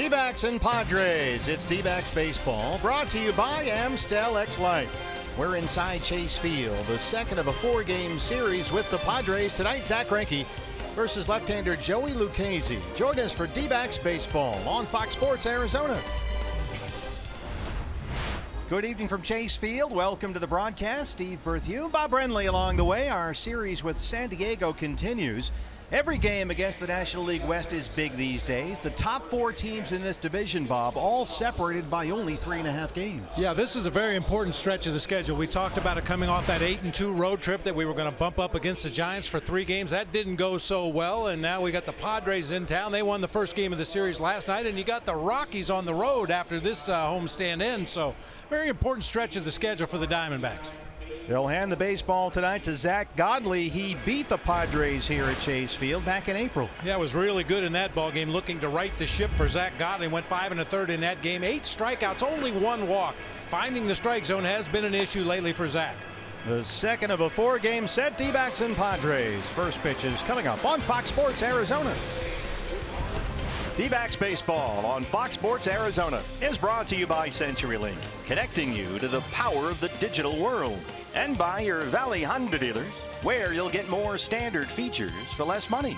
D-backs and Padres. It's D-backs baseball, brought to you by Amstel X Life. We're inside Chase Field, the second of a four-game series with the Padres. Tonight, Zach Greinke versus left-hander Joey Lucchesi. Join us for D-backs baseball on Fox Sports Arizona. Good evening from Chase Field. Welcome to the broadcast. Steve Berthew, Bob Brenly along the way. Our series with San Diego continues. Every game against the National League West is big these days. The top four teams in this division, Bob, all separated by only 3.5 games. Yeah, this is a very important stretch of the schedule. We talked about it coming off that 8-2 road trip that we were going to bump up against the Giants for 3 games. That didn't go so well, and now we got the Padres in town. They won the first game of the series last night, and you got the Rockies on the road after this homestand ends. So very important stretch of the schedule for the Diamondbacks. They'll hand the baseball tonight to Zach Godley. He beat the Padres here at Chase Field back in April. Yeah, it was really good in that ball game, looking to right the ship for Zach Godley. Went 5 1/3 in that game. 8 strikeouts, only 1 walk. Finding the strike zone has been an issue lately for Zach. The second of a 4-game set, D-backs and Padres. First pitch is coming up on Fox Sports Arizona. D-backs baseball on Fox Sports Arizona is brought to you by CenturyLink, connecting you to the power of the digital world. And by your Valley Honda dealers, where you'll get more standard features for less money.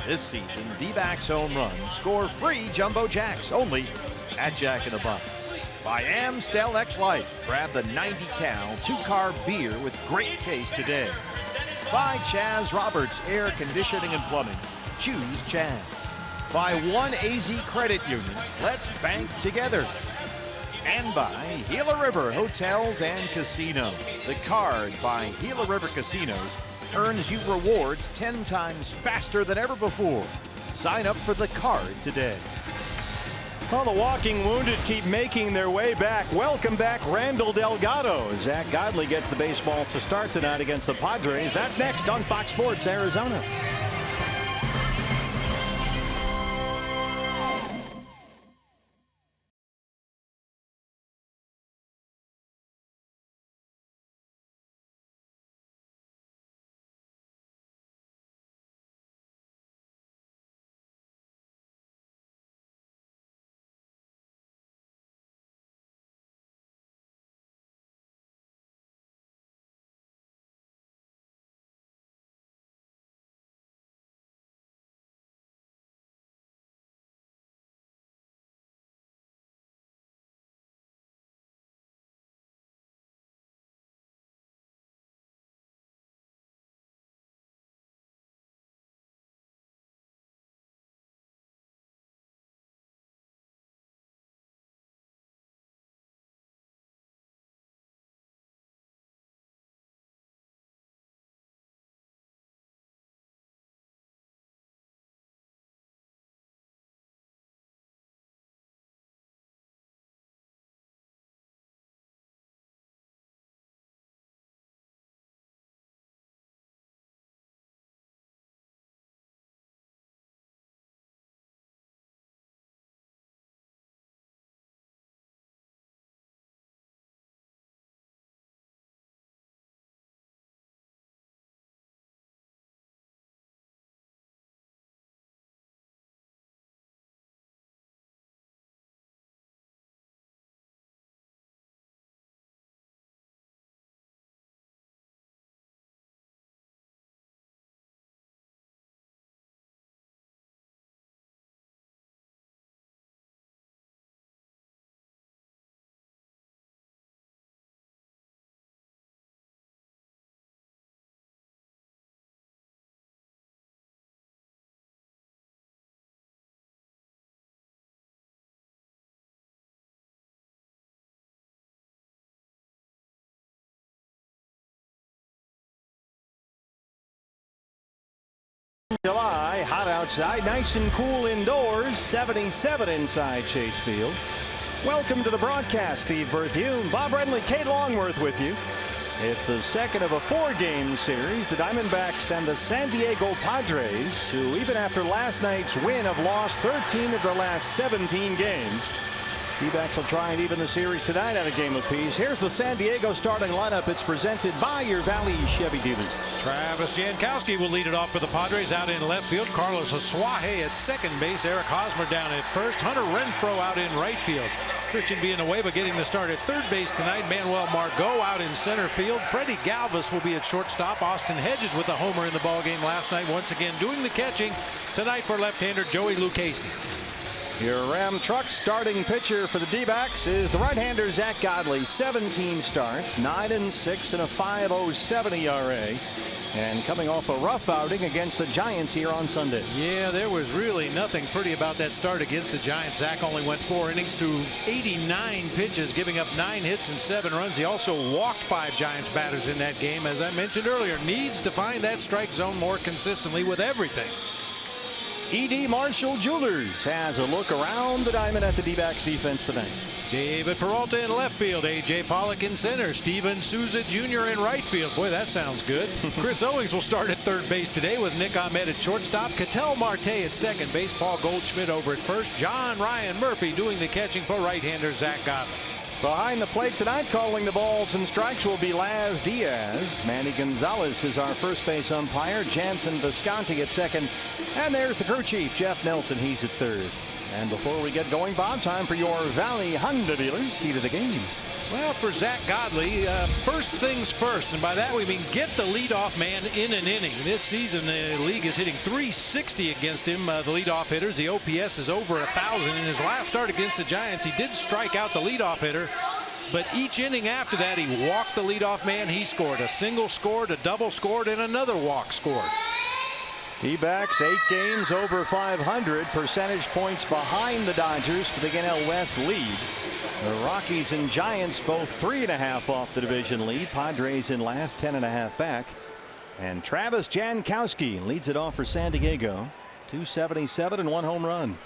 This season, D-backs home runs score free Jumbo Jacks only at Jack in the Box. By Amstel X Life, grab the 90-cal 2-carb beer with great taste today. By Chaz Roberts Air Conditioning and Plumbing, choose Chaz. By 1AZ Credit Union, let's bank together. And by Gila River Hotels and Casinos. The card by Gila River Casinos earns you rewards 10 times faster than ever before. Sign up for the card today. Well, the walking wounded keep making their way back. Welcome back, Randall Delgado. Zach Godley gets the baseball to start tonight against the Padres. That's next on Fox Sports Arizona. July, hot outside, nice and cool indoors, 77 inside Chase Field. Welcome to the broadcast. Steve Berthune, Bob Redley, Kate Longworth with you. It's the second of a 4-game series. The Diamondbacks and the San Diego Padres, who even after last night's win have lost 13 of their last 17 games. D-backs will try and even the series tonight at a game apiece. Here's the San Diego starting lineup. It's presented by your Valley Chevy dealers. Travis Jankowski will lead it off for the Padres out in left field. Carlos Asuaje at second base. Eric Hosmer down at first. Hunter Renfroe out in right field. Christian Villanueva getting the start at third base tonight. Manuel Margot out in center field. Freddie Galvis will be at shortstop. Austin Hedges with a homer in the ballgame last night. Once again doing the catching tonight for left-hander Joey Lucchesi. Your Ram Truck starting pitcher for the D-backs is the right-hander Zach Godley. 17 starts, 9-6 and a 5.07 ERA. And coming off a rough outing against the Giants here on Sunday. Yeah, there was really nothing pretty about that start against the Giants. Zach only went 4 innings through 89 pitches, giving up 9 hits and 7 runs. He also walked 5 Giants batters in that game. As I mentioned earlier, needs to find that strike zone more consistently with everything. E.D. Marshall Jewelers has a look around the diamond at the D-backs defense tonight. David Peralta in left field. A.J. Pollock in center. Steven Souza Jr. in right field. Boy, that sounds good. Chris Owings will start at third base today with Nick Ahmed at shortstop. Ketel Marte at second base. Paul Goldschmidt over at first. John Ryan Murphy doing the catching for right-hander Zach Godley. Behind the plate tonight, calling the balls and strikes, will be Laz Diaz. Manny Gonzalez is our first base umpire. Jansen Visconti at second. And there's the crew chief, Jeff Nelson. He's at third. And before we get going, Bob, time for your Valley Honda dealers. Key to the game. Well, for Zach Godley, first things first, and by that we mean get the leadoff man in an inning. This season, the league is hitting .360 against him. The leadoff hitters, the OPS is over 1,000. In his last start against the Giants, he did strike out the leadoff hitter, but each inning after that, he walked the leadoff man. He scored. A single scored, a double scored, and another walk scored. D-backs 8 games over 500, percentage points behind the Dodgers for the NL West lead. The Rockies and Giants both 3.5 off the division lead. Padres in last, 10.5 back. And Travis Jankowski leads it off for San Diego. 277 and 1 home run.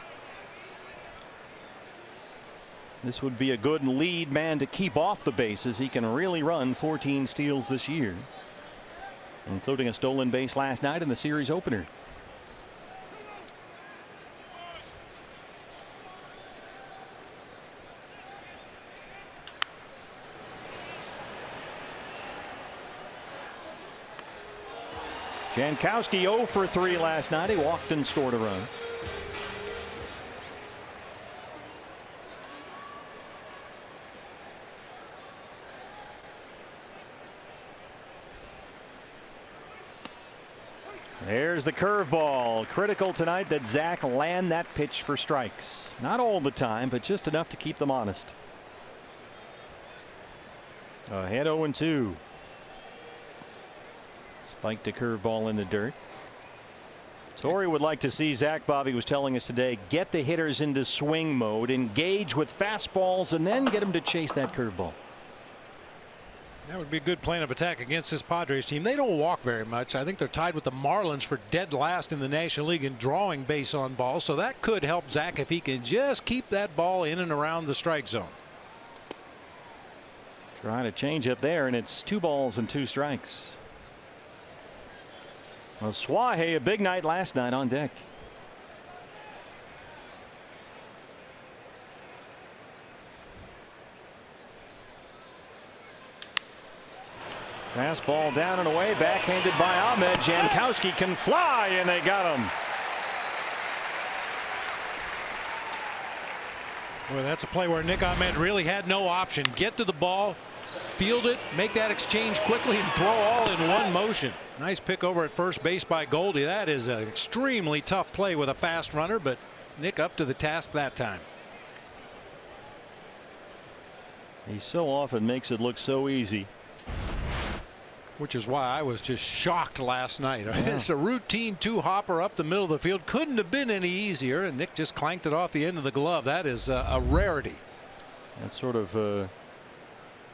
This would be a good lead man to keep off the bases. He can really run 14 steals this year, including a stolen base last night in the series opener. Jankowski 0 for 3 last night. He walked and scored a run. There's the curveball. Critical tonight that Zach land that pitch for strikes. Not all the time, but just enough to keep them honest. Ahead 0-2. Spiked a curveball in the dirt. Torrey would like to see Zach, Bobby was telling us today, get the hitters into swing mode, engage with fastballs, and then get them to chase that curveball. That would be a good plan of attack against this Padres team. They don't walk very much. I think they're tied with the Marlins for dead last in the National League in drawing base on balls. So that could help Zach if he can just keep that ball in and around the strike zone. Trying to change up there, and it's 2 balls and 2 strikes. Well, Swahe, a big night last night on deck. Fastball down and away, backhanded by Ahmed. Jankowski can fly, and they got him. Well, that's a play where Nick Ahmed really had no option. Get to the ball, field it, make that exchange quickly, and throw all in one motion. Nice pick over at first base by Goldie. That is an extremely tough play with a fast runner, but Nick up to the task that time. He so often makes it look so easy. Which is why I was just shocked last night. Yeah. It's a routine 2-hopper up the middle of the field. Couldn't have been any easier, and Nick just clanked it off the end of the glove. That is a rarity. That sort of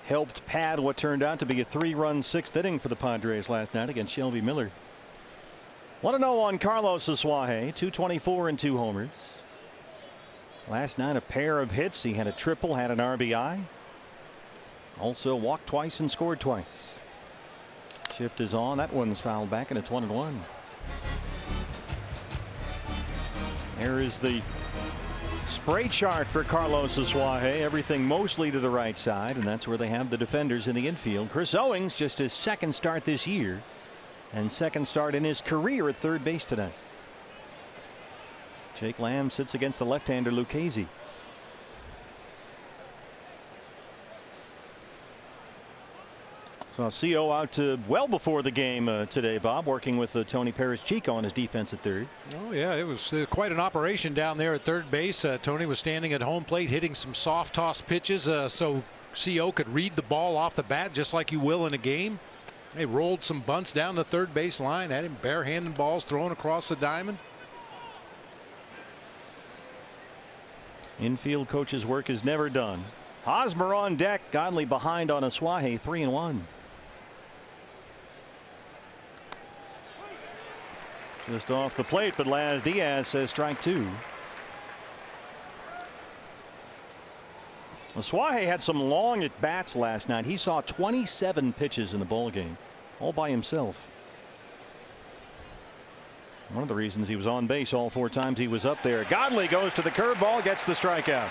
helped pad what turned out to be a 3-run 6th inning for the Padres last night against Shelby Miller. 1-0 on Carlos Asuaje, 224 and 2 homers. Last night a pair of hits. He had a triple, had an RBI. Also walked twice and scored twice. Shift is on. That one's fouled back, and it's 1-1. There is the spray chart for Carlos Asuaje. Everything mostly to the right side, and that's where they have the defenders in the infield. Chris Owings, just his second start this year, and second start in his career at third base tonight. Jake Lamb sits against the left-hander Lucchesi. Saw CO out well before the game today, Bob, working with Tony Perez-Chico on his defense at third. Oh yeah, it was quite an operation down there at third base. Tony was standing at home plate hitting some soft toss pitches so CO could read the ball off the bat just like you will in a game. They rolled some bunts down the third base line, had him barehanded balls thrown across the diamond. Infield coach's work is never done. Hosmer on deck. Godley behind on Asuaje, 3-1. Just off the plate, but Laz Diaz says strike two. Asuaje had some long at bats last night. He saw 27 pitches in the ball game, all by himself. One of the reasons he was on base all 4 times he was up there. Godley goes to the curveball, gets the strikeout.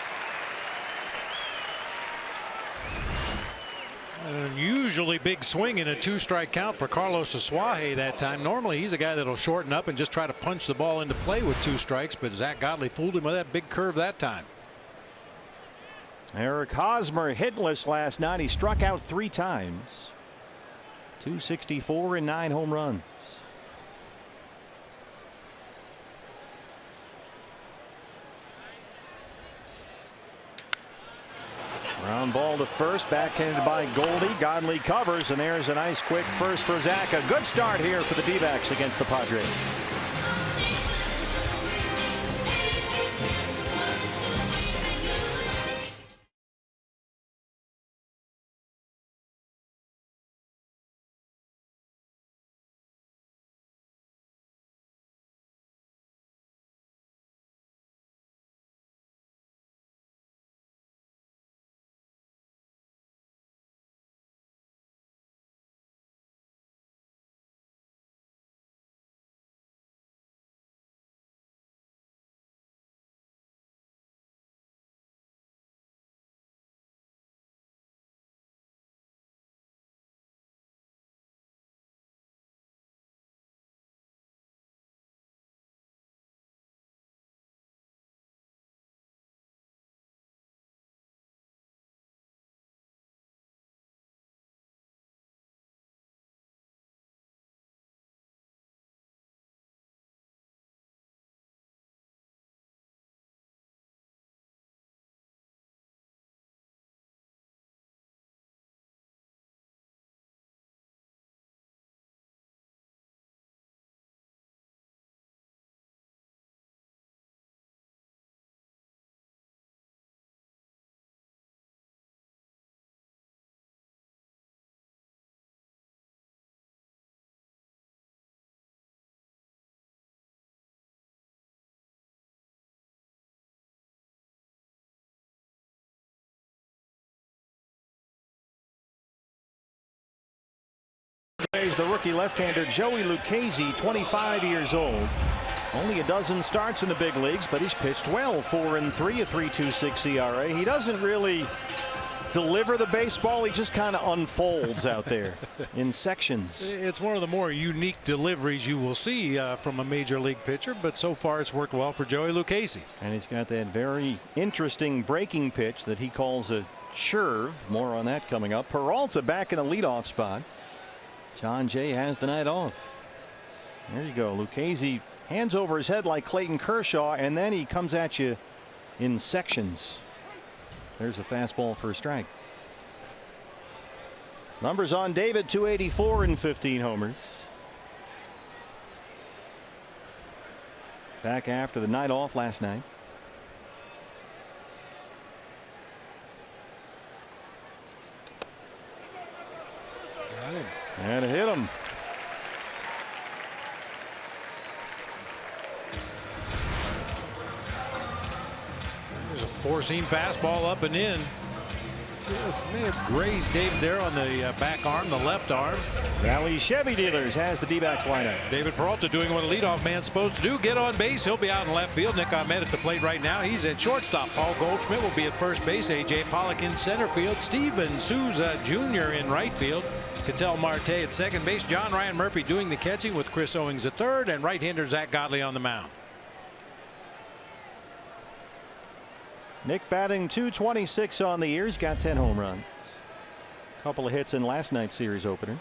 An unusually big swing in a 2-strike count for Carlos Asuaje that time. Normally he's a guy that'll shorten up and just try to punch the ball into play with 2 strikes, but Zach Godley fooled him with that big curve that time. Eric Hosmer hitless last night. He struck out 3 times. 264 and 9 home runs. Ground ball to first, backhanded by Goldie. Godley covers, and there's a nice quick first for Zach. A good start here for the D-backs against the Padres. The rookie left-hander Joey Lucchesi, 25 years old. Only a dozen starts in the big leagues, but he's pitched well. 4-3, a 3.26 ERA. He doesn't really deliver the baseball. He just kind of unfolds out there in sections. It's one of the more unique deliveries you will see from a major league pitcher, but so far it's worked well for Joey Lucchesi. And he's got that very interesting breaking pitch that he calls a churve. More on that coming up. Peralta back in the leadoff spot. John Jay has the night off. There you go. Lucchesi hands over his head like Clayton Kershaw, and then he comes at you in sections. There's a fastball for a strike. Numbers on David, 284 and 15 homers. Back after the night off last night. Got him. And it hit him. Four-seam fastball up and in. Just may have grazed David there on the back arm, the left arm. Valley Chevy Dealers has the D-backs lineup. David Peralta doing what a leadoff man's supposed to do, get on base. He'll be out in left field. Nick Ahmed at the plate right now. He's at shortstop. Paul Goldschmidt will be at first base. A.J. Pollock in center field. Steven Souza Jr. in right field. Cattell Marte at second base. John Ryan Murphy doing the catching with Chris Owings at third, and right-hander Zach Godley on the mound. Nick batting .226 on the year. He's got 10 home runs. A couple of hits in last night's series opener.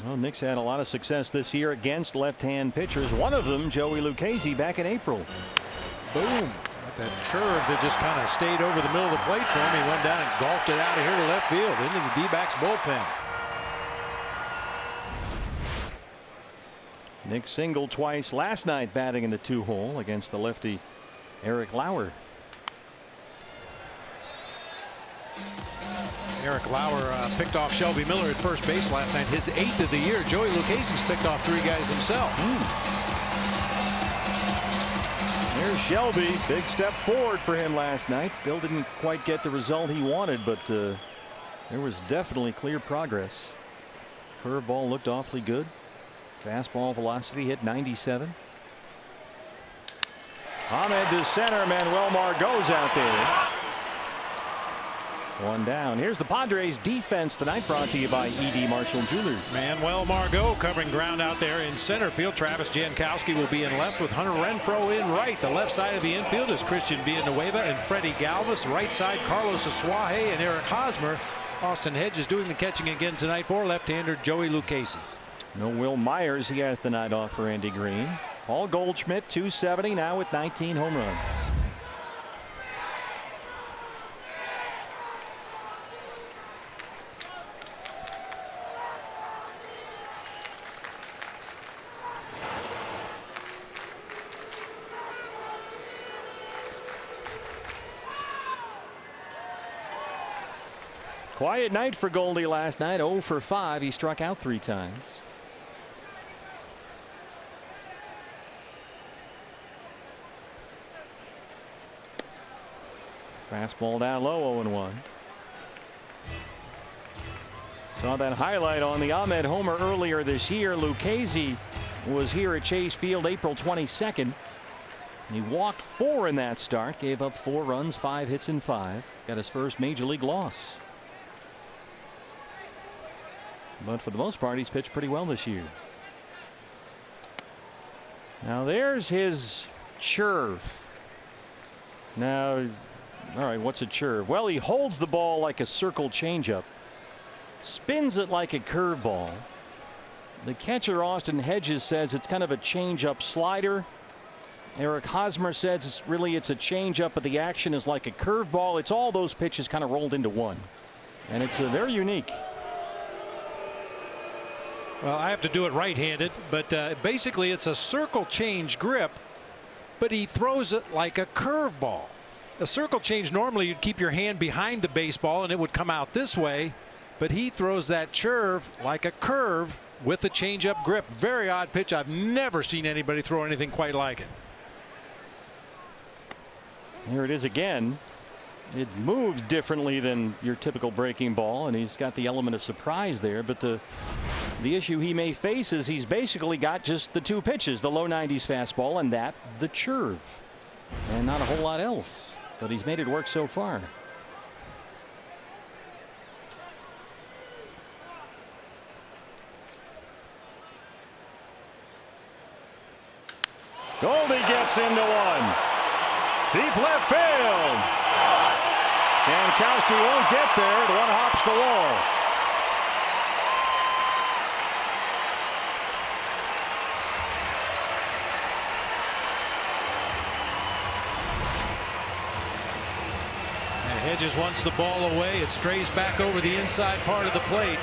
Well, Nick's had a lot of success this year against left-hand pitchers. One of them, Joey Lucchesi, back in April. Boom. That curve that just kind of stayed over the middle of the plate for him. He went down and golfed it out of here to left field into the D-backs bullpen. Nick singled twice last night, batting in the 2-hole against the lefty Eric Lauer. Eric Lauer picked off Shelby Miller at first base last night, his 8th of the year. Joey Lucchesi's picked off 3 guys himself. There's Shelby. Big step forward for him last night. Still didn't quite get the result he wanted, but there was definitely clear progress. Curveball looked awfully good. Fastball velocity hit 97. Ahmed to center. Manuel Margot's out there. One down. Here's the Padres defense tonight, brought to you by E.D. Marshall Jewelers. Manuel Margot covering ground out there in center field. Travis Jankowski will be in left with Hunter Renfroe in right. The left side of the infield is Christian Villanueva and Freddie Galvis. Right side, Carlos Asuaje and Eric Hosmer. Austin Hedges doing the catching again tonight for left-hander Joey Lucchesi. No Will Myers. He has the night off for Andy Green. Paul Goldschmidt, 270 now with 19 home runs. Quiet night for Goldie last night. 0 for 5. He struck out 3 times. Fastball down low, 0-1. Saw that highlight on the Ahmed homer earlier this year. Lucchesi was here at Chase Field April 22nd. He walked 4 in that start, gave up 4 runs, 5 hits in 5. Got his first major league loss. But for the most part, he's pitched pretty well this year. Now there's his curve. Now, all right, what's a curve? Well, he holds the ball like a circle changeup, spins it like a curveball. The catcher, Austin Hedges, says it's kind of a changeup slider. Eric Hosmer says it's a changeup, but the action is like a curveball. It's all those pitches kind of rolled into one, and it's very unique. Well, I have to do it right-handed, but basically it's a circle change grip, but he throws it like a curveball. A circle change, normally you'd keep your hand behind the baseball and it would come out this way, but he throws that curve like a curve with a change-up grip. Very odd pitch. I've never seen anybody throw anything quite like it. Here it is again. It moves differently than your typical breaking ball, and he's got the element of surprise there. But the issue he may face is he's basically got just the 2 pitches, the low 90s fastball and the curve, and not a whole lot else. But he's made it work so far. Goldie gets into one. Deep left field. Jankowski won't get there. The one hops the wall. And Hedges wants the ball away. It strays back over the inside part of the plate.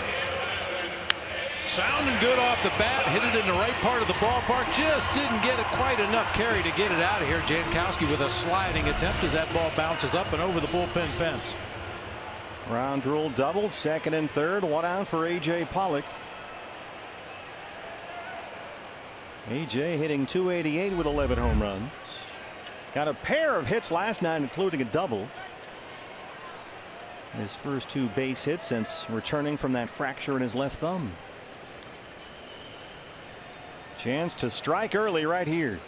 Sounding good off the bat, hit it in the right part of the ballpark. Just didn't get it quite enough carry to get it out of here. Jankowski with a sliding attempt as that ball bounces up and over the bullpen fence. Round rule double, second and third, 1 out for A.J. Pollock. AJ hitting .288 with 11 home runs. Got a pair of hits last night, including a double. His first 2 base hits since returning from that fracture in his left thumb. Chance to strike early right here.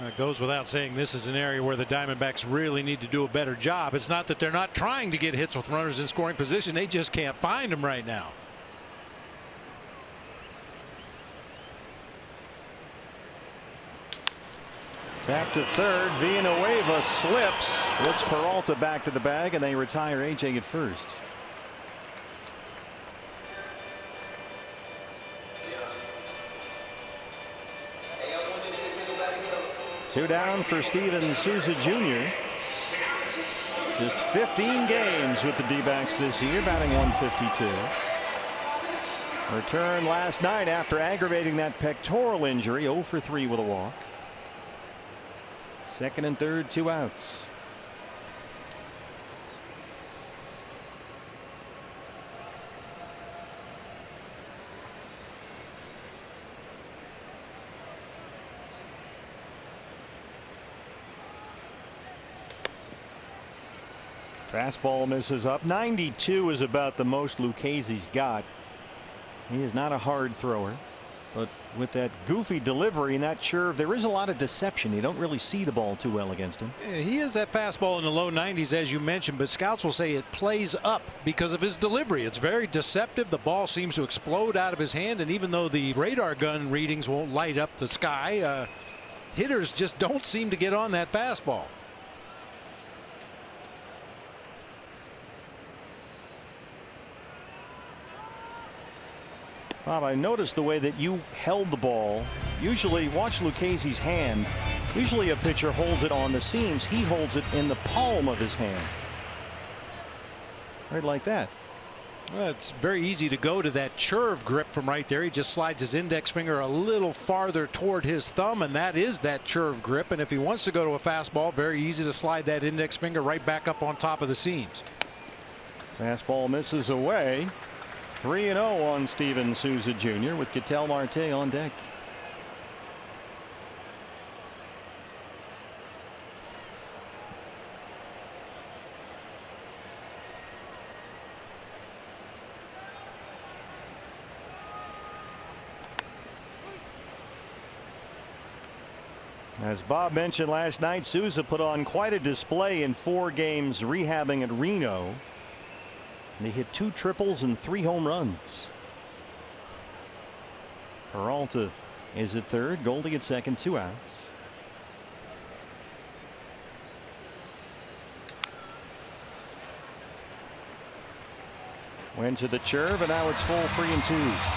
It goes without saying this is an area where the Diamondbacks really need to do a better job. It's not that they're not trying to get hits with runners in scoring position. They just can't find them right now. Tap to third. Villanueva slips. Looks Peralta back to the bag, and they retire AJ at first. Two down for Steven Souza Jr. Just 15 games with the D-backs this year, batting .152. Return last night after aggravating that pectoral injury, 0 for 3 with a walk. Second and third, 2 outs. Fastball misses up. 92 is about the most Lucchese's got. He is not a hard thrower, but with that goofy delivery and that curve, there is a lot of deception. You don't really see the ball too well against him. He has that fastball in the low 90s, as you mentioned, but scouts will say it plays up because of his delivery. It's very deceptive. The ball seems to explode out of his hand, and even though the radar gun readings won't light up the sky, hitters just don't seem to get on that fastball. Bob, I noticed the way that you held the ball. Usually, watch Lucchese's hand. Usually a pitcher holds it on the seams. He holds it in the palm of his hand. Right like that. Well, it's very easy to go to that curve grip from right there. He just slides his index finger a little farther toward his thumb, and that is that curve grip. And if he wants to go to a fastball, very easy to slide that index finger right back up on top of the seams. Fastball misses away. 3-0 on Steven Souza Jr. with Ketel Marte on deck. As Bob mentioned last night, Souza put on quite a display in 4 games rehabbing at Reno. They hit 2 triples and 3 home runs. Peralta is at third. Goldie at second. 2 outs. Went to the curve, and now it's full 3-2.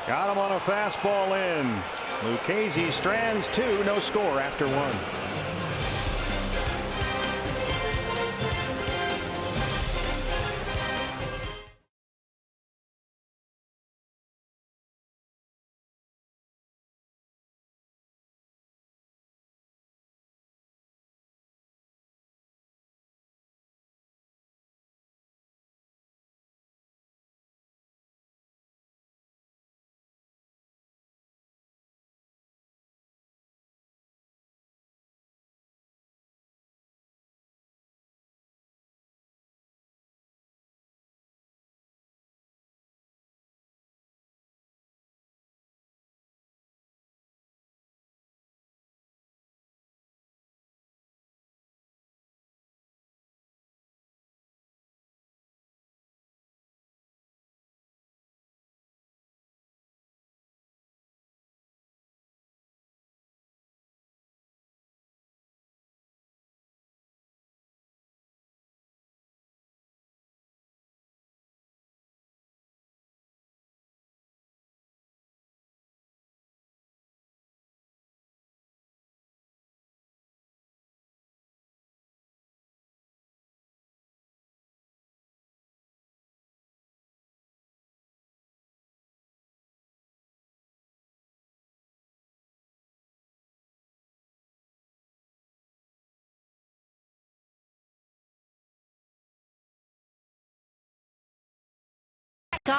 Got him on a fastball in. Lucchese strands 2, no score after 1.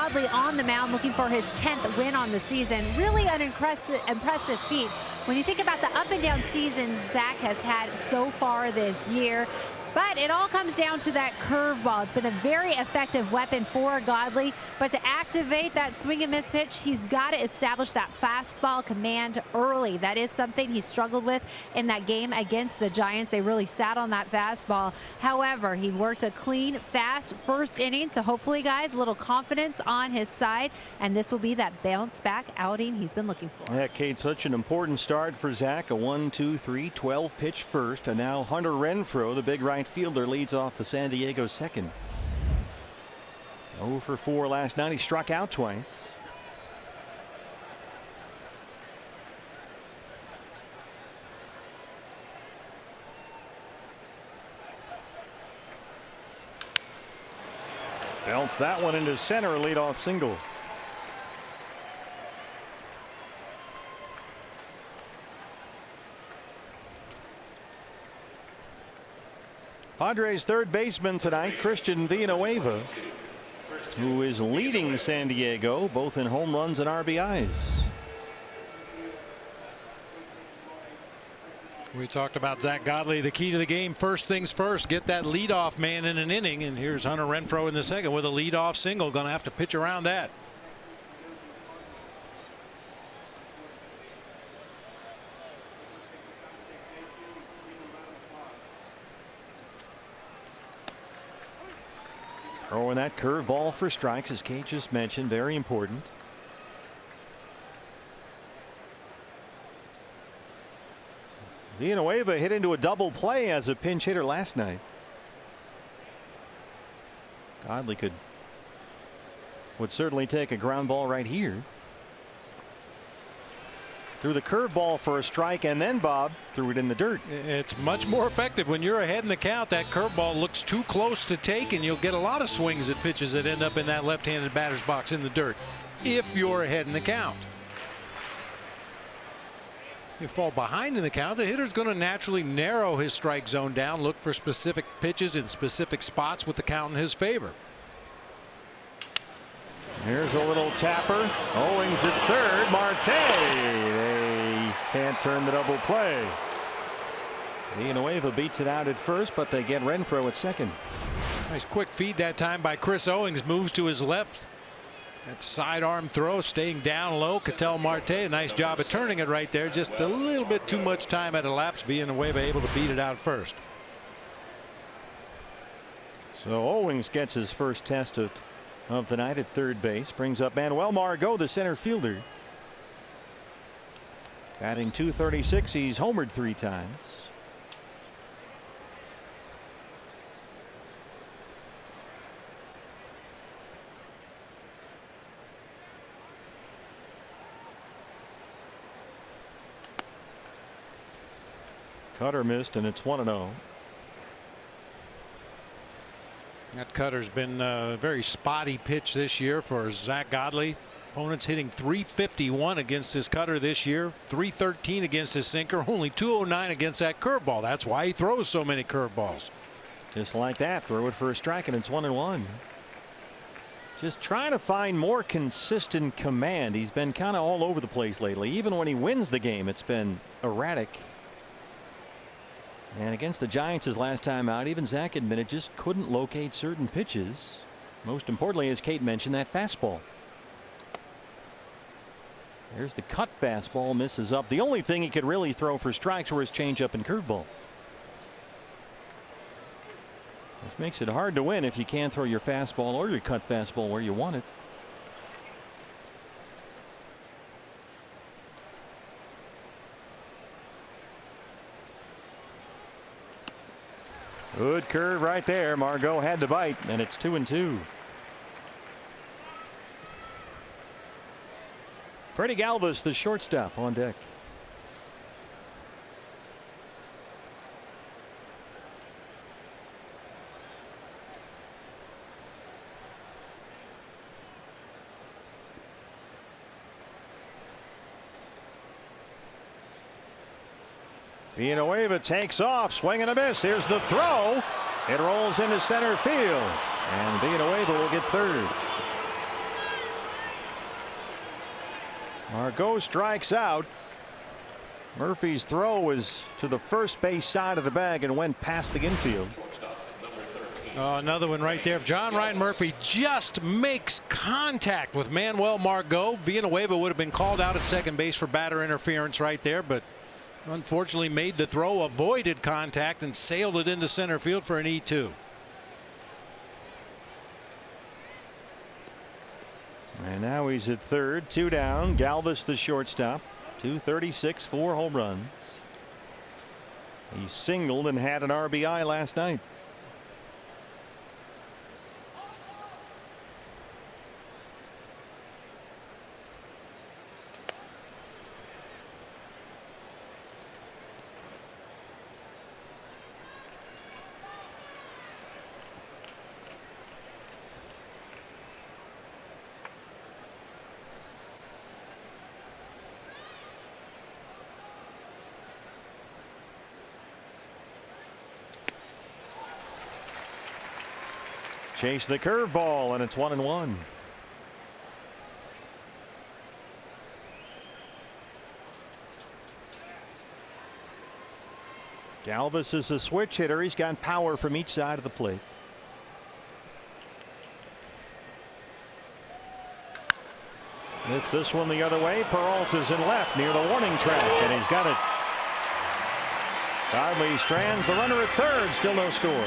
Godley on the mound looking for his 10th win on the season. Really an impressive feat. When you think about the up and down season Zach has had so far this year, but it all comes down to that curveball. It's been a very effective weapon for Godley, but to activate that swing and miss pitch, he's got to establish that fastball command early. That is something he struggled with in that game against the Giants. They really sat on that fastball. However, he worked a clean, fast first inning, so hopefully, guys, a little confidence on his side, and this will be that bounce-back outing he's been looking for. Yeah, Kate, such an important start for Zach. A 1-2-3, 12-pitch first, and now Hunter Renfroe, the big right fielder, leads off the San Diego second. 0 for 4 last night. He struck out twice. Belts that one into center, leadoff single. Padres third baseman tonight, Christian Villanueva, who is leading San Diego both in home runs and RBIs. We talked about Zach Godley, the key to the game. First things first, get that leadoff man in an inning, and here's Hunter Renfroe in the second with a leadoff single. Going to have to pitch around that. Throwing that curveball for strikes, as Kate just mentioned, very important. Villanueva hit into a double play as a pinch hitter last night. Godley would certainly take a ground ball right here. Threw the curveball for a strike, and then Bob threw it in the dirt. It's much more effective when you're ahead in the count. That curveball looks too close to take, and you'll get a lot of swings at pitches that end up in that left-handed batter's box in the dirt if you're ahead in the count. You fall behind in the count, the hitter's going to naturally narrow his strike zone down, look for specific pitches in specific spots with the count in his favor. Here's a little tapper. Owings at third. Marte. They can't turn the double play. Villanueva beats it out at first, but they get Renfroe at second. Nice quick feed that time by Chris Owings. Moves to his left. That sidearm throw, staying down low. Ketel Marte, a nice job of turning it right there. Just a little bit too much time had elapsed. Villanueva able to beat it out first. So Owings gets his first test of the night at third base. Brings up Manuel Margot, the center fielder. Batting .236. He's homered 3 times. Cutter missed, and it's 1-0. That cutter's been a very spotty pitch this year for Zach Godley. Opponents hitting .351 against his cutter this year, .313 against his sinker, only .209 against that curveball. That's why he throws so many curveballs. Just like that, throw it for a strike, and it's 1-1. Just trying to find more consistent command. He's been kind of all over the place lately. Even when he wins the game, it's been erratic. And against the Giants his last time out, even Zach admitted just couldn't locate certain pitches. Most importantly, as Kate mentioned, that fastball. There's the cut fastball, misses up. The only thing he could really throw for strikes were his changeup and curveball. This makes it hard to win if you can't throw your fastball or your cut fastball where you want it. Good curve right there. Margot had to bite, and it's 2-2. Freddie Galvis, the shortstop, on deck. Villanueva takes off, swing and a miss. Here's the throw. It rolls into center field, and Villanueva will get third. Margot strikes out. Murphy's throw was to the first base side of the bag and went past the infield. Oh, another one right there. If John Ryan Murphy just makes contact with Manuel Margot, Villanueva would have been called out at second base for batter interference right there, but unfortunately made the throw, avoided contact, and sailed it into center field for an E2. And now he's at third, 2 down. Galvis the shortstop. 236, 4 home runs. He singled and had an RBI last night. Chase the curveball, and it's 1-1. Galvis is a switch hitter. He's got power from each side of the plate. Lifts this one the other way. Peralta's in left near the warning track, and he's got it. Godley strands the runner at third. Still no score.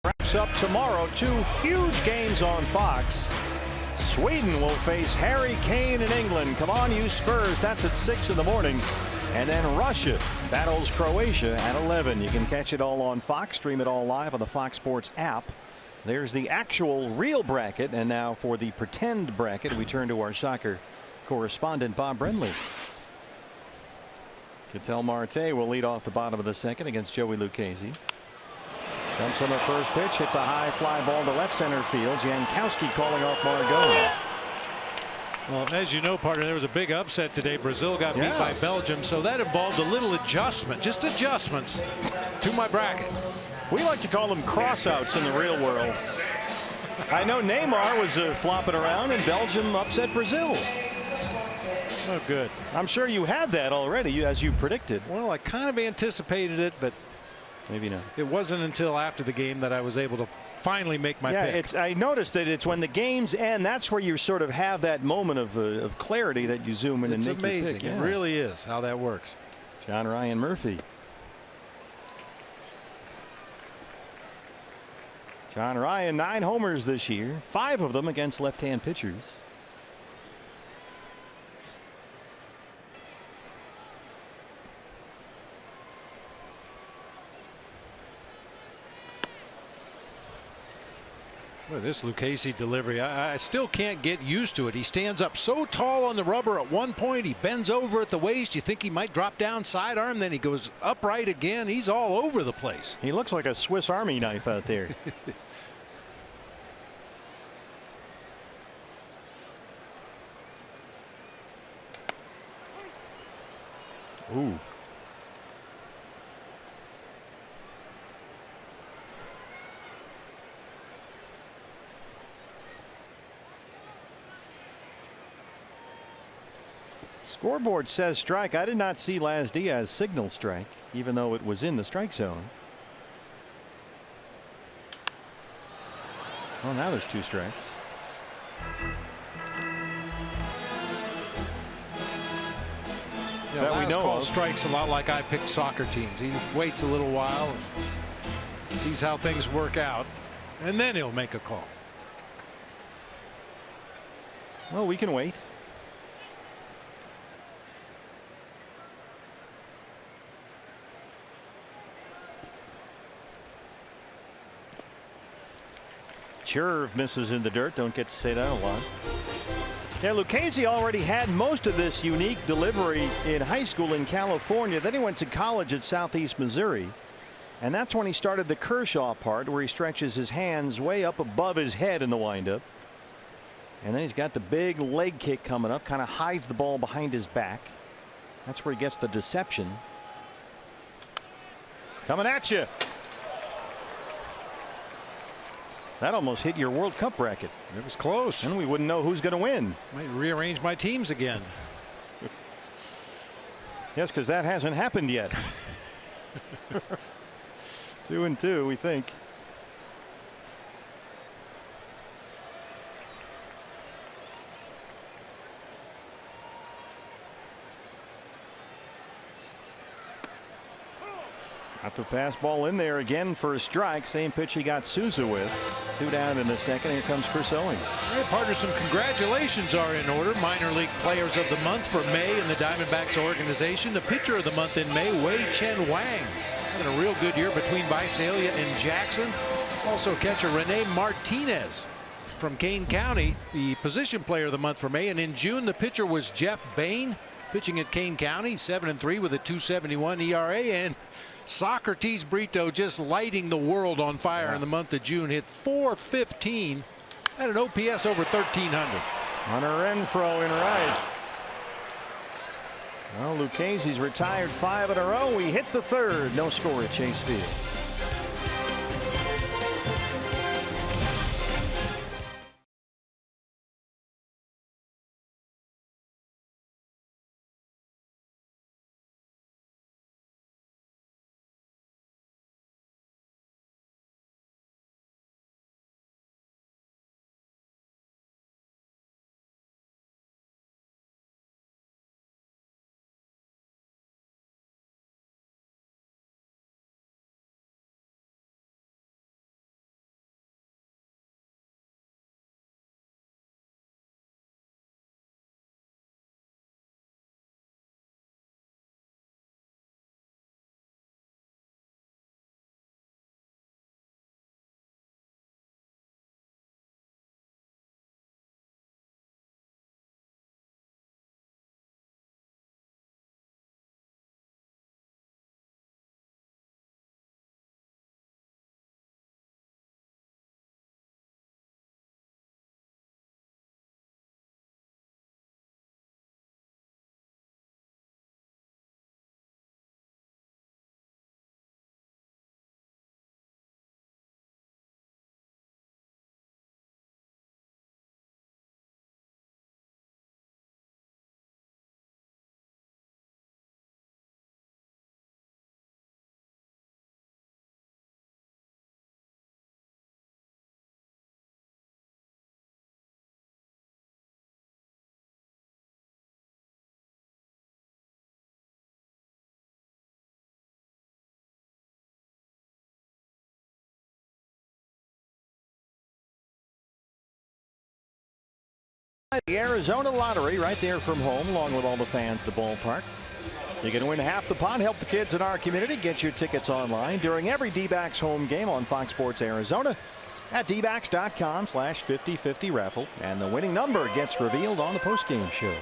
Wraps up tomorrow. 2 huge games on Fox. Sweden will face Harry Kane in England. Come on, you Spurs. That's at 6 in the morning. And then Russia battles Croatia at 11. You can catch it all on Fox. Stream it all live on the Fox Sports app. There's the actual real bracket. And now for the pretend bracket, we turn to our soccer correspondent, Bob Brenly. Ketel Marte will lead off the bottom of the second against Joey Lucchesi. Jumps on the first pitch, hits a high fly ball to left center field. Jankowski calling off Margot. Well, as you know, partner, there was a big upset today. Brazil got beat by Belgium, so that involved a little adjustment, just adjustments to my bracket. We like to call them crossouts in the real world. I know Neymar was flopping around and Belgium upset Brazil. Oh, good. I'm sure you had that already, as you predicted. Well, I kind of anticipated it, but maybe not. It wasn't until after the game that I was able to finally make my pick. I noticed that it's when the games end, that's where you sort of have that moment of clarity that you zoom in and make your pick. It's amazing. It really is how that works. John Ryan Murphy. John Ryan, 9 homers this year, 5 of them against left-hand pitchers. Well, this Lucchese delivery, I still can't get used to it. He stands up so tall on the rubber at one point. He bends over at the waist. You think he might drop down sidearm. Then he goes upright again. He's all over the place. He looks like a Swiss Army knife out there. Ooh. Scoreboard says strike. I did not see Laz Diaz signal strike, even though it was in the strike zone. Well, now there's 2 strikes. Yeah, that we Laz know calls of. strikes a lot like I pick soccer teams. He waits a little while, sees how things work out, and then he'll make a call. Well, we can wait. Churv misses in the dirt. Don't get to say that a lot. Yeah, Lucchese already had most of this unique delivery in high school in California. Then he went to college at Southeast Missouri. And that's when he started the Kershaw part, where he stretches his hands way up above his head in the windup. And then he's got the big leg kick coming up, kind of hides the ball behind his back. That's where he gets the deception. Coming at you. That almost hit your World Cup bracket. It was close. And we wouldn't know who's going to win. Might rearrange my teams again. Yes, because that hasn't happened yet. 2-2, we think. Got the fastball in there again for a strike. Same pitch he got Souza with. 2 down in the second. Here comes Chris Owings. Hey, partner, some congratulations are in order. Minor league players of the month for May in the Diamondbacks organization. The pitcher of the month in May, Wei Chen Wang. Having a real good year between Visalia and Jackson. Also catcher Rene Martinez from Kane County, the position player of the month for May. And in June, the pitcher was Jeff Bain, pitching at Kane County, 7-3 with a 2.71 ERA. And Socrates Brito just lighting the world on fire in the month of June. Hit .415 and an OPS over 1,300. Hunter Renfroe in right. Well, Lucchese's retired 5 in a row. We hit the 3rd. No score at Chase Field. The Arizona Lottery right there from home, along with all the fans at the ballpark. You can win half the pot. Help the kids in our community. Get your tickets online during every D-backs home game on Fox Sports Arizona. at dbacks.com/5050 raffle, and the winning number gets revealed on the postgame show.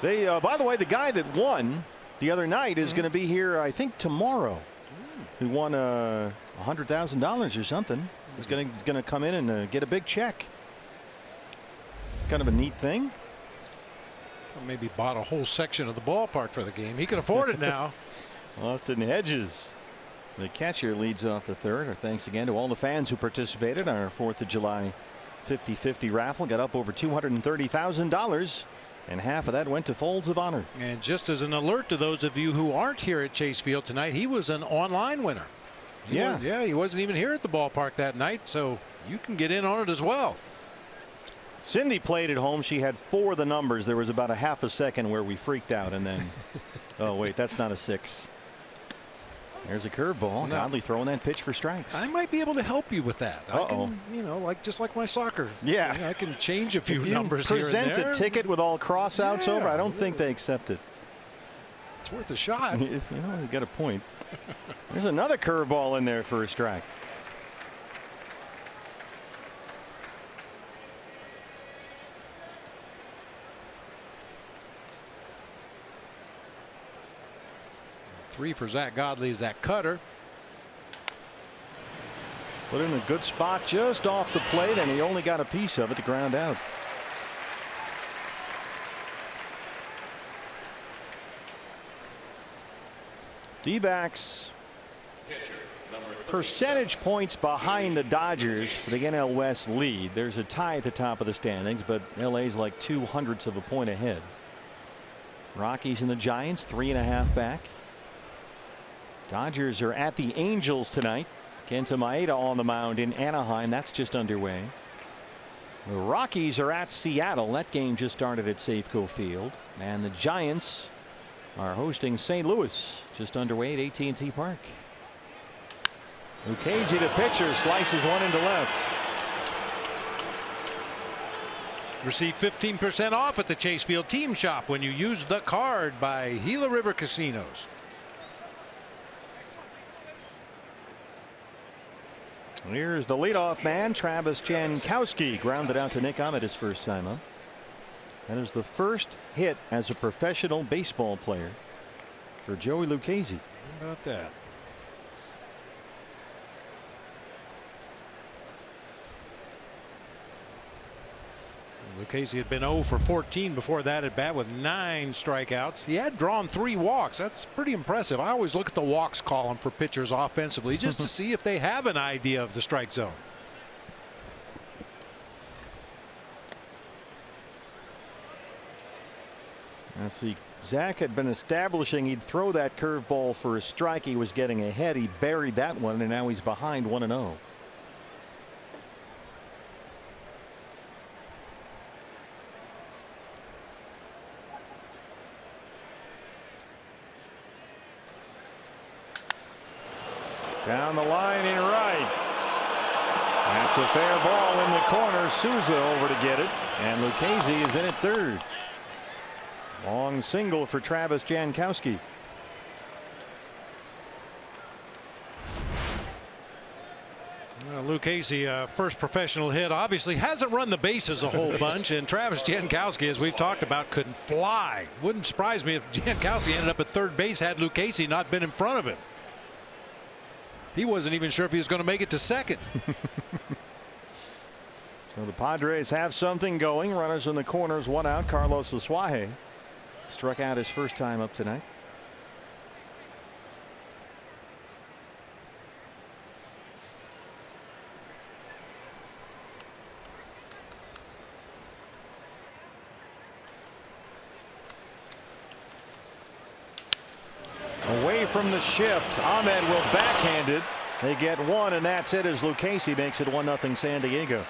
They, by the way, the guy that won the other night is going to be here, I think, tomorrow. Who won $100,000 or something? He's going to come in and get a big check. Kind of a neat thing. Well, maybe bought a whole section of the ballpark for the game. He can afford it now. Austin Hedges, the catcher, leads off the third. Our thanks again to all the fans who participated in our 4th of July 50-50 raffle. Got up over $230,000, and half of that went to Folds of Honor. And just as an alert to those of you who aren't here at Chase Field tonight, he was an online winner. He wasn't even here at the ballpark that night, so you can get in on it as well. Cindy played at home. She had 4 of the numbers. There was about a half a second where we freaked out, and then oh wait, that's not a 6. There's a curveball. No. Godley throwing that pitch for strikes. I might be able to help you with that. I can, you know, just like my soccer. Yeah, I can change a few if you numbers present here and there. a ticket with all cross-outs over, I don't think they accept it. It's worth a shot. You know, you got a point. There's another curveball in there for a strike. Three for Zach Godley is that cutter. Put in a good spot just off the plate, and he only got a piece of it to ground out. D-backs percentage points behind the Dodgers for the NL West lead. There's a tie at the top of the standings, but LA's like 0.02 of a point ahead. Rockies and the Giants 3.5 back. Dodgers are at the Angels tonight. Kenta Maeda on the mound in Anaheim. That's just underway. The Rockies are at Seattle. That game just started at Safeco Field. And the Giants are hosting St. Louis, just underway at AT&T Park. Lucchesi to pitcher, slices one into left. Receive 15% off at the Chase Field Team Shop when you use the card by Gila River Casinos. Here's the leadoff man, Travis Jankowski, grounded out to Nick Ahmed his first time up. That is the first hit as a professional baseball player for Joey Lucchesi. How about that? Lucchesi had been 0 for 14 before that at bat with 9 strikeouts. He had drawn 3 walks. That's pretty impressive. I always look at the walks column for pitchers offensively just to see if they have an idea of the strike zone. Let's see. Zach had been establishing he'd throw that curveball for a strike. He was getting ahead. He buried that one, and now he's behind 1-0. Down the line in right. That's a fair ball in the corner. Souza over to get it, and Lucchesi is in at third. Long single for Travis Jankowski. Lucchesi, first professional hit, obviously hasn't run the bases a whole bunch, and Travis Jankowski, as we've talked about, couldn't fly. Wouldn't surprise me if Jankowski ended up at third base had Lucchesi not been in front of him. He wasn't even sure if he was going to make it to second. So the Padres have something going. Runners in the corners, 1 out. Carlos Asuaje struck out his first time up tonight. Away from the shift, Ahmed will backhand it. They get 1, and that's it as Lucchesi makes it 1-0 San Diego.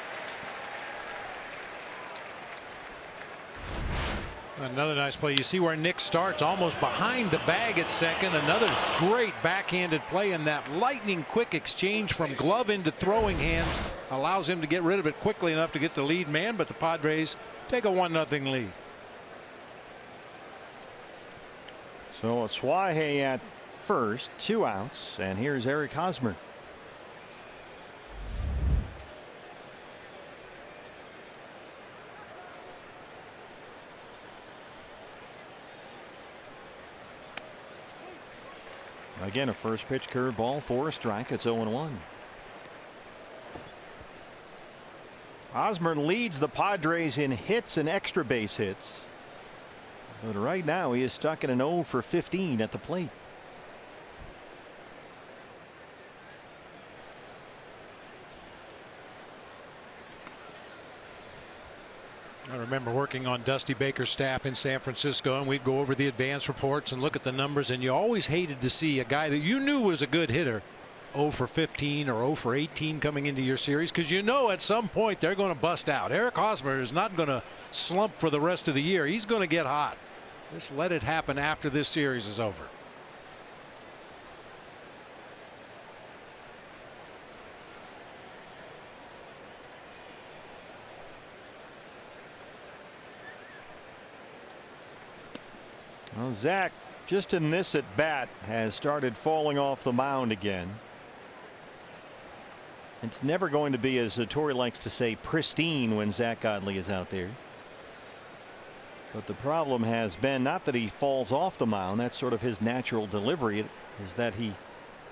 Another nice play. You see where Nick starts, almost behind the bag at second. Another great backhanded play, and that lightning quick exchange from glove into throwing hand allows him to get rid of it quickly enough to get the lead man, but the Padres take a 1-0 lead. So Asuaje at first, 2 outs, and here's Eric Hosmer. Again, a first pitch curveball for a strike. It's 0-1. Osmer leads the Padres in hits and extra base hits. But right now he is stuck in an 0 for 15 at the plate. I remember working on Dusty Baker's staff in San Francisco, and we'd go over the advance reports and look at the numbers, and you always hated to see a guy that you knew was a good hitter 0 for 15 or 0 for 18 coming into your series, because you know at some point they're going to bust out. Eric Hosmer is not going to slump for the rest of the year. He's going to get hot. Just let it happen after this series is over. Well, Zach, just in this at bat, has started falling off the mound again. It's never going to be, as Torrey likes to say, pristine when Zach Godley is out there. But the problem has been not that he falls off the mound. That's sort of his natural delivery, is that he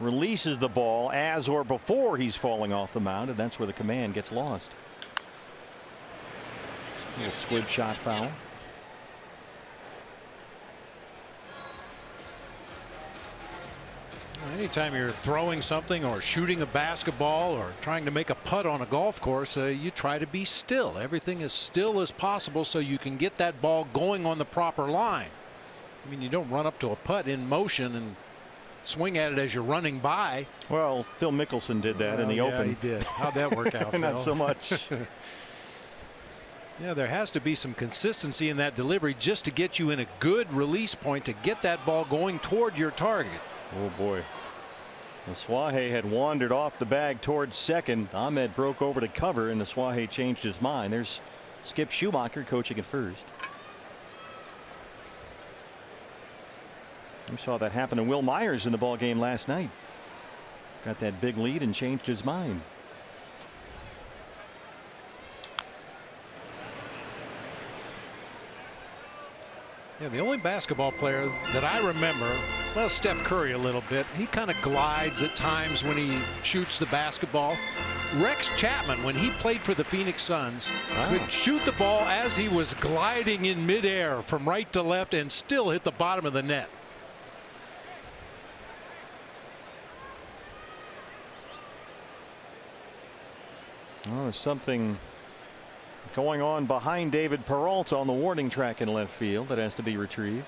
releases the ball as or before he's falling off the mound, and that's where the command gets lost. A little squib shot foul. Anytime you're throwing something or shooting a basketball or trying to make a putt on a golf course, you try to be still. Everything as still as possible so you can get that ball going on the proper line. I mean, you don't run up to a putt in motion and swing at it as you're running by. Well, Phil Mickelson did that in the Open. He did. How'd that work out? Not so much. Yeah, there has to be some consistency in that delivery just to get you in a good release point to get that ball going toward your target. Oh boy. Suaje had wandered off the bag towards second. Ahmed broke over to cover, and Suaje changed his mind. There's Skip Schumacher coaching at first. We saw that happen to Will Myers in the ball game last night. Got that big lead and changed his mind. Yeah, the only basketball player that I remember, well, Steph Curry a little bit. He kind of glides at times when he shoots the basketball. Rex Chapman, when he played for the Phoenix Suns, could shoot the ball as he was gliding in midair from right to left and still hit the bottom of the net. Oh, there's something going on behind David Peralta on the warning track in left field that has to be retrieved.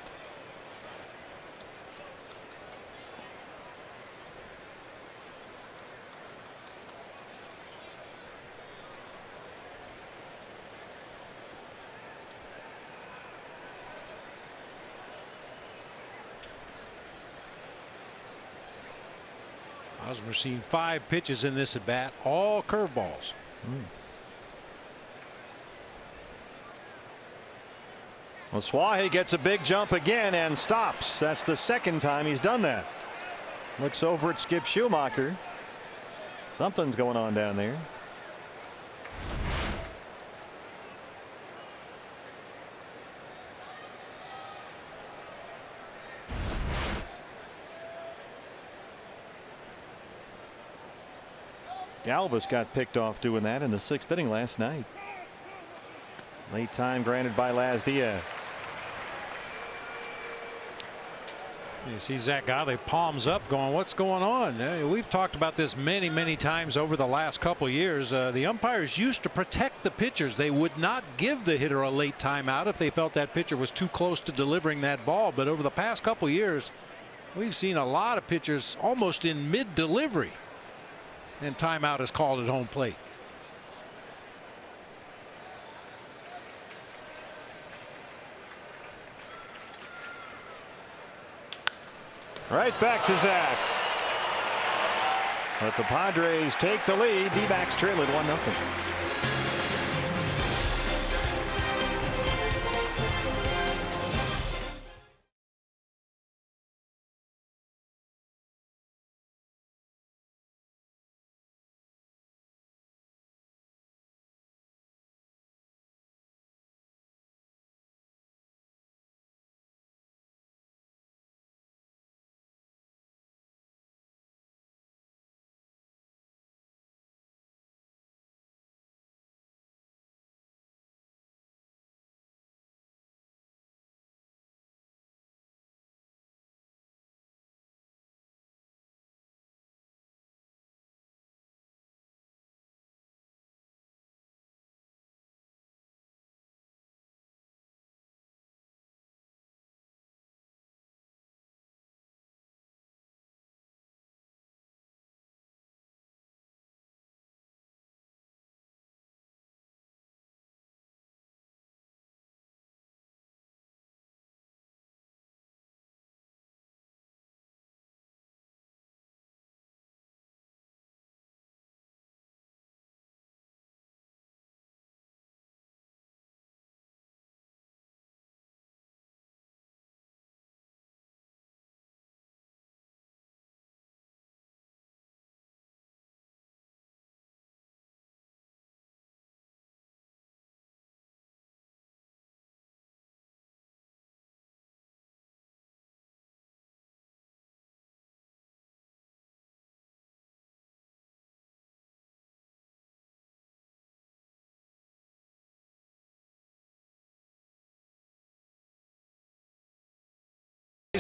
Hosmer seen 5 pitches in this at bat, all curveballs. Well, Suaje gets a big jump again and stops. That's the second time he's done that. Looks over at Skip Schumacher. Something's going on down there. Galvis got picked off doing that in the 6th inning last night. Late time granted by Laz Diaz. You see Zach Godley palms up going, what's going on? We've talked about this many times over the last couple years. The umpires used to protect the pitchers. They would not give the hitter a late timeout if they felt that pitcher was too close to delivering that ball. But over the past couple years, we've seen a lot of pitchers almost in mid delivery, and timeout is called at home plate. Right back to Zach. But the Padres take the lead. D-backs trail it 1-0.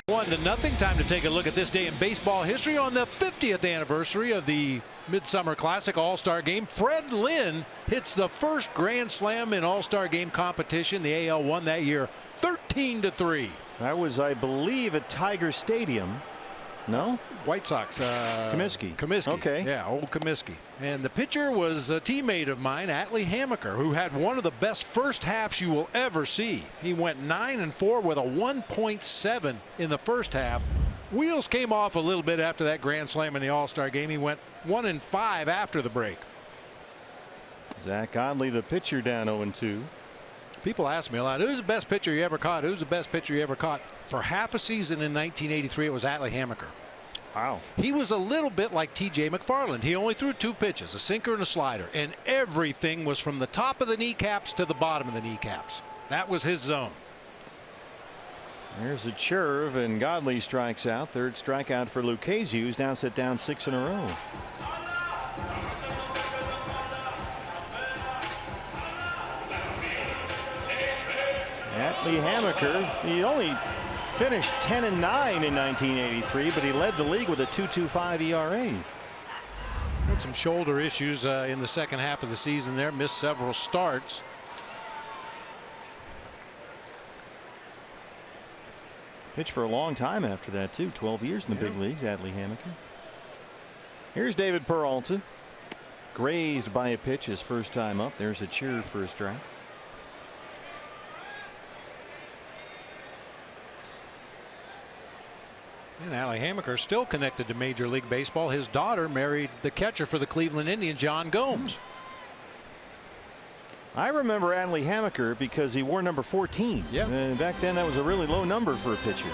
1-0. Time to take a look at this day in baseball history on the 50th anniversary of the Midsummer Classic All-Star Game. Fred Lynn hits the first grand slam in All-Star Game competition. The AL won that year 13-3. That was, I believe, at Tiger Stadium. No? White Sox. Comiskey. Comiskey. Okay. Yeah, old Comiskey. And the pitcher was a teammate of mine, Atlee Hammaker, who had one of the best first halves you will ever see. He went 9-4 with a 1.7 in the first half. Wheels came off a little bit after that grand slam in the All-Star Game. He went 1-5 after the break. Zach Godley, the pitcher, down 0-2. People ask me a lot, who's the best pitcher you ever caught? Who's the best pitcher you ever caught? For half a season in 1983, it was Atlee Hammaker. Wow. He was a little bit like T.J. McFarland. He only threw 2 pitches, a sinker and a slider, and everything was from the top of the kneecaps to the bottom of the kneecaps. That was his zone. There's a curve, and Godley strikes out. Third strikeout for Lucchesi, who's now set down 6 in a row. Atlee Hammaker, he only finished 10-9 in 1983, but he led the league with a 2.25 ERA. Had some shoulder issues in the second half of the season there, missed several starts. Pitched for a long time after that, too. 12 years in the big leagues, Atlee Hammaker. Here's David Peralta. Grazed by a pitch his first time up. There's a cheer for a strike. And Atlee Hammaker still connected to Major League Baseball. His daughter married the catcher for the Cleveland Indians, John Gomes. I remember Atlee Hammaker because he wore number 14. Yeah. And back then that was a really low number for a pitcher.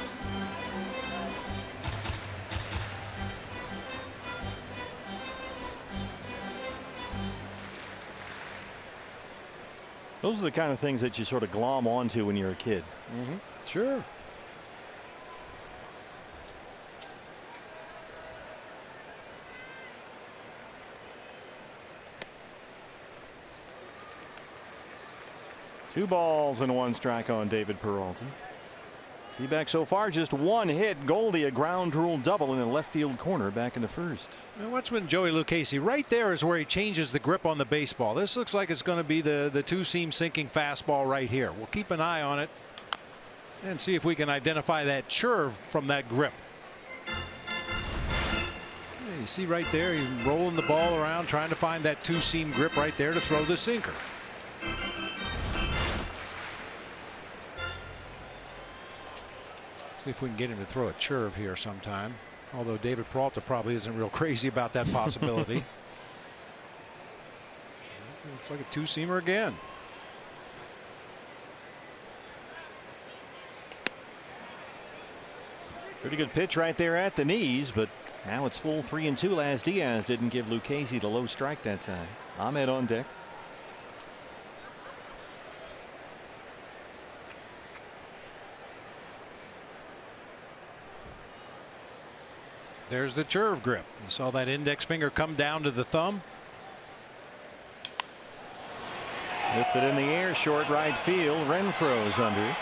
Those are the kind of things that you sort of glom onto when you're a kid. Mm-hmm. Sure. Two balls and 1 strike on David Peralta. D-back so far just 1 hit. Goldie a ground rule double in the left field corner back in the first. And watch when Joey Lucchesi, right there is where he changes the grip on the baseball. This looks like it's going to be the 2-seam sinking fastball right here. We'll keep an eye on it and see if we can identify that curve from that grip. Yeah, you see right there, he's rolling the ball around trying to find that 2-seam grip right there to throw the sinker. See if we can get him to throw a curve here sometime. Although David Peralta probably isn't real crazy about that possibility. Looks like a 2-seamer again. Pretty good pitch right there at the knees, but now it's full 3-2. Las Diaz didn't give Lucchesi the low strike that time. Ahmed on deck. There's the curve grip. You saw that index finger come down to the thumb. Lifted in the air, short right field. Renfroe's under.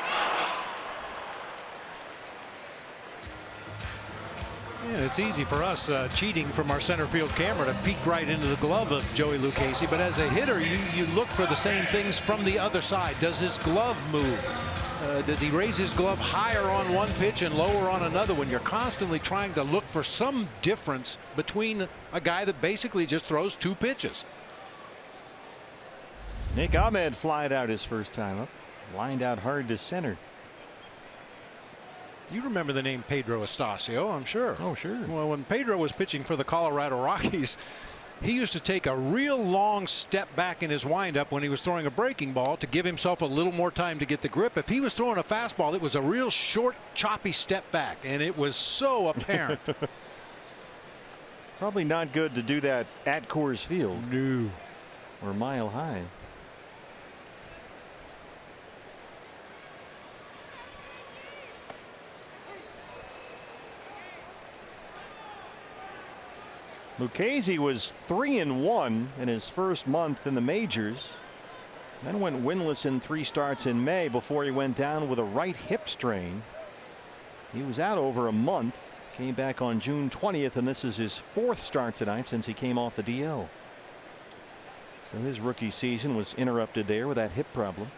Yeah, it's easy for us cheating from our center field camera to peek right into the glove of Joey Lucchesi, but as a hitter you look for the same things from the other side. Does his glove move? Does he raise his glove higher on one pitch and lower on another? When you're constantly trying to look for some difference between a guy that basically just throws 2 pitches. Nick Ahmed flied out his first time up. Lined out hard to center. You remember the name Pedro Estacio, I'm sure. Oh, sure. Well, when Pedro was pitching for the Colorado Rockies, he used to take a real long step back in his windup when he was throwing a breaking ball to give himself a little more time to get the grip. If he was throwing a fastball, it was a real short, choppy step back, and it was so apparent. Probably not good to do that at Coors Field. No. Or Mile High. Lucchesi was 3-1 in his first month in the majors. Then went winless in 3 starts in May before he went down with a right hip strain. He was out over a month, came back on June 20th, and this is his 4th start tonight since he came off the DL. So his rookie season was interrupted there with that hip problem.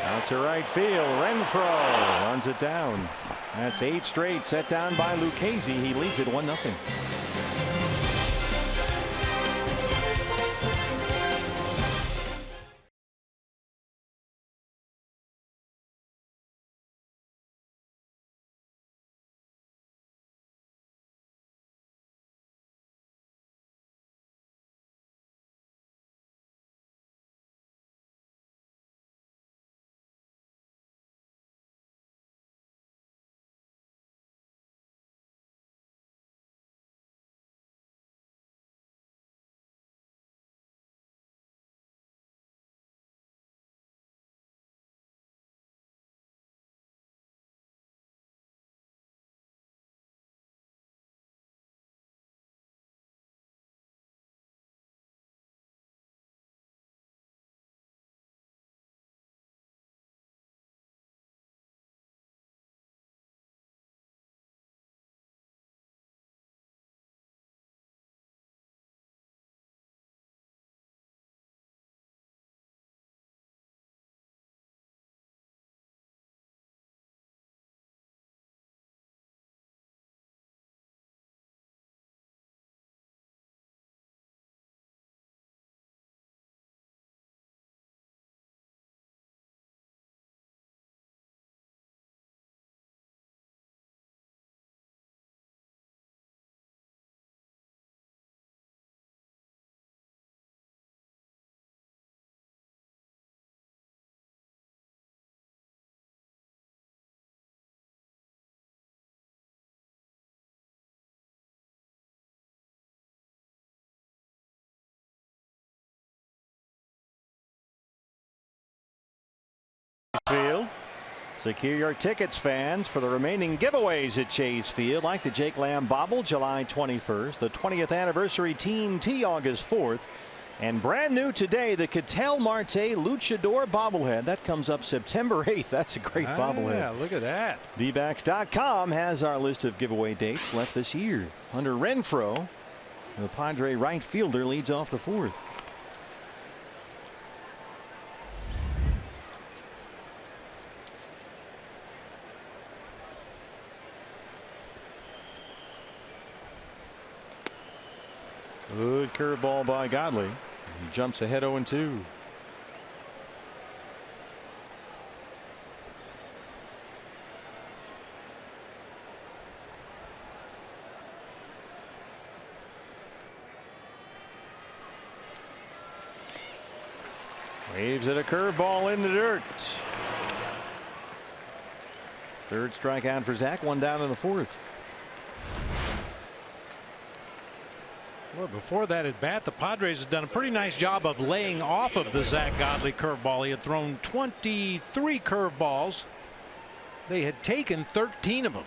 Out to right field. Renfroe runs it down. That's 8 straight set down by Lucchese. He leads it 1-0. Field. Secure your tickets, fans, for the remaining giveaways at Chase Field, like the Jake Lamb Bobble July 21st, the 20th anniversary Team T August 4th, and brand new today, the Ketel Marte Luchador bobblehead. That comes up September 8th. That's a great bobblehead. Yeah, look at that. Dbacks.com has our list of giveaway dates left this year. Under Renfroe, the Padre right fielder leads off the 4th. Good curveball by Godley. He jumps ahead 0-2. Waves at a curveball in the dirt. 3rd strikeout for Zach. 1 down in the 4th. Well, before that at bat, the Padres have done a pretty nice job of laying off of the Zach Godley curveball. He had thrown 23 curveballs. They had taken 13 of them.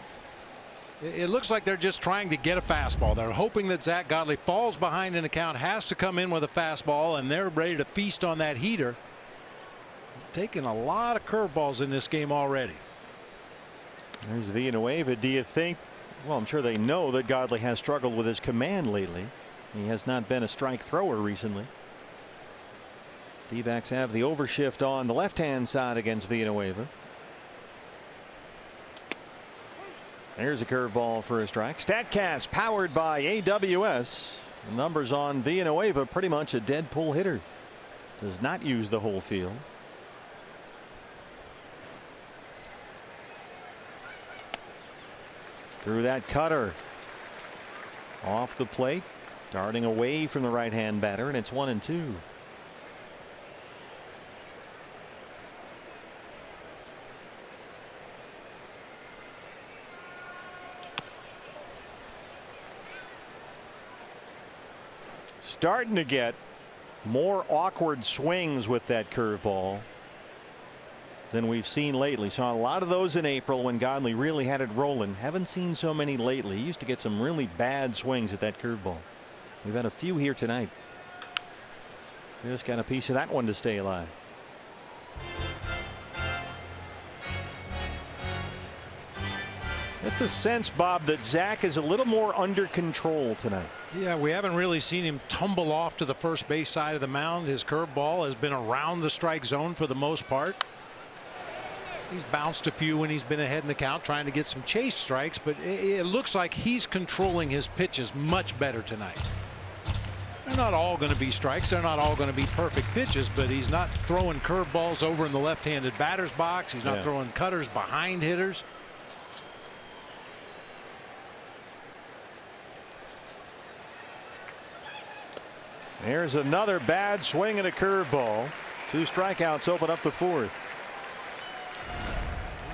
It looks like they're just trying to get a fastball. They're hoping that Zach Godley falls behind in the count, has to come in with a fastball, and they're ready to feast on that heater. Taking a lot of curveballs in this game already. There's Villanueva. Do you think? Well, I'm sure they know that Godley has struggled with his command lately. He has not been a strike thrower recently. D-backs have the overshift on the left-hand side against Villanueva. There's a curveball for a strike. StatCast powered by AWS. The numbers on Villanueva, pretty much a dead pull hitter. Does not use the whole field. Through that cutter. Off the plate. Darting away from the right-hand batter, and it's 1-2. Starting to get more awkward swings with that curveball than we've seen lately. Saw a lot of those in April when Godley really had it rolling. Haven't seen so many lately. He used to get some really bad swings at that curveball. We've had a few here tonight. Just got a piece of that one to stay alive. Get the sense, Bob, that Zach is a little more under control tonight. Yeah, we haven't really seen him tumble off to the first base side of the mound. His curveball has been around the strike zone for the most part. He's bounced a few when he's been ahead in the count trying to get some chase strikes, but it looks like he's controlling his pitches much better tonight. They're not all going to be strikes. They're not all going to be perfect pitches, but he's not throwing curveballs over in the left-handed batter's box. He's not throwing cutters behind hitters. There's another bad swing and a curveball. 2 strikeouts open up the 4th.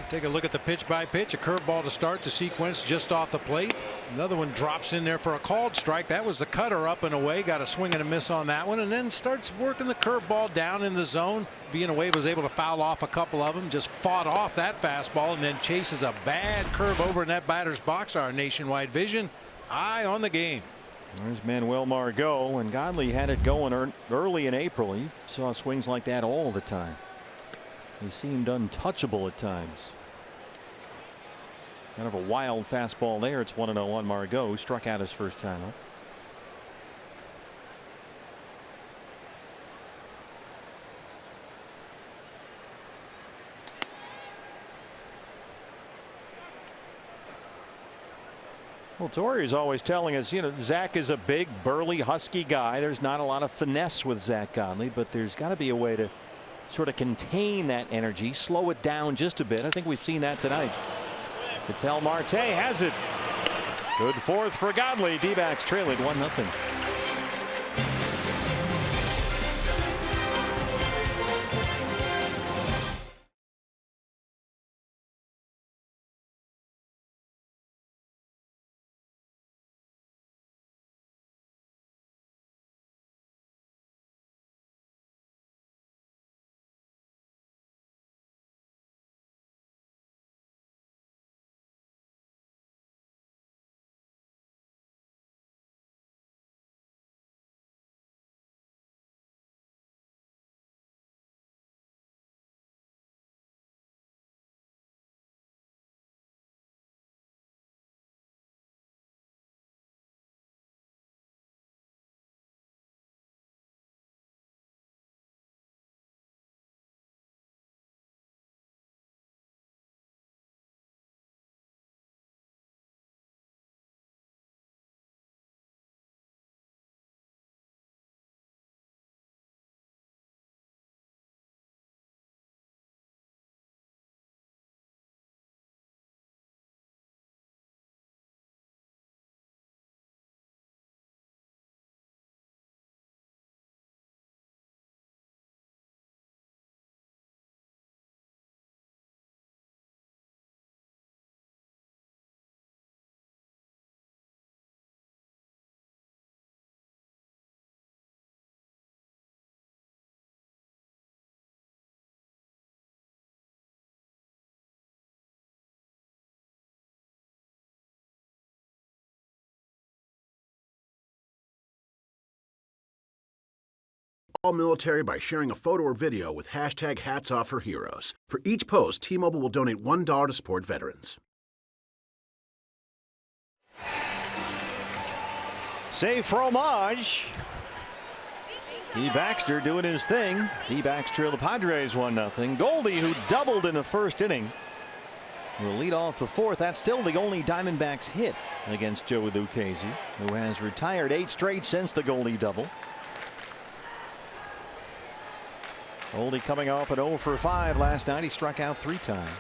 Take a look at the pitch by pitch. A curveball to start the sequence just off the plate. Another one drops in there for a called strike. That was the cutter up and away. Got a swing and a miss on that one, and then starts working the curveball down in the zone. Villanueva was able to foul off a couple of them. Just fought off that fastball and then chases a bad curve over in that batter's box. Our nationwide vision eye on the game. There's Manuel Margot, and Godley had it going early in April. He saw swings like that all the time. He seemed untouchable at times. Kind of a wild fastball there. It's 1-0 on Margot, who struck out his first time up. Well, Tori's always telling us, Zach is a big, burly, husky guy. There's not a lot of finesse with Zach Godley, but there's got to be a way to sort of contain that energy, slow it down just a bit. I think we've seen that tonight. Ketel Marte has it. Good 4th for Godley. D-backs trailing 1-0. All military by sharing a photo or video with hashtag HatsOffForHeroes. For each post, T-Mobile will donate $1 to support veterans. Save fromage. D. Baxter doing his thing. D-backs trail the Padres 1-0. Goldie, who doubled in the first inning, will lead off the 4th. That's still the only Diamondbacks hit against Joe Lucchesi, who has retired 8 straight since the Goldie double. Goldie coming off an 0 for 5 last night. He struck out 3 times.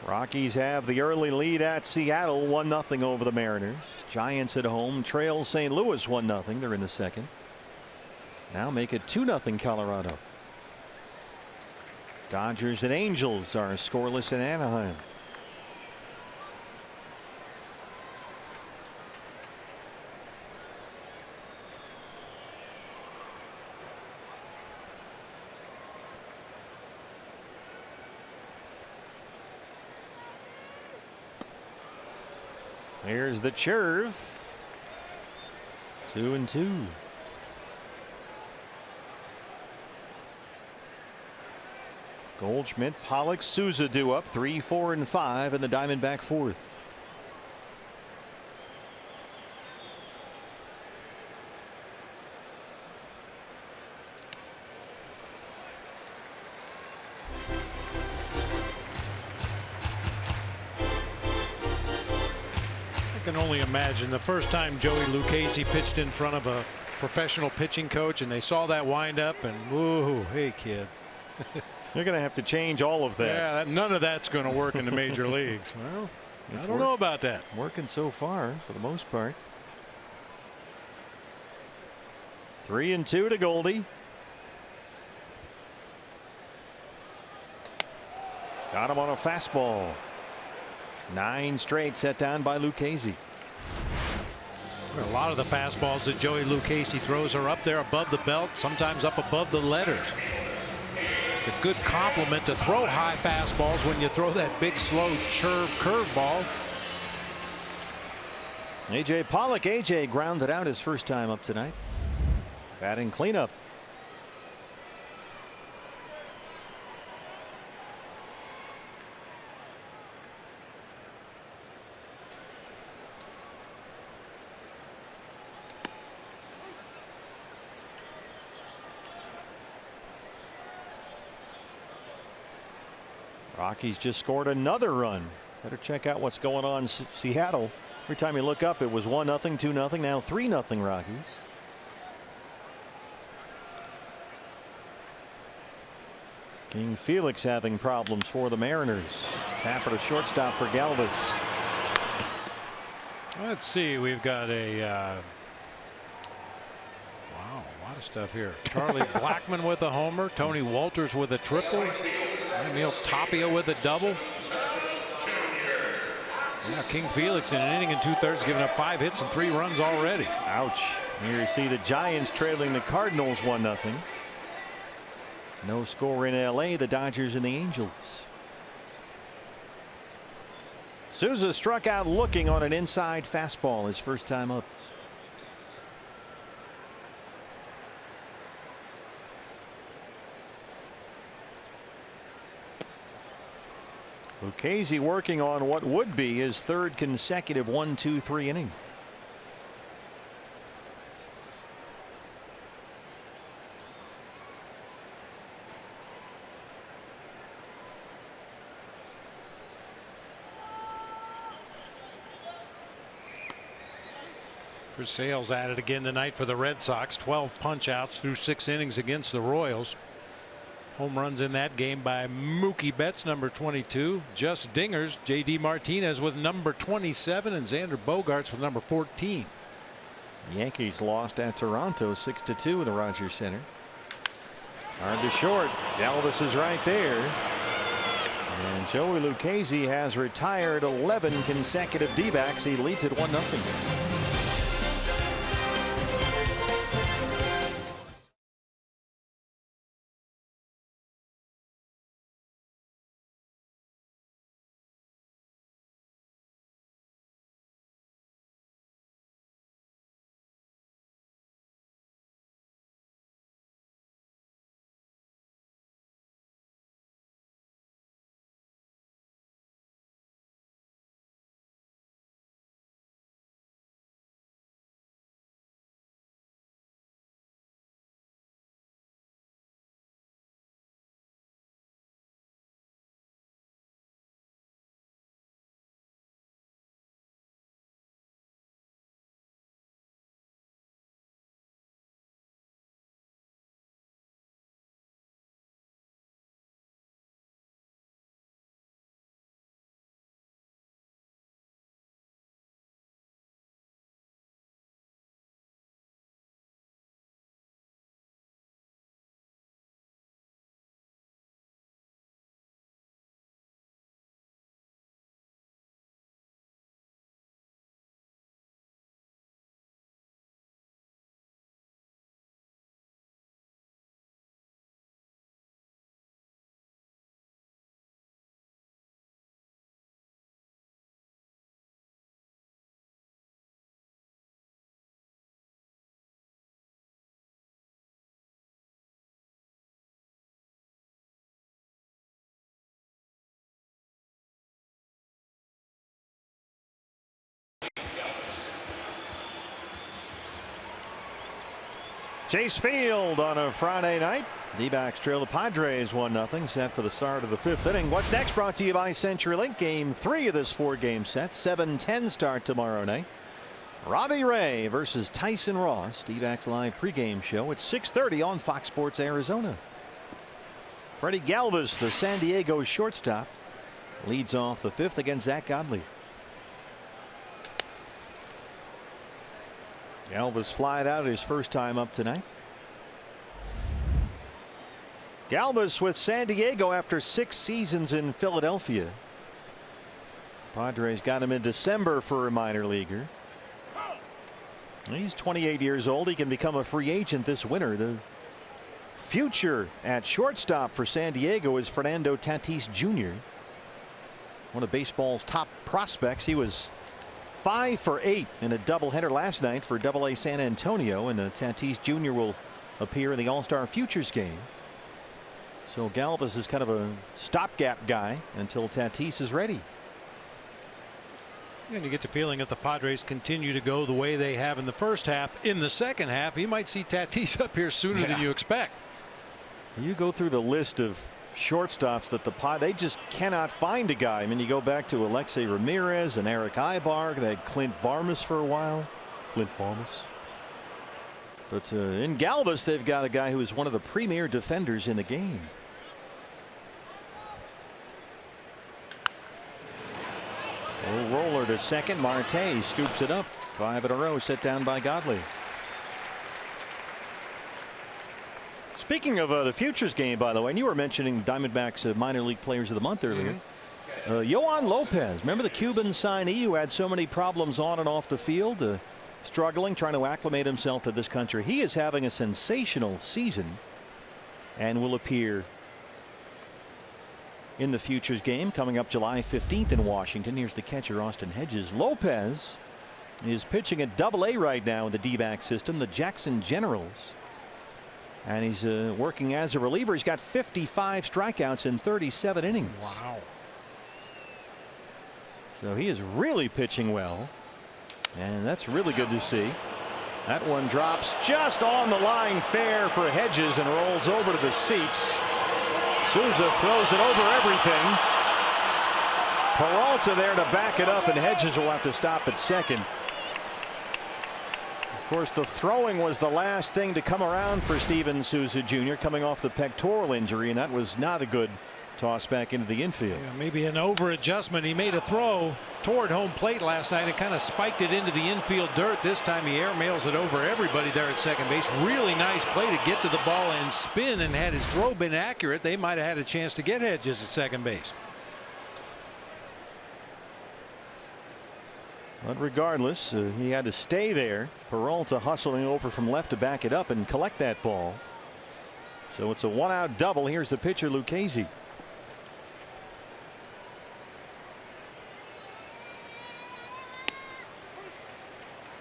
Rockies have the early lead at Seattle, 1-0 over the Mariners. Giants at home trail St. Louis 1-0. They're in the 2nd. Now make it 2-0 Colorado. Dodgers and Angels are scoreless in Anaheim. Here's the curve. 2-2. Goldschmidt, Pollock, Souza due up 3, 4, and 5 in the Diamondback fourth. I can only imagine the first time Joey Lucchesi pitched in front of a professional pitching coach and they saw that wind up and whoa, hey kid. You're going to have to change all of that. Yeah, none of that's going to work in the major leagues. Well, I don't know about that. Working so far for the most part. 3-2 to Goldie. Got him on a fastball. 9 straight set down by Lucchesi. A lot of the fastballs that Joey Lucchesi throws are up there above the belt, sometimes up above the letters. It's a good compliment to throw high fastballs when you throw that big slow curveball. A.J. Pollock. A.J. grounded out his first time up tonight. Batting cleanup. Rockies just scored another run. Better check out what's going on in Seattle. Every time you look up, it was 1-0, 2-0, now 3-0 Rockies. King Felix having problems for the Mariners. Tapper to shortstop for Galvis. Let's see, we've got a wow, a lot of stuff here. Charlie Blackmon with a homer, Tony Walters with a triple, Emil Tapia with a double. Yeah, King Felix in an inning and 2/3 giving up 5 hits and 3 runs already. Ouch. Here you see the Giants trailing the Cardinals 1-0. No score in LA. The Dodgers and the Angels. Souza struck out looking on an inside fastball his first time up. Lucchesi working on what would be his 3rd consecutive 1-2-3 inning. Chris Sale's at it again tonight for the Red Sox. 12 punch outs through 6 innings against the Royals. Home runs in that game by Mookie Betts, number 22. Just dingers, J.D. Martinez with number 27 and Xander Bogaerts with number 14. Yankees lost at Toronto 6-2 in the Rogers Center. Hard to short. Galvis is right there. And Joey Lucchesi has retired 11 consecutive D-backs. He leads at 1-0. Chase Field on a Friday night. D-backs trail the Padres 1-0, set for the start of the 5th inning. What's next brought to you by CenturyLink. Game 3 of this 4-game set. 7:10 start tomorrow night. Robbie Ray versus Tyson Ross. D-backs live pregame show at 6:30 on Fox Sports Arizona. Freddie Galvis, the San Diego shortstop, leads off the 5th against Zach Godley. Galvis flied out his first time up tonight. Galvis with San Diego after 6 seasons in Philadelphia. Padres got him in December for a minor leaguer. He's 28 years old. He can become a free agent this winter. The future at shortstop for San Diego is Fernando Tatis Jr., one of baseball's top prospects. He was 5 for 8 in a doubleheader last night for AA San Antonio, and Tatis Jr. will appear in the All-Star Futures game. So Galvis is kind of a stopgap guy until Tatis is ready. And you get the feeling if the Padres continue to go the way they have in the first half, in the second half, he might see Tatis up here sooner than you expect. You go through the list of shortstops that they just cannot find a guy. I mean, you go back to Alexei Ramirez and Eric Ibarg. They had Clint Barmas for a while. Clint Barmas. But in Galvis, they've got a guy who is one of the premier defenders in the game. Oh, roller to second. Marte scoops it up. 5 in a row set down by Godley. Speaking of the futures game, by the way, and you were mentioning Diamondbacks minor league players of the month earlier. Yohan Lopez, remember the Cuban signee who had so many problems on and off the field, struggling, trying to acclimate himself to this country. He is having a sensational season and will appear in the futures game coming up July 15th in Washington. Here's the catcher, Austin Hedges. Lopez is pitching at AA right now in the D-back system, the Jackson Generals. And he's working as a reliever. He's got 55 strikeouts in 37 innings. Wow. So he is really pitching well. And that's really good to see. That one drops just on the line fair for Hedges and rolls over to the seats. Souza throws it over everything. Peralta there to back it up, and Hedges will have to stop at second. Of course, the throwing was the last thing to come around for Steven Souza Jr. coming off the pectoral injury, and that was not a good toss back into the infield. Yeah, maybe an over adjustment. He made a throw toward home plate last night and kind of spiked it into the infield dirt. This time he airmails it over everybody there at second base. Really nice play to get to the ball and spin, and had his throw been accurate, they might have had a chance to get Hedges at second base. But regardless, he had to stay there. Peralta hustling over from left to back it up and collect that ball. So it's a 1-out double. Here's the pitcher, Lucchesi.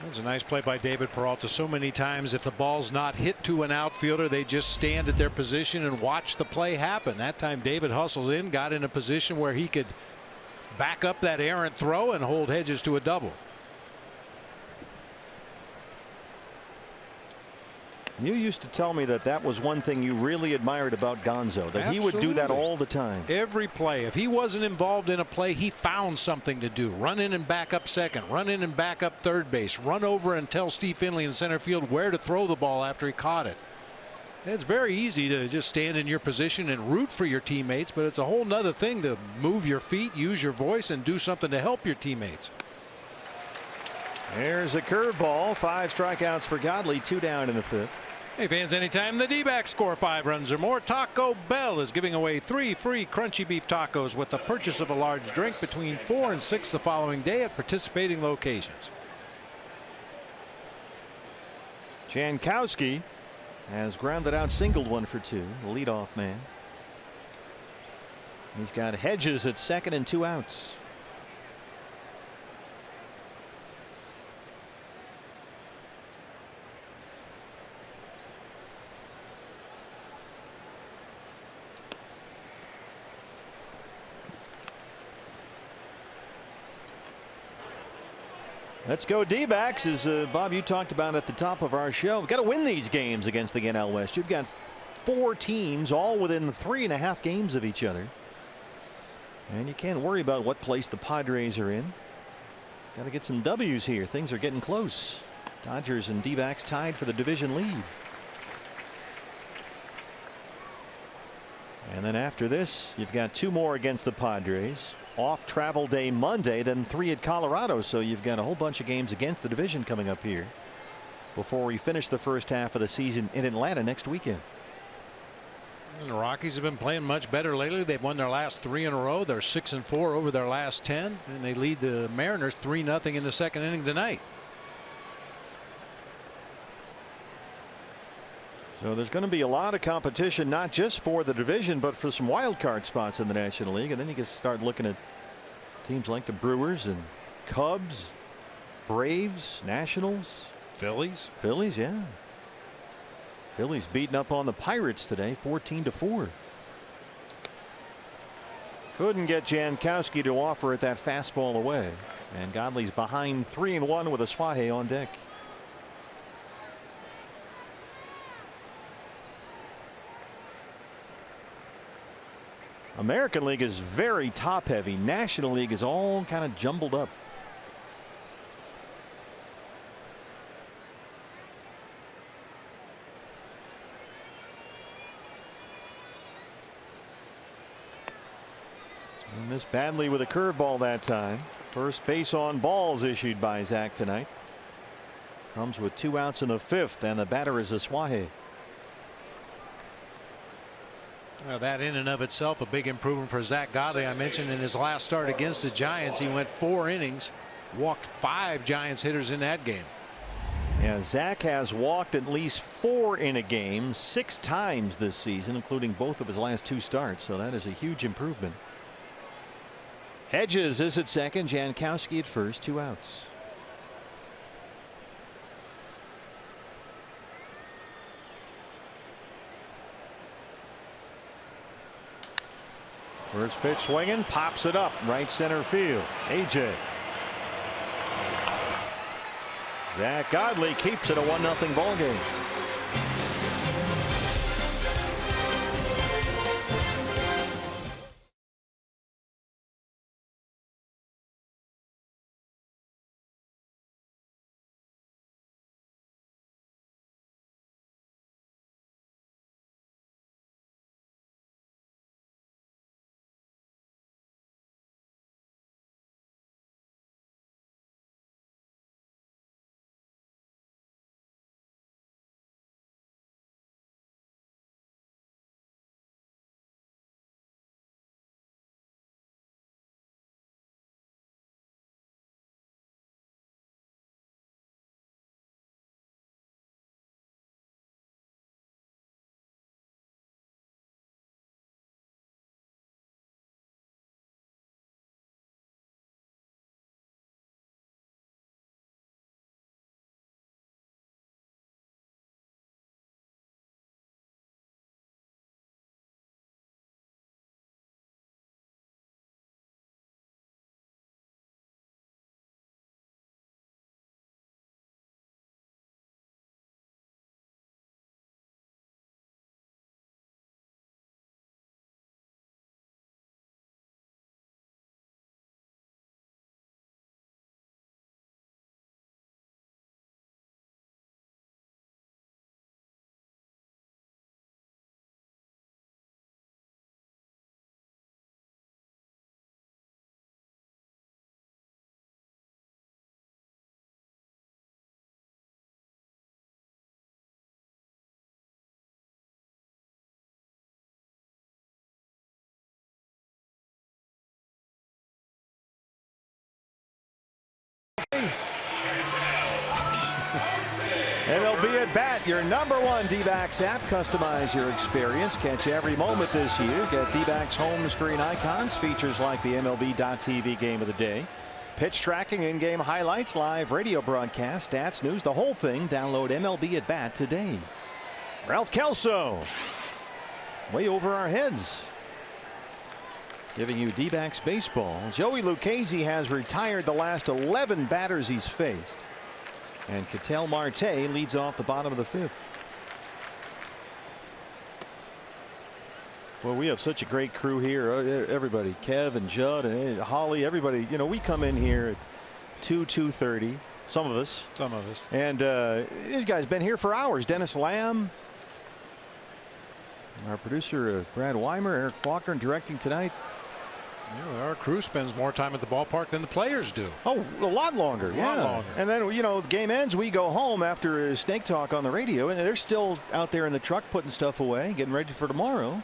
That's a nice play by David Peralta. So many times if the ball's not hit to an outfielder, they just stand at their position and watch the play happen. That time David hustles in, got in a position where he could back up that errant throw and hold Hedges to a double. You used to tell me that was one thing you really admired about Gonzo, that he would do that all the time. Every play. If he wasn't involved in a play, he found something to do. Run in and back up second, run in and back up third base, run over and tell Steve Finley in center field where to throw the ball after he caught it. It's very easy to just stand in your position and root for your teammates, but it's a whole nother thing to move your feet, use your voice, and do something to help your teammates. There's a curveball. 5 strikeouts for Godley, 2 down in the 5th. Hey fans, anytime the D-backs score 5 runs or more, Taco Bell is giving away 3 free crunchy beef tacos with the purchase of a large drink between 4 and 6 the following day at participating locations. Jankowski has grounded out, singled 1 for 2, the leadoff man. He's got Hedges at second and 2 outs. Let's go D-backs, as Bob, you talked about at the top of our show. We've got to win these games against the NL West. You've got 4 teams all within 3.5 games of each other. And you can't worry about what place the Padres are in. Got to get some W's here. Things are getting close. Dodgers and D-backs tied for the division lead. And then after this, you've got 2 more against the Padres. Off travel day Monday, then 3 at Colorado. So you've got a whole bunch of games against the division coming up here before we finish the first half of the season in Atlanta next weekend. And the Rockies have been playing much better lately. They've won their last 3 in a row. They're 6-4 over their last 10, and they lead the Mariners 3-0 in the second inning tonight. So there's going to be a lot of competition, not just for the division, but for some wild card spots in the National League. And then you can start looking at teams like the Brewers and Cubs, Braves, Nationals, Phillies, yeah. Phillies beating up on the Pirates today, 14-4. Couldn't get Jankowski to offer it that fastball away. And Godley's behind 3-1 with a Suaje on deck. American League is very top heavy. National League is all kind of jumbled up. And missed badly with a curveball that time. First base on balls issued by Zach tonight. Comes with 2 outs in the 5th, and the batter is a Suaje. Well, that in and of itself a big improvement for Zach Godley. I mentioned in his last start against the Giants, he went 4 innings, walked 5 Giants hitters in that game. Yeah, Zach has walked at least 4 in a game 6 times this season, including both of his last 2 starts. So that is a huge improvement. Hedges is at second, Jankowski at first, 2 outs. First pitch swinging, pops it up right center field. AJ. Zach Godley keeps it a 1-0 ball game. MLB at Bat, your #1 D-backs app. Customize your experience. Catch every moment this year. Get D-backs home screen icons. Features like the MLB.TV game of the day. Pitch tracking, in-game highlights, live radio broadcast, stats, news, the whole thing. Download MLB at Bat today. Ralph Kelso. Way over our heads. Giving you D-backs baseball. Joey Lucchese has retired the last 11 batters he's faced. And Ketel Marte leads off the bottom of the 5th. Well, we have such a great crew here. Everybody, Kev and Judd and Holly, everybody, you know, we come in here at 2:30. Some of us. And this guy's been here for hours. Dennis Lamb, our producer Brad Weimer, Eric Faulkner directing tonight. You know, our crew spends more time at the ballpark than the players do. Oh, a lot longer. A lot longer. And then, you know, the game ends, we go home after a Snake Talk on the radio, and they're still out there in the truck putting stuff away, getting ready for tomorrow.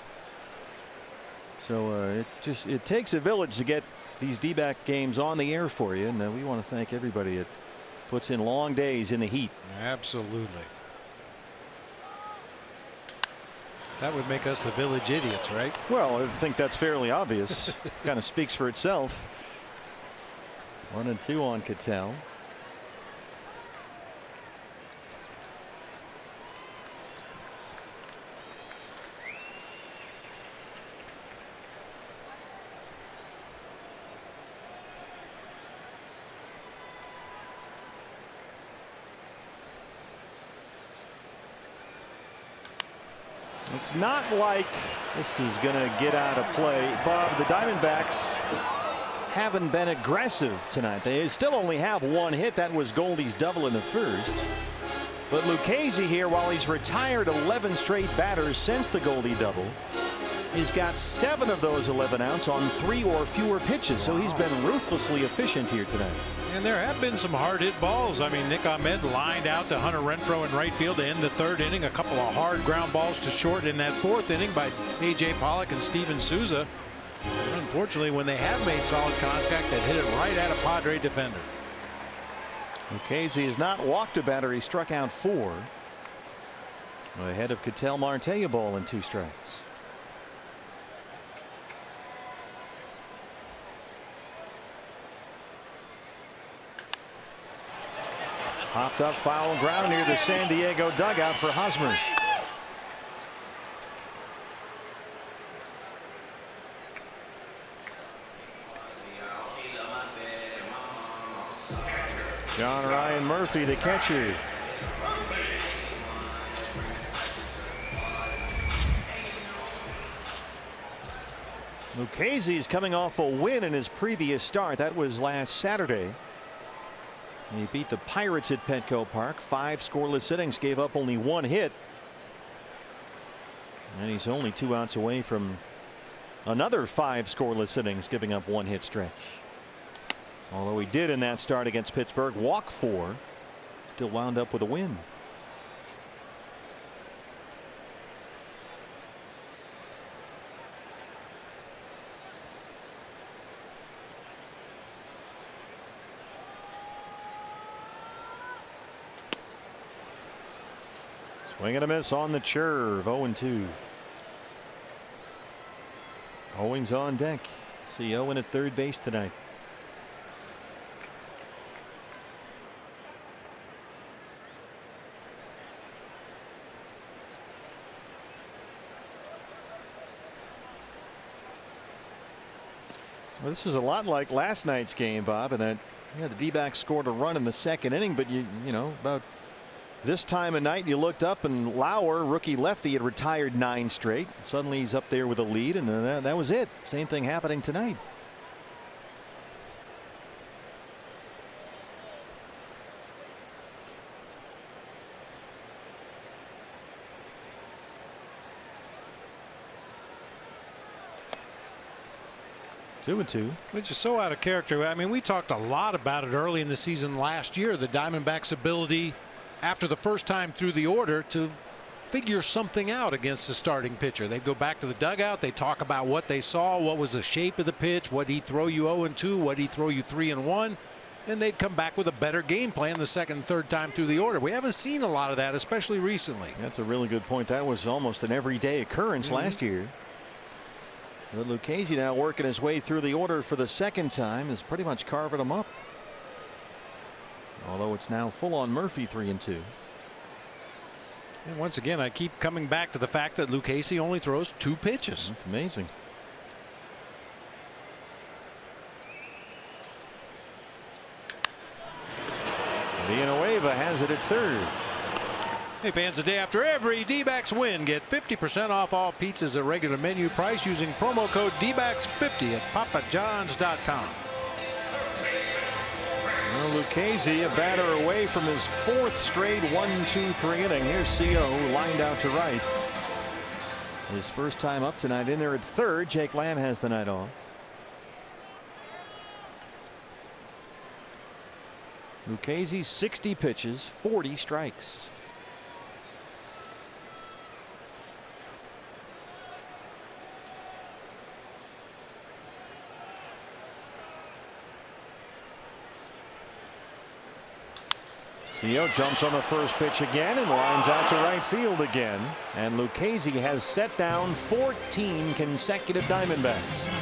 So it takes a village to get these D-back games on the air for you, and we want to thank everybody that puts in long days in the heat. Absolutely. That would make us the village idiots, right? Well, I think that's fairly obvious. Kind of speaks for itself. 1-2 on Ketel. It's not like this is going to get out of play. Bob, the Diamondbacks haven't been aggressive tonight. They still only have one hit. That was Goldie's double in the first. But Lucchese here, while he's retired 11 straight batters since the Goldie double, he's got 7 of those 11 outs on 3 or fewer pitches. So he's been ruthlessly efficient here tonight. And there have been some hard hit balls. I mean, Nick Ahmed lined out to Hunter Renfroe in right field to end the 3rd inning. A couple of hard ground balls to short in that 4th inning by A.J. Pollock and Steven Souza. And unfortunately, when they have made solid contact, they hit it right at a Padre defender. Lucchese has not walked a batter. He struck out 4. Ahead of Ketel Marte, a ball and 2 strikes. Popped up foul ground near the San Diego dugout for Hosmer. John Ryan Murphy, the catcher. Lucchese's coming off a win in his previous start. That was last Saturday. He beat the Pirates at Petco Park. 5 scoreless innings, gave up only 1 hit. And he's only 2 outs away from another 5 scoreless innings, giving up 1 hit stretch. Although he did in that start against Pittsburgh walk 4, still wound up with a win. Swing and a miss on the curve. 0-2. Owings on deck. See Owen at 3rd base tonight. Well, this is a lot like last night's game, Bob, and that the D-backs scored a run in the 2nd inning, but you know about this time of night you looked up and Lauer, rookie lefty, had retired 9 straight. Suddenly he's up there with a lead, and that was it. Same thing happening tonight. Two and two. Which is so out of character. I mean, we talked a lot about it early in the season last year, the Diamondbacks' ability after the first time through the order to figure something out against the starting pitcher. They go back to the dugout, they talk about what they saw, what was the shape of the pitch, what he'd throw you 0-2, what he'd throw you 3-1, and they'd come back with a better game plan the 2nd and 3rd time through the order. We haven't seen a lot of that, especially recently. That's a really good point. That was almost an everyday occurrence last year. But Lucchese now working his way through the order for the 2nd time is pretty much carving them up. Although it's now full on Murphy 3-2. And once again, I keep coming back to the fact that Lucchese only throws 2 pitches. That's amazing. Villanueva has it at third. Hey fans, the day after every D-backs win, get 50% off all pizzas at regular menu price using promo code DBACS50 at papajohns.com. Well, Lucchese, a batter away from his fourth straight 1-2-3 inning. Here's CO lined out to right. His first time up tonight in there at third. Jake Lamb has the night off. Lucchese 60 pitches, 40 strikes. CO jumps on the first pitch again and lines out to right field again. And Lucchese has set down 14 consecutive Diamondbacks.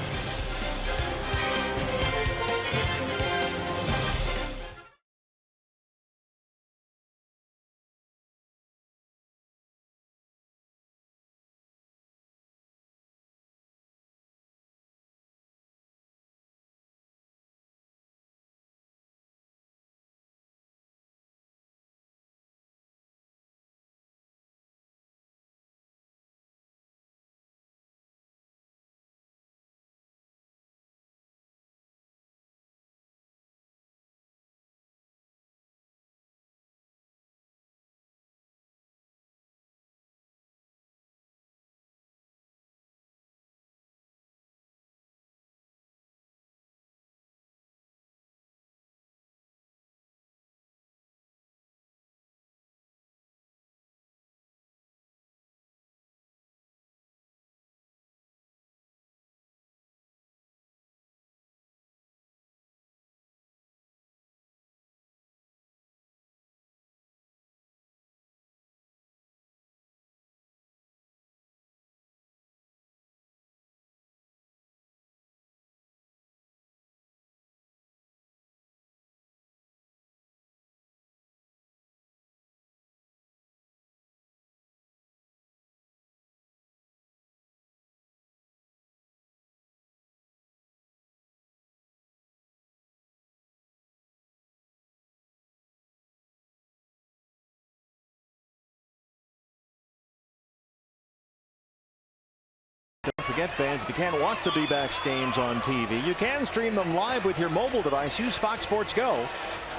Don't forget, fans, if you can't watch the D-backs games on TV, you can stream them live with your mobile device. Use Fox Sports Go.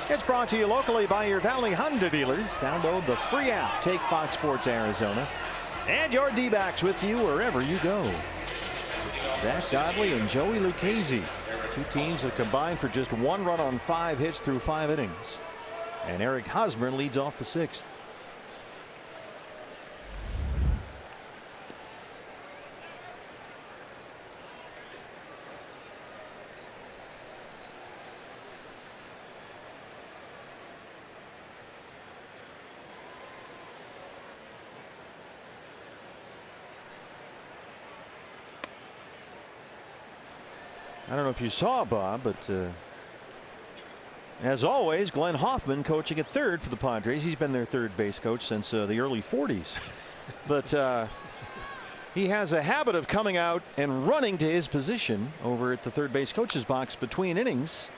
It's brought to you locally by your Valley Honda dealers. Download the free app. Take Fox Sports Arizona. And your D-backs with you wherever you go. Zach Godley and Joey Lucchese. Two teams that combined for just 1 run on 5 hits through 5 innings. And Eric Hosmer leads off the 6th. I don't know if you saw, Bob, but as always, Glenn Hoffman coaching at third for the Padres. He's been their third base coach since the early 40s. But he has a habit of coming out and running to his position over at the third base coach's box between innings.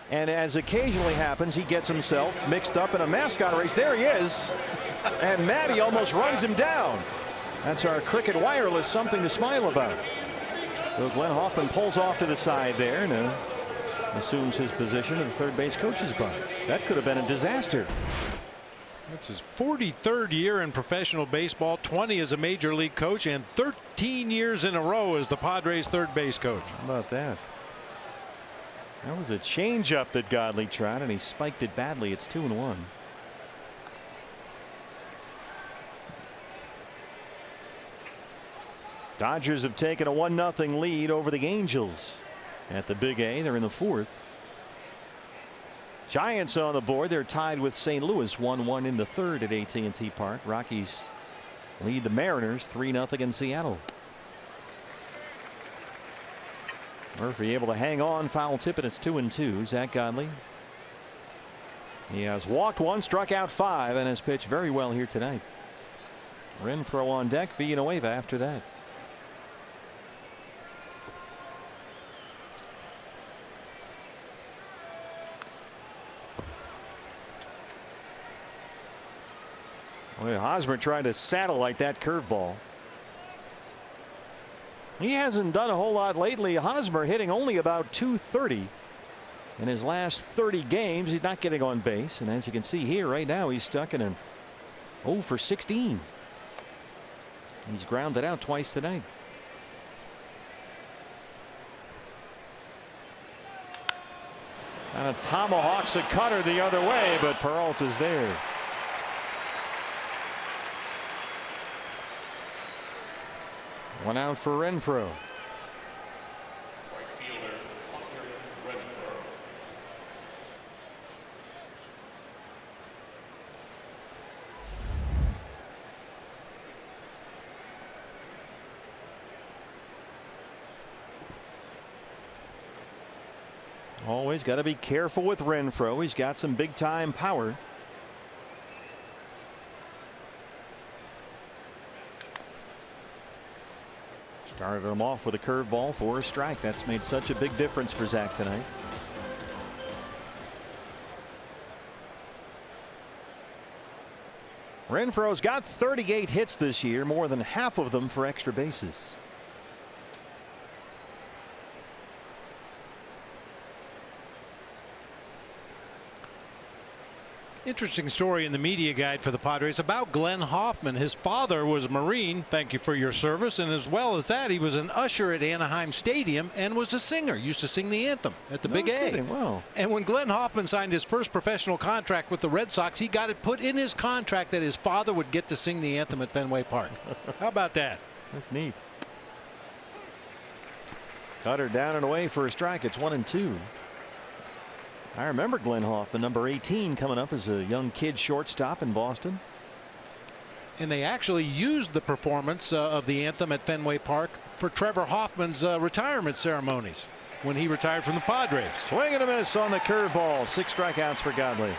And as occasionally happens, he gets himself mixed up in a mascot race. There he is. And Matty almost runs him down. That's our Cricket Wireless something to smile about. So Glenn Hoffman pulls off to the side there and assumes his position in the third base coach's box. That could have been a disaster. That's his 43rd year in professional baseball, 20 as a major league coach, and 13 years in a row as the Padres third base coach. How about that? That was a changeup that Godley tried, and he spiked it badly. It's 2-1. Dodgers have taken a 1-0 lead over the Angels at the Big A. They're in the 4th. Giants on the board. They're tied with St. Louis 1-1 in the 3rd at AT&T Park. Rockies lead the Mariners 3-0 in Seattle. Murphy able to hang on, foul tip, and it's 2-2. Zach Godley. He has walked 1, struck out 5, and has pitched very well here tonight. Renfroe on deck. Villanueva after that. Well, Hosmer tried to satellite that curveball. He hasn't done a whole lot lately. Hosmer hitting only about .230 in his last 30 games. He's not getting on base, and as you can see here right now, he's stuck in an 0 for 16. He's grounded out twice tonight. Kind of tomahawks a cutter the other way, but Peralta's there. One out for Renfroe. Always got to be careful with Renfroe. He's got some big time power. Started him off with a curveball for a strike. That's made such a big difference for Zach tonight. Renfroe's got 38 hits this year, more than half of them for extra bases. Interesting story in the media guide for the Padres about Glenn Hoffman. His father was a Marine. Thank you for your service. And as well as that, he was an usher at Anaheim Stadium and was a singer. Used to sing the anthem at the Big A. Wow. And when Glenn Hoffman signed his first professional contract with the Red Sox, he got it put in his contract that his father would get to sing the anthem at Fenway Park. How about that? That's neat. Cutter down and away for a strike. It's 1-2. I remember Glenn Hoffman, number 18, coming up as a young kid shortstop in Boston. And they actually used the performance of the anthem at Fenway Park for Trevor Hoffman's retirement ceremonies when he retired from the Padres. Swing and a miss on the curveball. 6 strikeouts for Godley.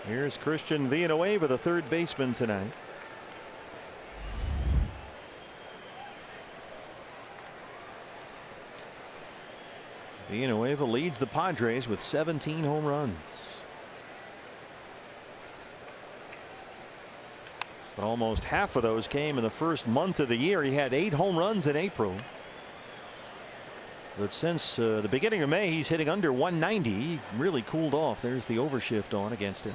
Here's Christian Villanueva, the third baseman tonight. Villanueva leads the Padres with 17 home runs. But almost half of those came in the first month of the year. He had 8 home runs in April. But since the beginning of May, he's hitting under 190. He really cooled off. There's the overshift on against him.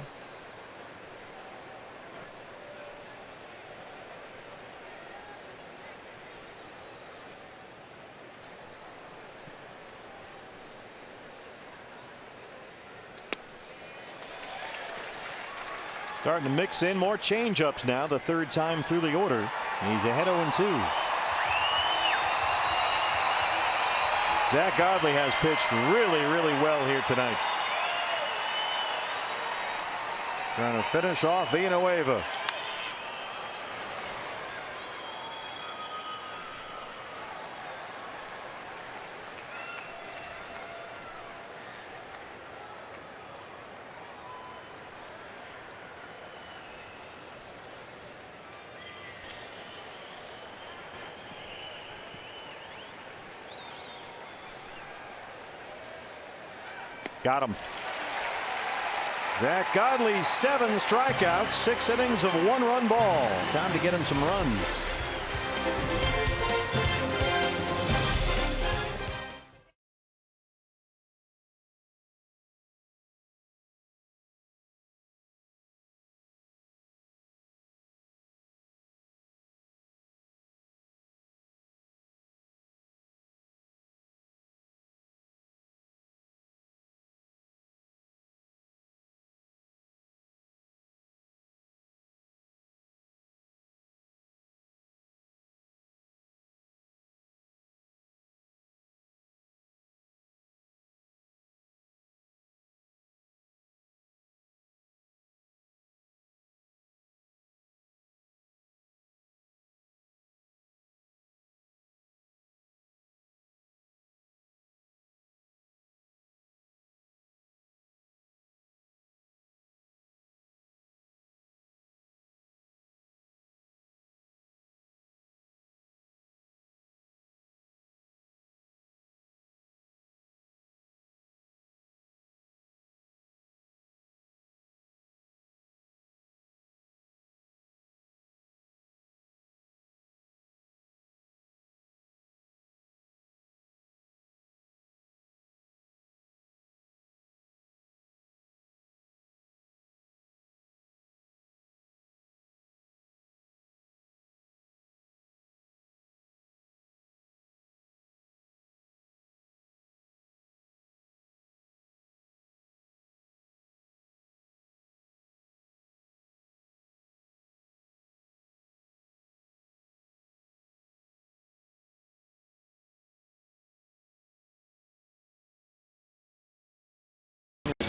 Starting to mix in more changeups now, the third time through the order. He's ahead 0-2. Zach Godley has pitched really, really well here tonight. Trying to finish off Villanueva. Got him. Zach Godley's 7 strikeouts, 6 innings of 1-run ball. Time to get him some runs.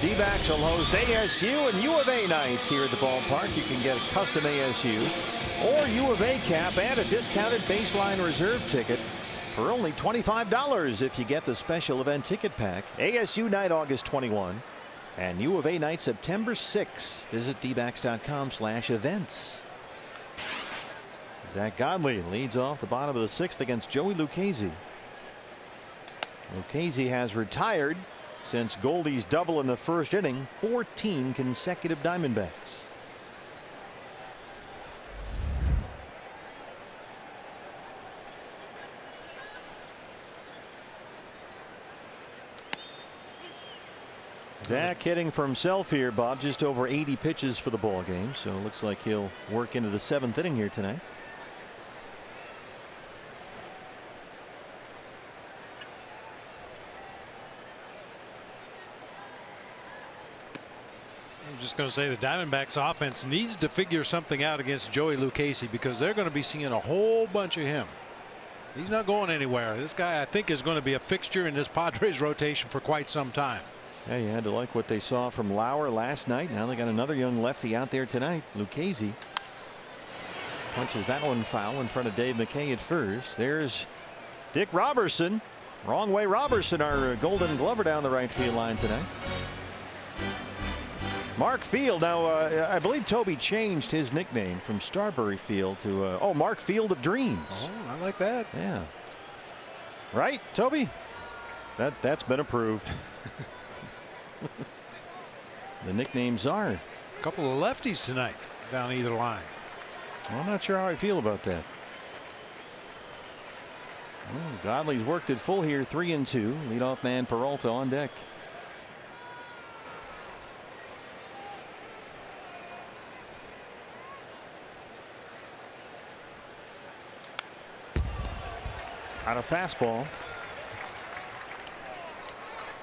D-backs will host ASU and U of A nights here at the ballpark. You can get a custom ASU or U of A cap and a discounted baseline reserve ticket for only $25 if you get the special event ticket pack. ASU night August 21 and U of A night September 6. Visit dbacks.com/events. Zach Godley leads off the bottom of the 6th against Joey Lucchesi. Lucchesi has retired since Goldie's double in the first inning. 14 consecutive Diamondbacks. Zach hitting for himself here, Bob. Just over 80 pitches for the ball game, so it looks like he'll work into the 7th inning here tonight. I'm just going to say the Diamondbacks offense needs to figure something out against Joey Lucchesi because they're going to be seeing a whole bunch of him. He's not going anywhere. This guy, I think, is going to be a fixture in this Padres rotation for quite some time. Yeah, you had to like what they saw from Lauer last night. Now they got another young lefty out there tonight. Lucchesi punches that one foul in front of Dave McKay at first. There's Dick Robertson. Wrong way Robertson, our Golden Glover, down the right field line tonight. Mark Field. Now I believe Toby changed his nickname from Starbury Field to Mark Field of Dreams. Oh, I like that. Yeah. Right, Toby? That's been approved. The nicknames are a couple of lefties tonight down either line. Well, I'm not sure how I feel about that. Well, Godley's worked it full here, 3-2. Leadoff man Peralta on deck. Out of fastball.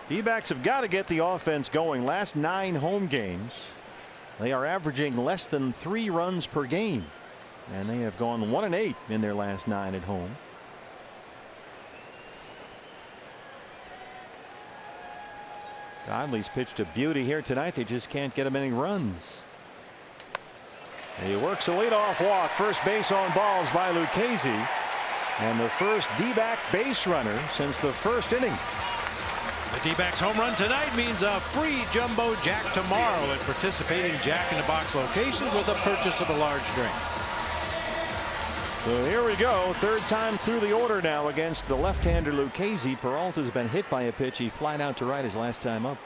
D-backs have got to get the offense going. Last 9 home games, they are averaging less than 3 runs per game, and they have gone 1-8 in their last 9 at home. Godley's pitched a beauty here tonight. They just can't get him any runs. He works a leadoff walk. First base on balls by Lucchesi, and the first D-back base runner since the first inning. The D-backs home run tonight means a free jumbo jack tomorrow at participating Jack-in-the-Box locations with the purchase of a large drink. So here we go. 3rd time through the order now against the left-hander Lucchesi. Peralta's been hit by a pitch. He flied out to right his last time up.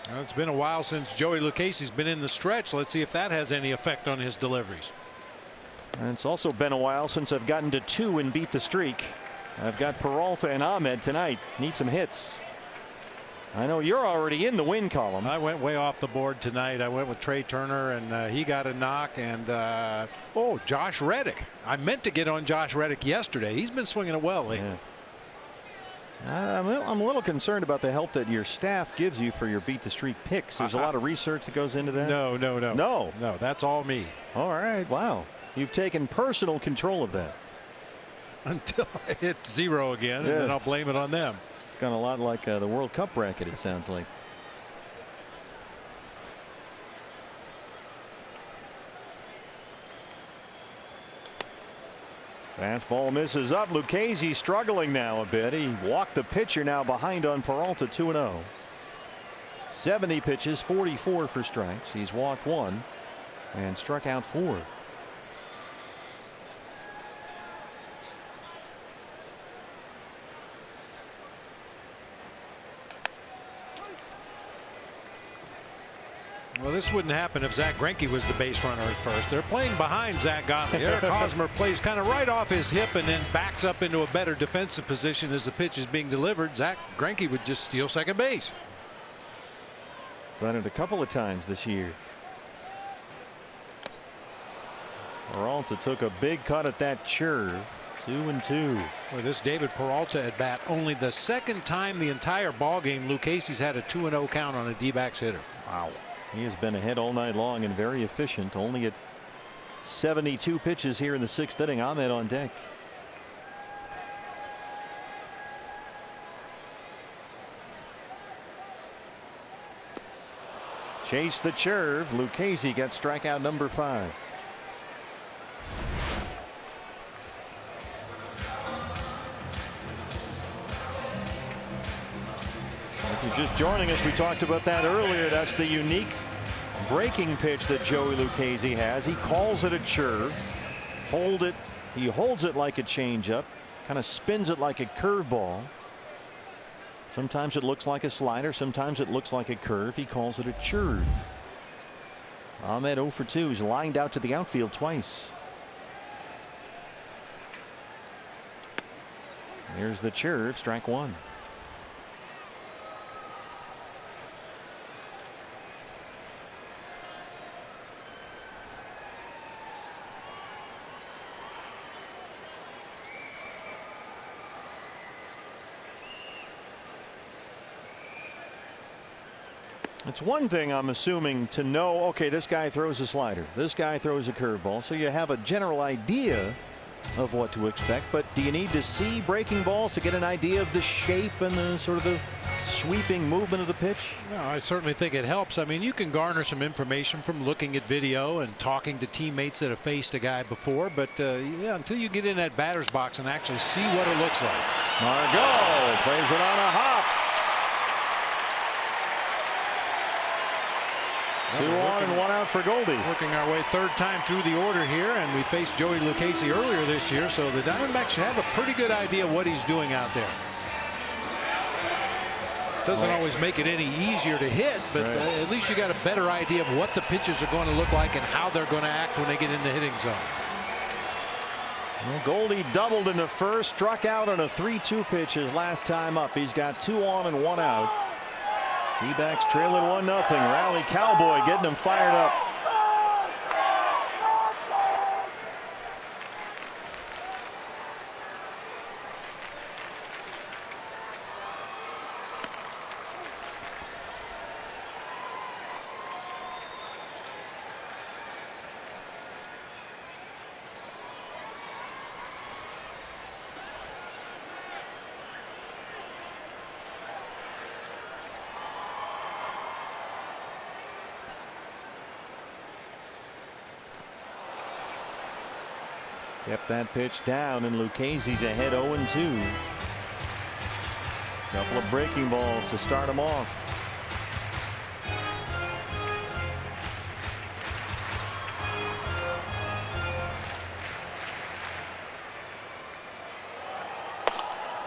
Well, it's been a while since Joey Lucchesi's been in the stretch. Let's see if that has any effect on his deliveries. And it's also been a while since I've gotten to 2 and beat the streak. I've got Peralta and Ahmed tonight. Need some hits. I know you're already in the win column. I went way off the board tonight. I went with Trey Turner, and he got a knock. And Josh Reddick. I meant to get on Josh Reddick yesterday. He's been swinging it well lately. Yeah. I'm a little concerned about the help that your staff gives you for your beat the streak picks. There's a lot of research that goes into that. No, that's all me. All right. Wow. You've taken personal control of that. Until I hit 0 again, and then I'll blame it on them. It's kind of a lot like the World Cup bracket, it sounds like. Fastball misses up. Lucchesi struggling now a bit. He walked the pitcher now behind on Peralta. 2-0. 70 pitches, 44 for strikes. He's walked 1 and struck out 4. Well, this wouldn't happen if Zach Greinke was the base runner at first. They're playing behind Zach Godley. Eric Hosmer plays kind of right off his hip and then backs up into a better defensive position as the pitch is being delivered. Zach Greinke would just steal second base. Done it a couple of times this year. Peralta took a big cut at that curve. 2-2. Well, this David Peralta at bat, only the 2nd time the entire ball game Lucchesi's had a 2-0 count on a D-backs hitter. Wow. He has been ahead all night long and very efficient. Only at 72 pitches here in the 6th inning. Ahmed on deck. Chase the curve. Lucchese gets strikeout number 5. If you're just joining us, we talked about that earlier. That's the unique breaking pitch that Joey Lucchese has. He calls it a curve. He holds it like a changeup, kind of spins it like a curveball. Sometimes it looks like a slider, sometimes it looks like a curve. He calls it a curve. Ahmed 0 for 2. He's lined out to the outfield twice. There's the curve, strike 1. It's one thing, I'm assuming, to know, okay, this guy throws a slider, this guy throws a curveball, so you have a general idea of what to expect. But do you need to see breaking balls to get an idea of the shape and the sort of the sweeping movement of the pitch? No, I certainly think it helps. I mean, you can garner some information from looking at video and talking to teammates that have faced a guy before, but yeah, until you get in that batter's box and actually see what it looks like. Margot plays it on a hop. 2 on and 1 out for Goldie. Working our way third time through the order here, and we faced Joey Lucchese earlier this year, so the Diamondbacks should have a pretty good idea of what he's doing out there. Doesn't always make it any easier to hit, but at least you got a better idea of what the pitches are going to look like and how they're going to act when they get in the hitting zone. Well, Goldie doubled in the first, struck out on a 3-2 pitch his last time up. He's got 2 on and 1 out. D-backs trailing 1-0. Rally Cowboy getting them fired up. Kept that pitch down, and Lucchese's ahead 0-2. Couple of breaking balls to start him off.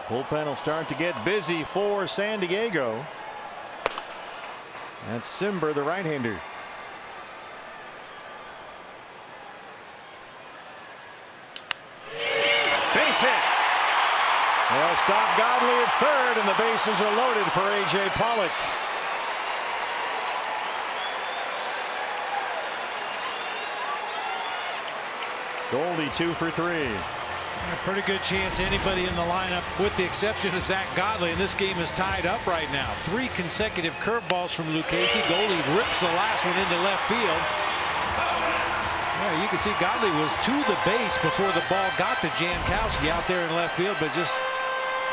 Bullpen will start to get busy for San Diego. That's Simber, the right-hander. Base hit. They'll stop Godley at third, and the bases are loaded for A.J. Pollock. Goldie 2 for 3. A pretty good chance anybody in the lineup, with the exception of Zach Godley, and this game is tied up right now. 3 consecutive curveballs from Lucchese. Goldie rips the last one into left field. Yeah, you can see Godley was to the base before the ball got to Jankowski out there in left field, but just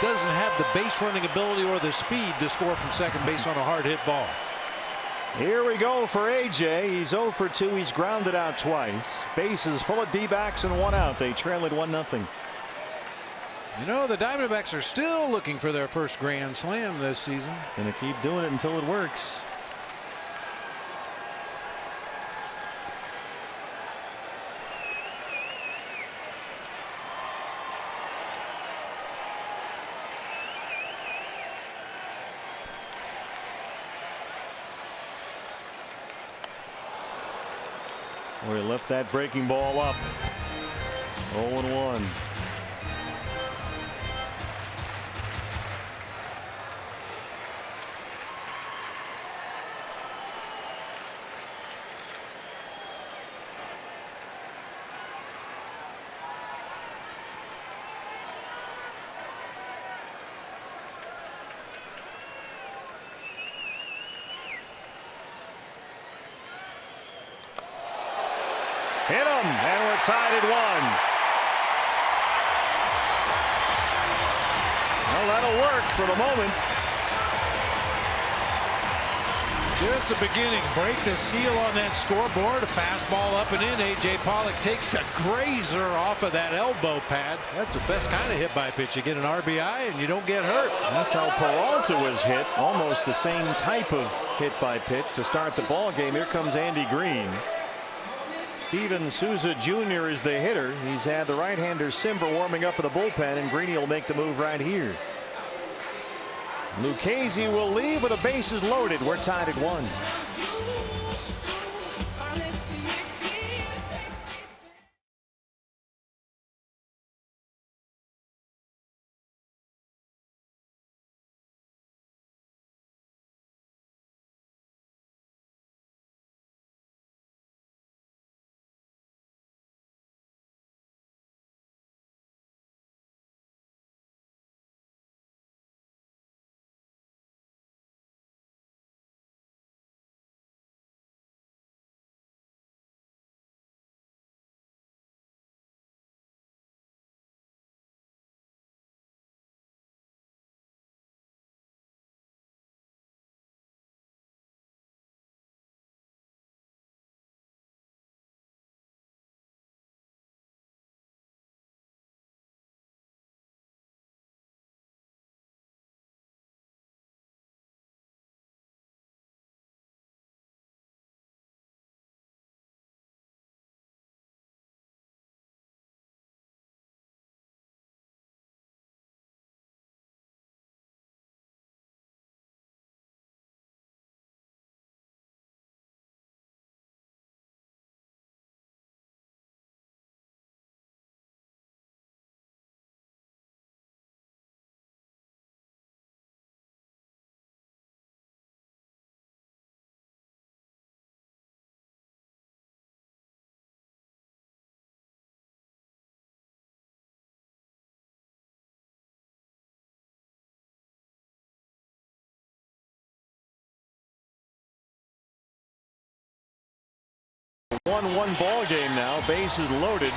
doesn't have the base running ability or the speed to score from second base on a hard hit ball. Here we go for AJ. He's 0 for 2. He's grounded out twice. Bases full of D-backs and 1 out. They trail it 1-0. You know, the Diamondbacks are still looking for their first grand slam this season. Gonna keep doing it until it works. Or he left that breaking ball up. 0-1. Hit him, and we're tied at 1. Well, that'll work for the moment. Just the beginning. Break the seal on that scoreboard. A fastball up and in. A.J. Pollock takes a grazer off of that elbow pad. That's the best kind of hit by pitch. You get an RBI and you don't get hurt. That's how Peralta was hit. Almost the same type of hit by pitch to start the ball game. Here comes Andy Green. Steven Souza Jr. is the hitter. He's had the right-hander Simber warming up in the bullpen, and Greeny will make the move right here. Lucchesi will leave with the bases loaded. We're tied at 1. A 1-1 ball game now. Bases loaded.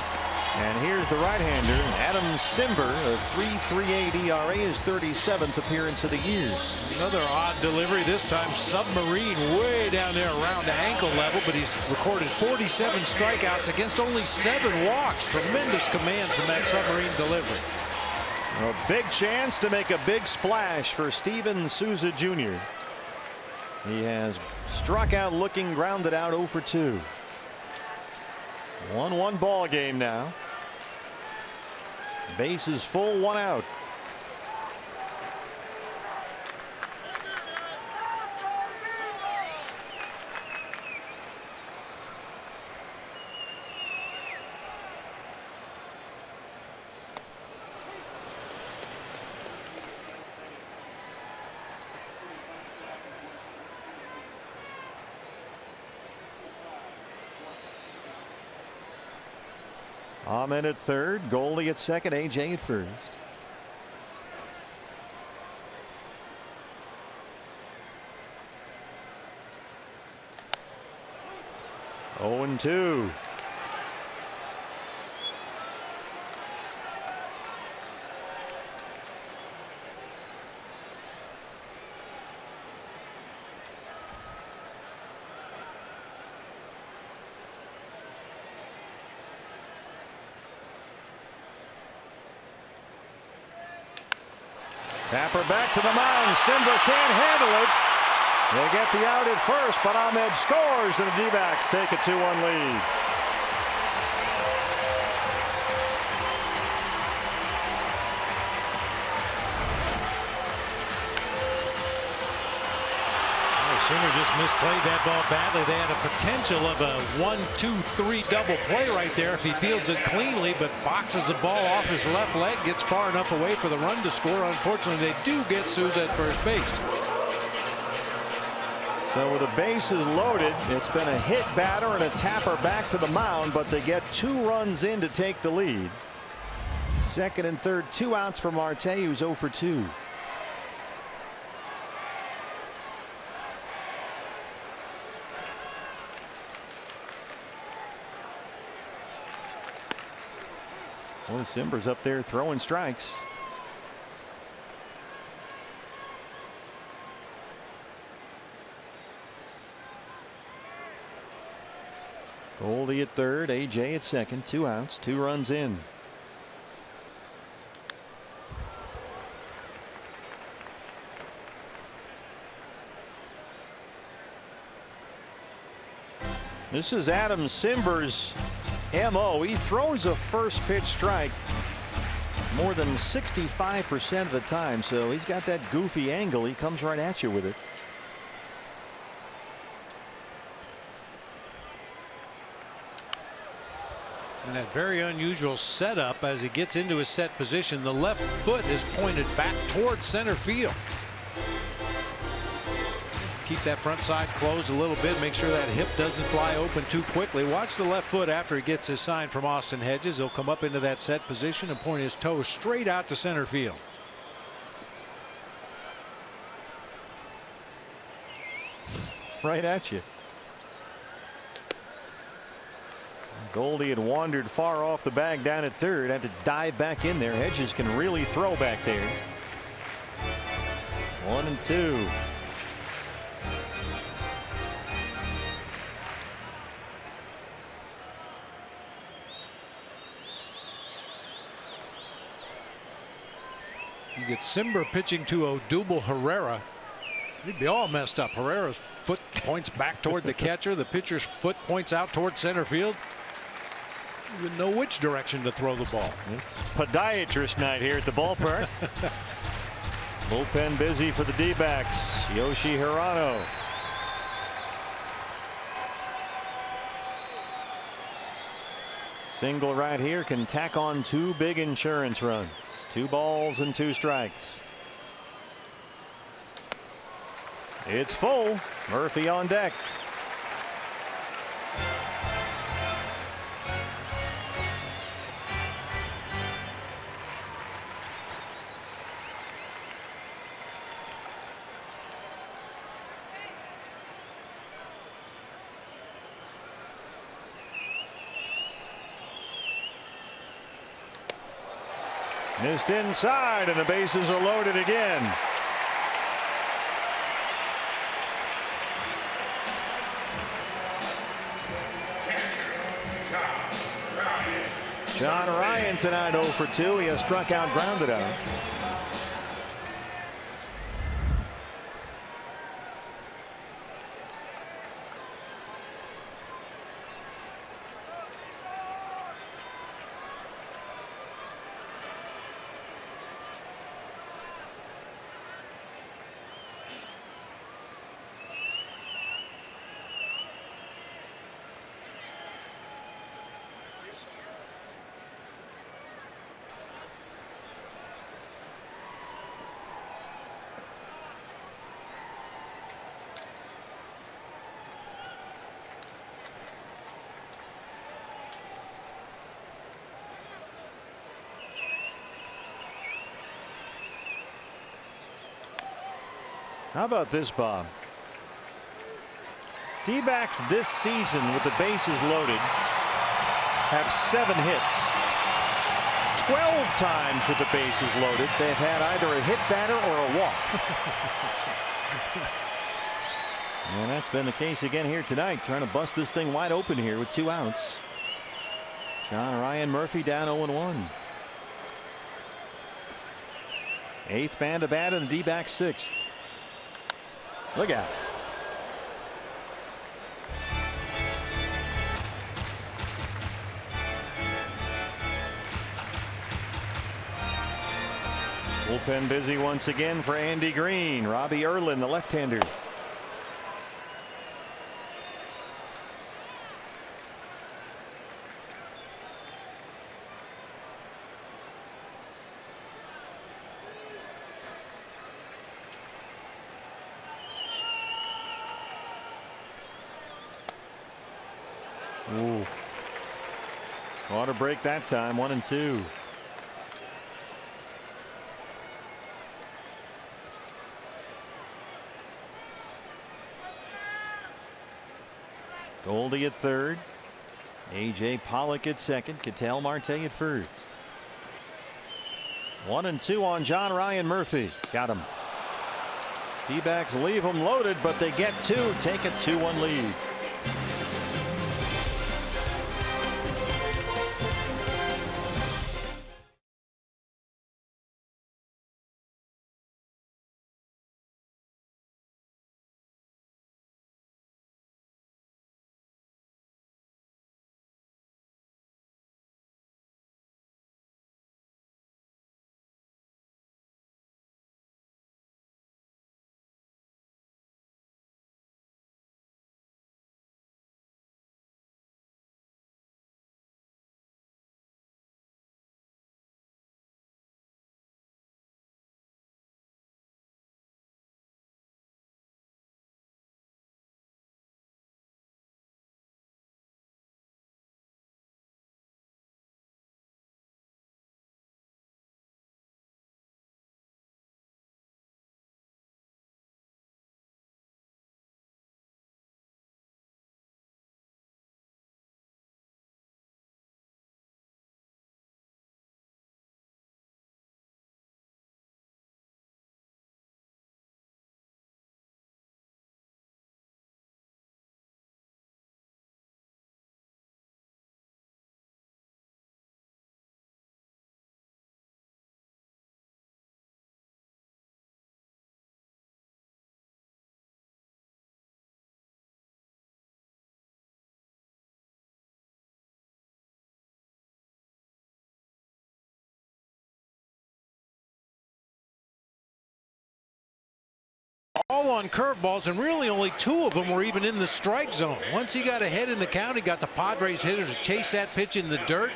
And here's the right-hander, Adam Simber, a 3.38 ERA, his 37th appearance of the year. Another odd delivery, this time submarine way down there around the ankle level, but he's recorded 47 strikeouts against only 7 walks. Tremendous command from that submarine delivery. A big chance to make a big splash for Steven Souza Jr. He has struck out looking, grounded out 0 for 2. 1-1 ball game now. Bases full, 1 out. Ahmed at third, Goldie at second, AJ at first. Oh, and 2. Tapper back to the mound. Simber can't handle it. They get the out at first, but Ahmed scores, and the D-backs take a 2-1 lead. Simber just misplayed that ball badly. They had a potential of a 1-2-3 double play right there if he fields it cleanly, but boxes the ball off his left leg, gets far enough away for the run to score. Unfortunately, they do get Souza at first base. So with the bases loaded, it's been a hit batter and a Tapper back to the mound, but they get 2 runs in to take the lead. Second and third, 2 outs for Marte, who's 0 for 2. Well, Simber's up there throwing strikes. Goldie at third, AJ at second, 2 outs, 2 runs in. This is Adam Simber's MO. He throws a first pitch strike more than 65% of the time, so he's got that goofy angle. He comes right at you with it. And that very unusual setup as he gets into his set position. The left foot is pointed back towards center field. Keep that front side closed a little bit. Make sure that hip doesn't fly open too quickly. Watch the left foot after he gets his sign from Austin Hedges. He'll come up into that set position and point his toe straight out to center field. Right at you. Goldie had wandered far off the bag down at third. Had to dive back in there. Hedges can really throw back there. 1-2. You get Simber pitching to Odubel Herrera. He'd be all messed up. Herrera's foot points back toward the catcher. The pitcher's foot points out toward center field. You wouldn't know which direction to throw the ball. It's podiatrist night here at the ballpark. Bullpen busy for the D-backs. Yoshi Hirano. Single right here can tack on 2 big insurance runs. 2 balls and 2 strikes. It's full. Murphy on deck. Missed inside, and the bases are loaded again. John Ryan tonight 0 for 2. He has struck out, grounded out. How about this, Bob? D-backs this season with the bases loaded have 7 hits. 12 times with the bases loaded they've had either a hit batter or a walk. And that's been the case again here tonight, trying to bust this thing wide open here with 2 outs. John Ryan Murphy down 0-1. 8th man to bat and the D-backs 6th. Look out. Bullpen busy once again for Andy Green. Robbie Erlin, the left-hander. Ooh. Ought to break that time. 1-2. Goldie at third. AJ Pollock at second. Ketel Marte at first. 1-2 on John Ryan Murphy. Got him. D-backs leave him loaded, but they get 2. Take a 2-1 lead. all on curveballs, and really only 2 of them were even in the strike zone. Once he got ahead in the count, he got the Padres hitter to chase that pitch in the dirt.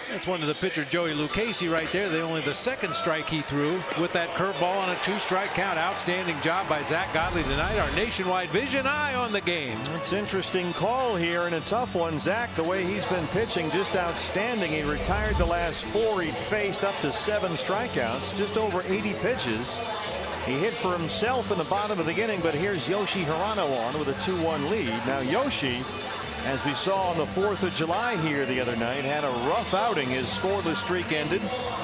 That's one of the pitcher, Joey Lucchesi, right there. Only the 2nd strike he threw with that curveball on a 2-strike count. Outstanding job by Zach Godley tonight. Our nationwide vision eye on the game. It's an interesting call here and a tough one. Zach, the way he's been pitching, just outstanding. He retired the last 4 he'd faced, up to 7 strikeouts, just over 80 pitches. He hit for himself in the bottom of the inning, but here's Yoshi Hirano on with a 2-1 lead. Now Yoshi, as we saw on the 4th of July here the other night, had a rough outing. His scoreless streak ended.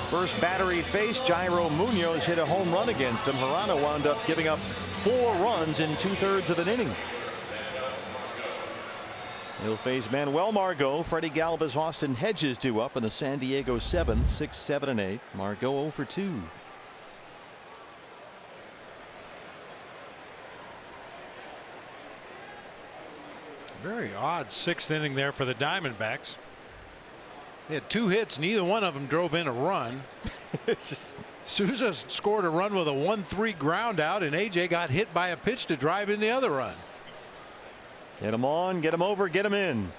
First batter he faced, Jairo Munoz, hit a home run against him. Hirano wound up giving up 4 runs in 2/3 of an inning. He'll face Manuel Margot, Freddie Galvis, Austin Hedges due up in the San Diego 7th, 6, 7, and 8. Margot 0 for 2. Very odd 6th inning there for the Diamondbacks. They had 2 hits, neither one of them drove in a run. Souza scored a run with a 1-3 ground out, and AJ got hit by a pitch to drive in the other run. Get him on, get him over, get him in.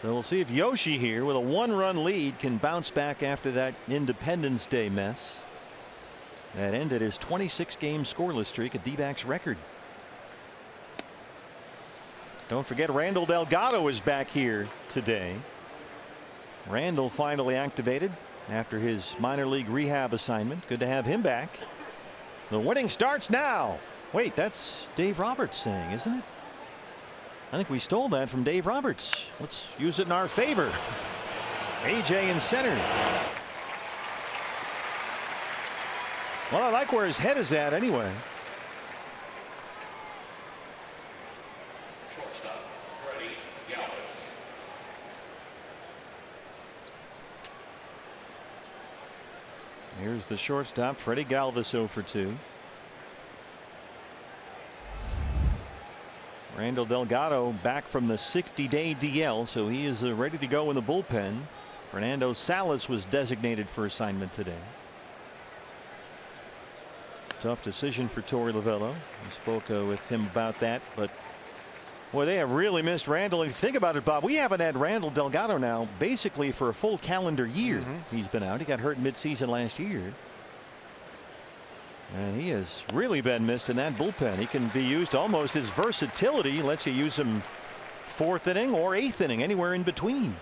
So we'll see if Yoshi here with a 1-run lead can bounce back after that Independence Day mess that ended his 26-game scoreless streak, a D-backs record. Don't forget Randall Delgado is back here today. Randall finally activated after his minor league rehab assignment. Good to have him back. The winning starts now. Wait, that's Dave Roberts saying, isn't it? I think we stole that from Dave Roberts. Let's use it in our favor. AJ in center. Well, I like where his head is at anyway. Here's the shortstop, Freddie Galvis, 0 for 2. Randall Delgado back from the 60-day DL, so he is ready to go in the bullpen. Fernando Salas was designated for assignment today. Tough decision for Torey Lovullo. We spoke with him about that, but boy, they have really missed Randall. And think about it, Bob, we haven't had Randall Delgado now basically for a full calendar year. He's been out. He got hurt midseason last year. And he has really been missed in that bullpen. He can be used almost. His versatility lets you use him 4th inning or 8th inning, anywhere in between.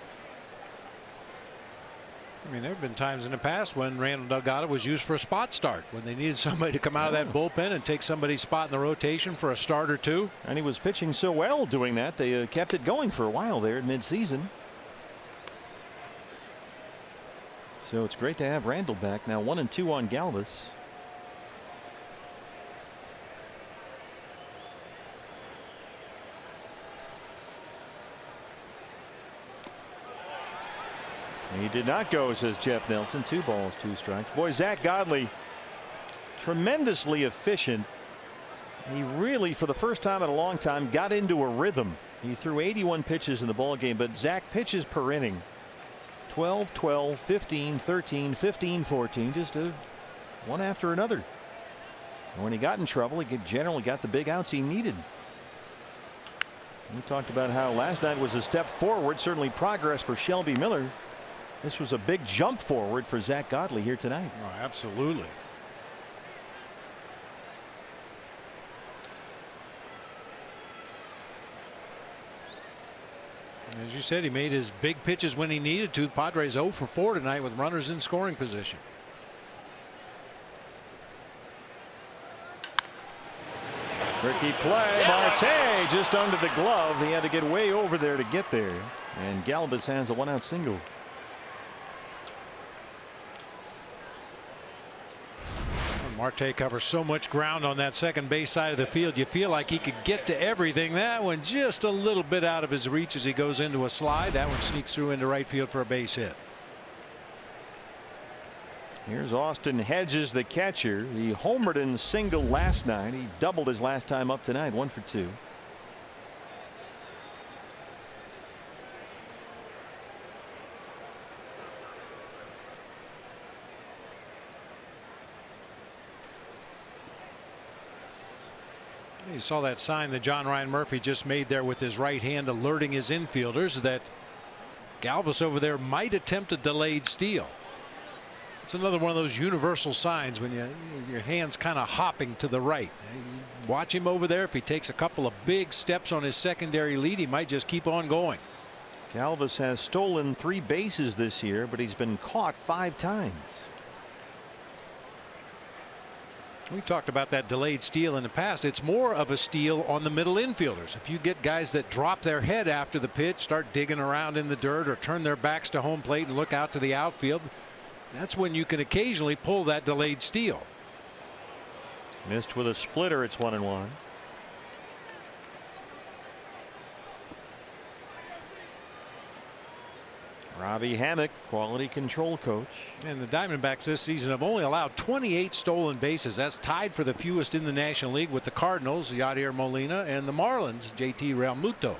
I mean, there have been times in the past when Randall Delgado was used for a spot start, when they needed somebody to come out of that bullpen and take somebody's spot in the rotation for a start or 2. And he was pitching so well doing that, they kept it going for a while there in midseason. So it's great to have Randall back. Now 1-2 on Galvis. He did not go, says Jeff Nelson. 2 balls, 2 strikes. Boy, Zach Godley, tremendously efficient. He really, for the first time in a long time, got into a rhythm. He threw 81 pitches in the ball game, but Zach pitches per inning. 12, 12, 15, 13, 15, 14, just one after another. And when he got in trouble, he generally got the big outs he needed. We talked about how last night was a step forward, certainly progress for Shelby Miller. This was a big jump forward for Zach Godley here tonight. Oh, absolutely. As you said, he made his big pitches when he needed to. Padres 0 for 4 tonight with runners in scoring position. Tricky play. Marte just under the glove. He had to get way over there to get there. And Galvis has a 1-out single. Marte covers so much ground on that second base side of the field. You feel like he could get to everything. That one just a little bit out of his reach as he goes into a slide. That one sneaks through into right field for a base hit. Here's Austin Hedges, the catcher. He homered in single last night. He doubled his last time up tonight, 1 for 2. You saw that sign that John Ryan Murphy just made there with his right hand, alerting his infielders that Galvis over there might attempt a delayed steal. It's another one of those universal signs when your hand's kind of hopping to the right. Watch him over there. If he takes a couple of big steps on his secondary lead, he might just keep on going. Galvis has stolen 3 bases this year, but he's been caught 5 times. We talked about that delayed steal in the past. It's more of a steal on the middle infielders. If you get guys that drop their head after the pitch, start digging around in the dirt, or turn their backs to home plate and look out to the outfield, that's when you can occasionally pull that delayed steal. Missed with a splitter. It's 1-1. Robbie Hammock, quality control coach. And the Diamondbacks this season have only allowed 28 stolen bases. That's tied for the fewest in the National League with the Cardinals, Yadier Molina, and the Marlins, JT Realmuto.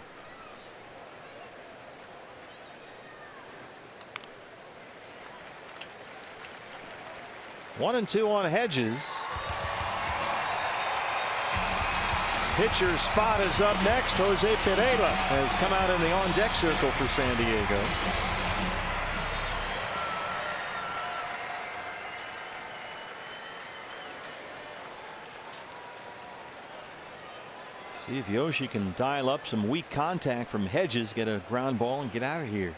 One and two on Hedges. Pitcher's spot is up next. Jose Pereira has come out in the on-deck circle for San Diego. See if Yoshi can dial up some weak contact from Hedges, get a ground ball, and get out of here.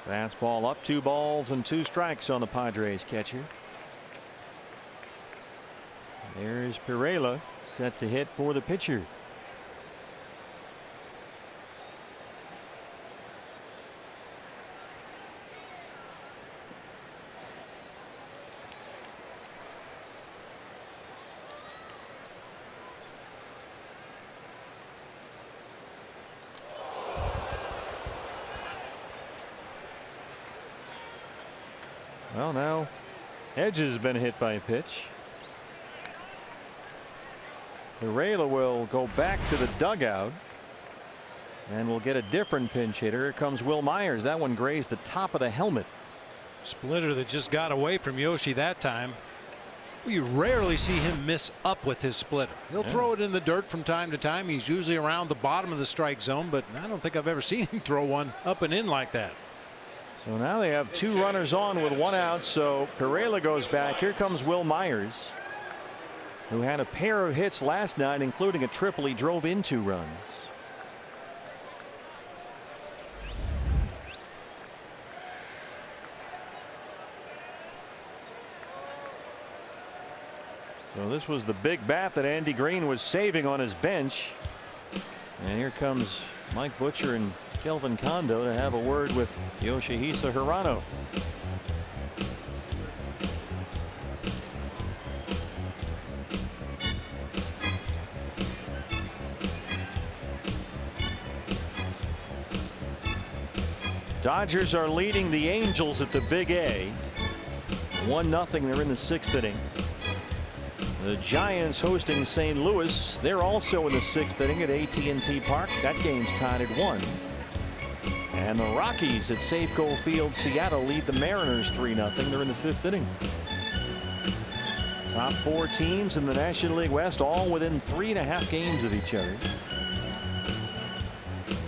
Fastball up, 2 balls and 2 strikes on the Padres catcher. There's Pereira set to hit for the pitcher. Well, now Hedges has been hit by a pitch. Pereira will go back to the dugout and we'll get a different pinch hitter. Here comes Will Myers. That one grazed the top of the helmet. Splitter that just got away from Yoshi that time. You rarely see him miss up with his splitter. He'll throw it in the dirt from time to time. He's usually around the bottom of the strike zone, but I don't think I've ever seen him throw one up and in like that. So now they have 2 runners on with 1 out. So Pereira goes back. Here comes Will Myers, who had a pair of hits last night, including a triple. He drove in 2 runs. So this was the big bat that Andy Green was saving on his bench. And here comes Mike Butcher and Kelvin Condo to have a word with Yoshihisa Hirano. Dodgers are leading the Angels at the Big A. 1-0. They're in the 6th inning. The Giants hosting St. Louis. They're also in the 6th inning at AT&T Park. That game's tied at 1. And the Rockies at Safeco Field, Seattle, lead the Mariners 3-0. They're in the 5th inning. Top 4 teams in the National League West, all within 3.5 games of each other.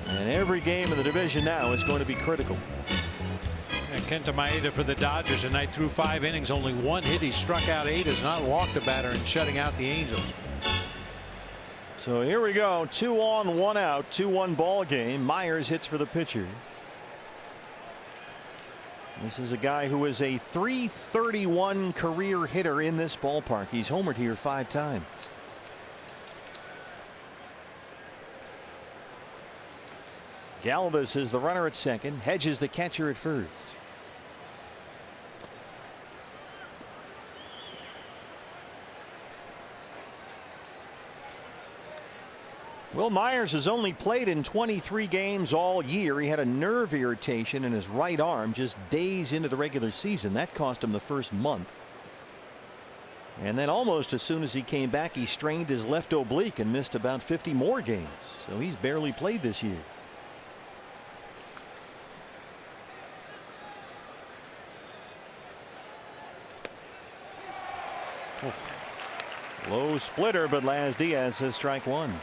And every game in the division now is going to be critical. And Kenta Maeda for the Dodgers tonight through 5 innings, only 1 hit. He struck out 8, has not walked a batter, and shutting out the Angels. So here we go. 2 on, 1 out, 2-1 ball game. Myers hits for the pitcher. This is a guy who is a .331 career hitter in this ballpark. He's homered here 5 times. Galvis is the runner at second. Hedges the catcher at first. Will Myers has only played in 23 games all year. He had a nerve irritation in his right arm just days into the regular season. That cost him the first month. And then almost as soon as he came back, he strained his left oblique and missed about 50 more games. So he's barely played this year. Oh. Low splitter, but Laz Diaz says strike one.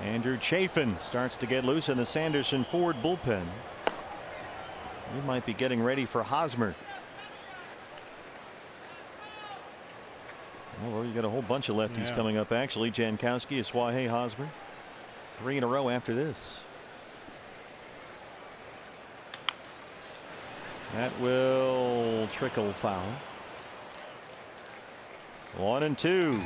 Andrew Chafin starts to get loose in the Sanderson Ford bullpen. He might be getting ready for Hosmer. Well, you got a whole bunch of lefties coming up, actually. Jankowski, Asuaje, Hosmer. 3 in a row after this. That will trickle foul. 1-2.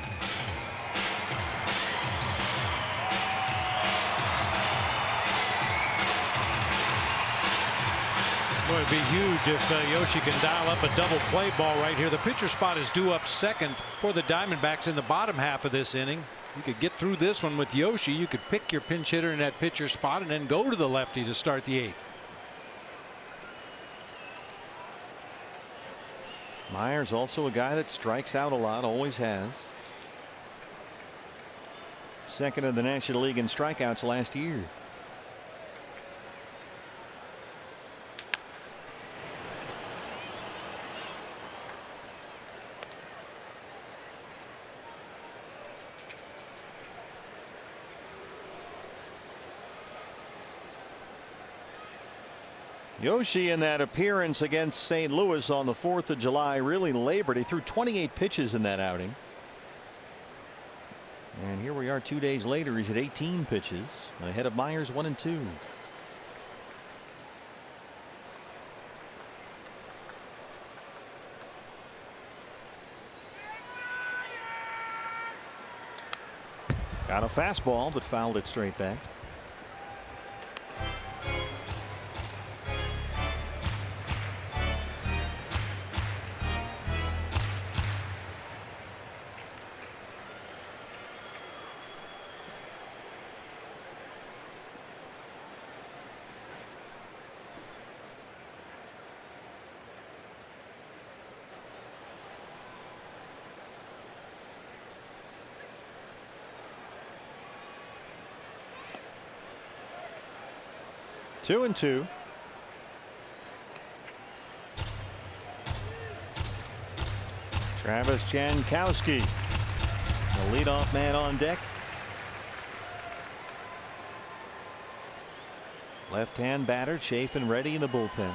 Boy, it'd be huge if Yoshi can dial up a double play ball right here. The pitcher spot is due up second for the Diamondbacks in the bottom half of this inning. You could get through this one with Yoshi. You could pick your pinch hitter in that pitcher spot and then go to the lefty to start the 8th. Myers also a guy that strikes out a lot, always has. Second in the National League in strikeouts last year. Yoshi in that appearance against St. Louis on the 4th of July really labored. He threw 28 pitches in that outing. And here we are 2 days later. He's at 18 pitches ahead of Myers 1-2. Got a fastball but fouled it straight back. Two and two. Travis Jankowski, the leadoff man on deck. Left-hand batter, Chafin ready in the bullpen.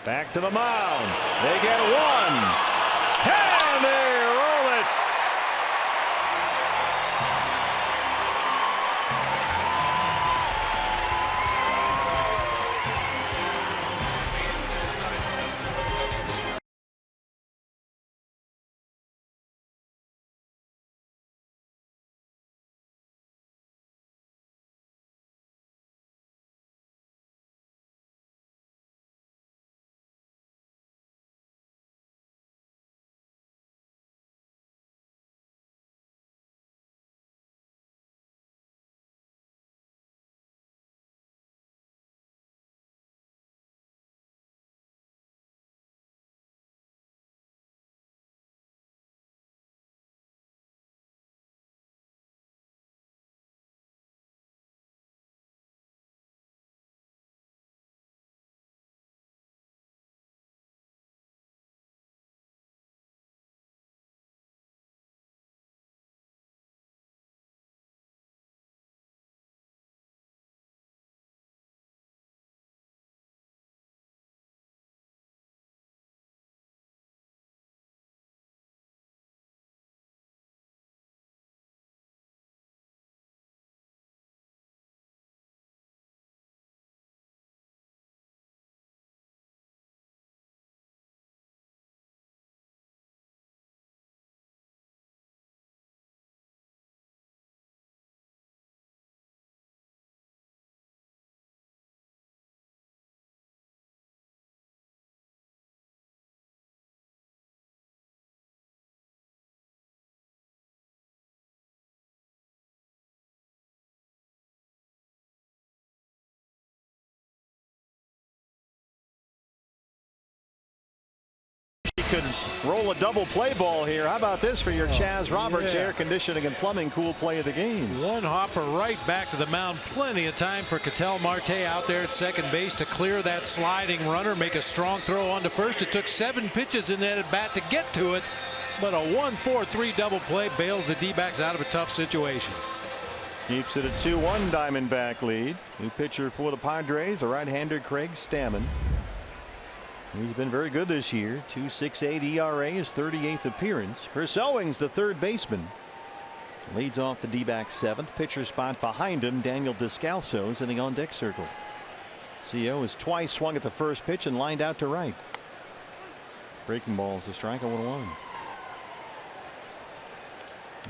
Back to the mound. They get one. He could roll a double play ball here. How about this for your Chaz Roberts air conditioning and plumbing cool play of the game? One hopper right back to the mound. Plenty of time for Ketel Marte out there at second base to clear that sliding runner, make a strong throw onto first. It took 7 pitches in that at bat to get to it, but a 1-4-3 double play bails the D-backs out of a tough situation. Keeps it a 2-1 Diamondback lead. New pitcher for the Padres, the right-hander Craig Stammen. He's been very good this year. 2.68 ERA, his 38th appearance. Chris Owings, the third baseman, leads off the D-backs 7th. Pitcher spot behind him, Daniel Descalso is in the on-deck circle. CO has twice swung at the first pitch and lined out to right. Breaking ball is a strike, 0-1.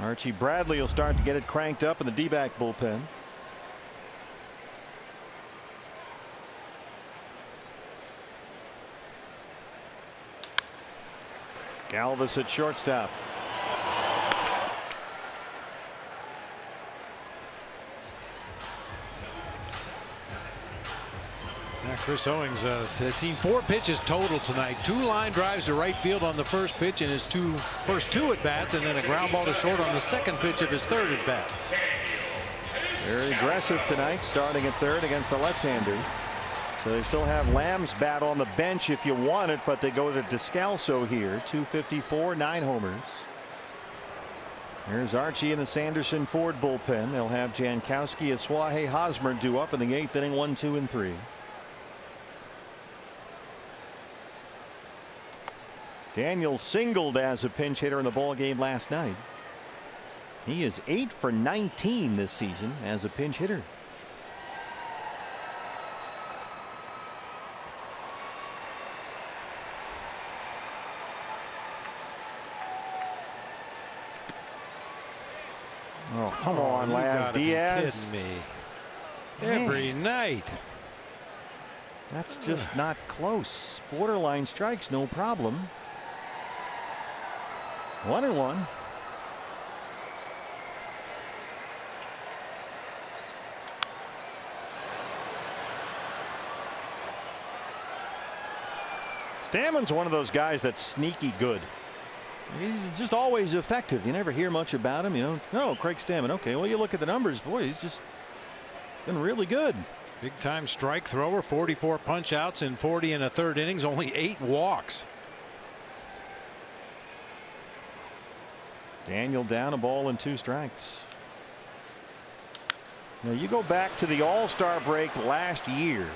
Archie Bradley will start to get it cranked up in the D-back bullpen. Galvis at shortstop. Now Chris Owings has seen 4 pitches total tonight. 2 line drives to right field on the first pitch in his first two at bats, and then a ground ball to short on the second pitch of his third at bat. Very aggressive tonight, starting at third against the left-hander. So they still have Lamb's bat on the bench if you want it, but they go to Descalso here. 254, 9 homers. There's Archie in the Sanderson Ford bullpen. They'll have Jankowski and Swahe Hosmer due up in the 8th inning, 1, 2, and 3. Daniel singled as a pinch hitter in the ball game last night. He is 8 for 19 this season as a pinch hitter. Oh, come on, Laz Diaz. Kidding me. Every night. That's just not close. Borderline strikes, no problem. 1-1. Stammen's one of those guys that's sneaky good. He's just always effective. You never hear much about him. You know, no, Craig Stammen. Okay, well, you look at the numbers. Boy, he's just been really good. Big time strike thrower, 44 punch outs in 40 and a third innings, only 8 walks. Daniel down, a ball and 2 strikes. Now you go back to the All-Star break last year.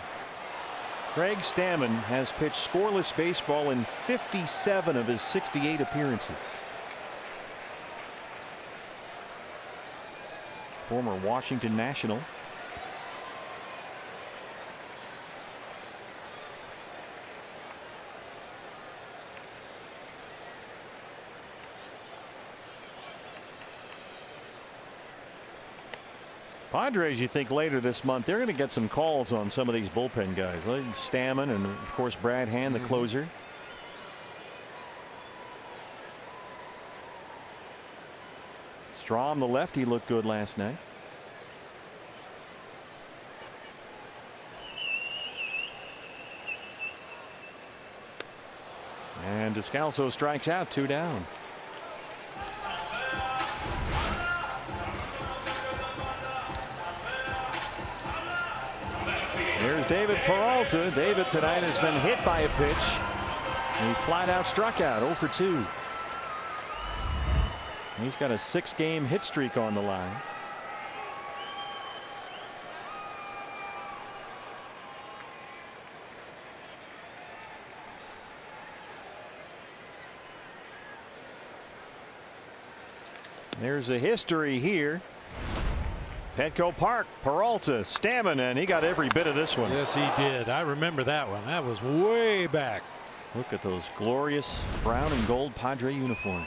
Craig Stammen has pitched scoreless baseball in 57 of his 68 appearances. Former Washington National. Padres, you think later this month they're going to get some calls on some of these bullpen guys like Stammen and of course Brad Hand, the closer. Strahm, the lefty, looked good last night. And Descalso strikes out, 2 down. Here's David Peralta. David tonight has been hit by a pitch. He flat out struck out, 0 for 2. He's got a 6-game hit streak on the line. There's a history here. Petco Park, Peralta, Stammen, and he got every bit of this one. Yes, he did. I remember that one. That was way back. Look at those glorious brown and gold Padre uniforms.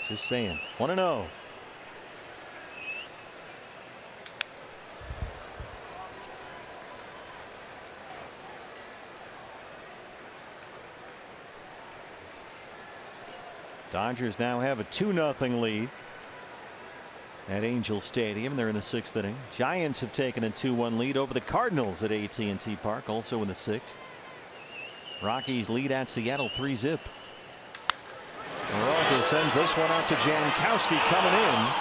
Just saying. 1-0. Dodgers now have a 2-0 lead at Angel Stadium. They're in the 6th inning. Giants have taken a 2-1 lead over the Cardinals at AT&T Park, also in the 6th. Rockies lead at Seattle 3-zip. Peralta sends this one out to Jankowski coming in.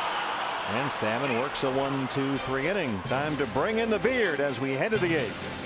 And Stammen works a 1-2-3 inning. Time to bring in the beard as we head to the 8th.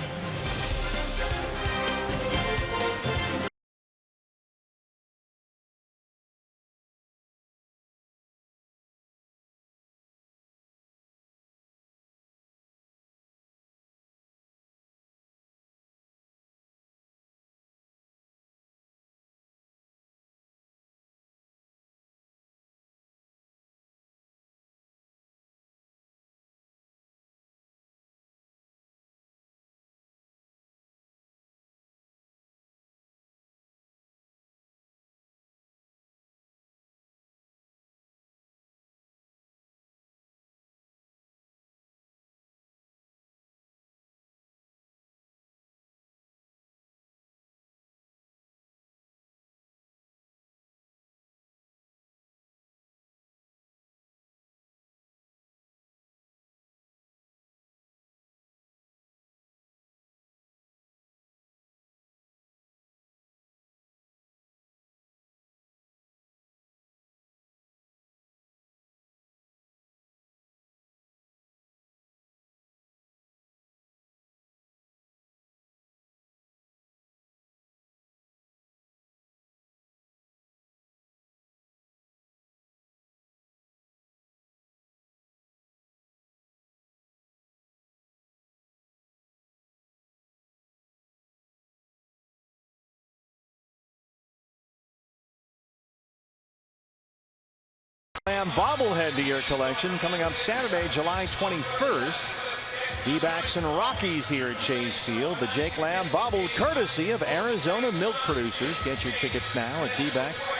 Bobblehead to your collection coming up Saturday, July 21st. D-backs and Rockies here at Chase Field. The Jake Lamb bobble courtesy of Arizona Milk Producers. Get your tickets now at dbacks.com.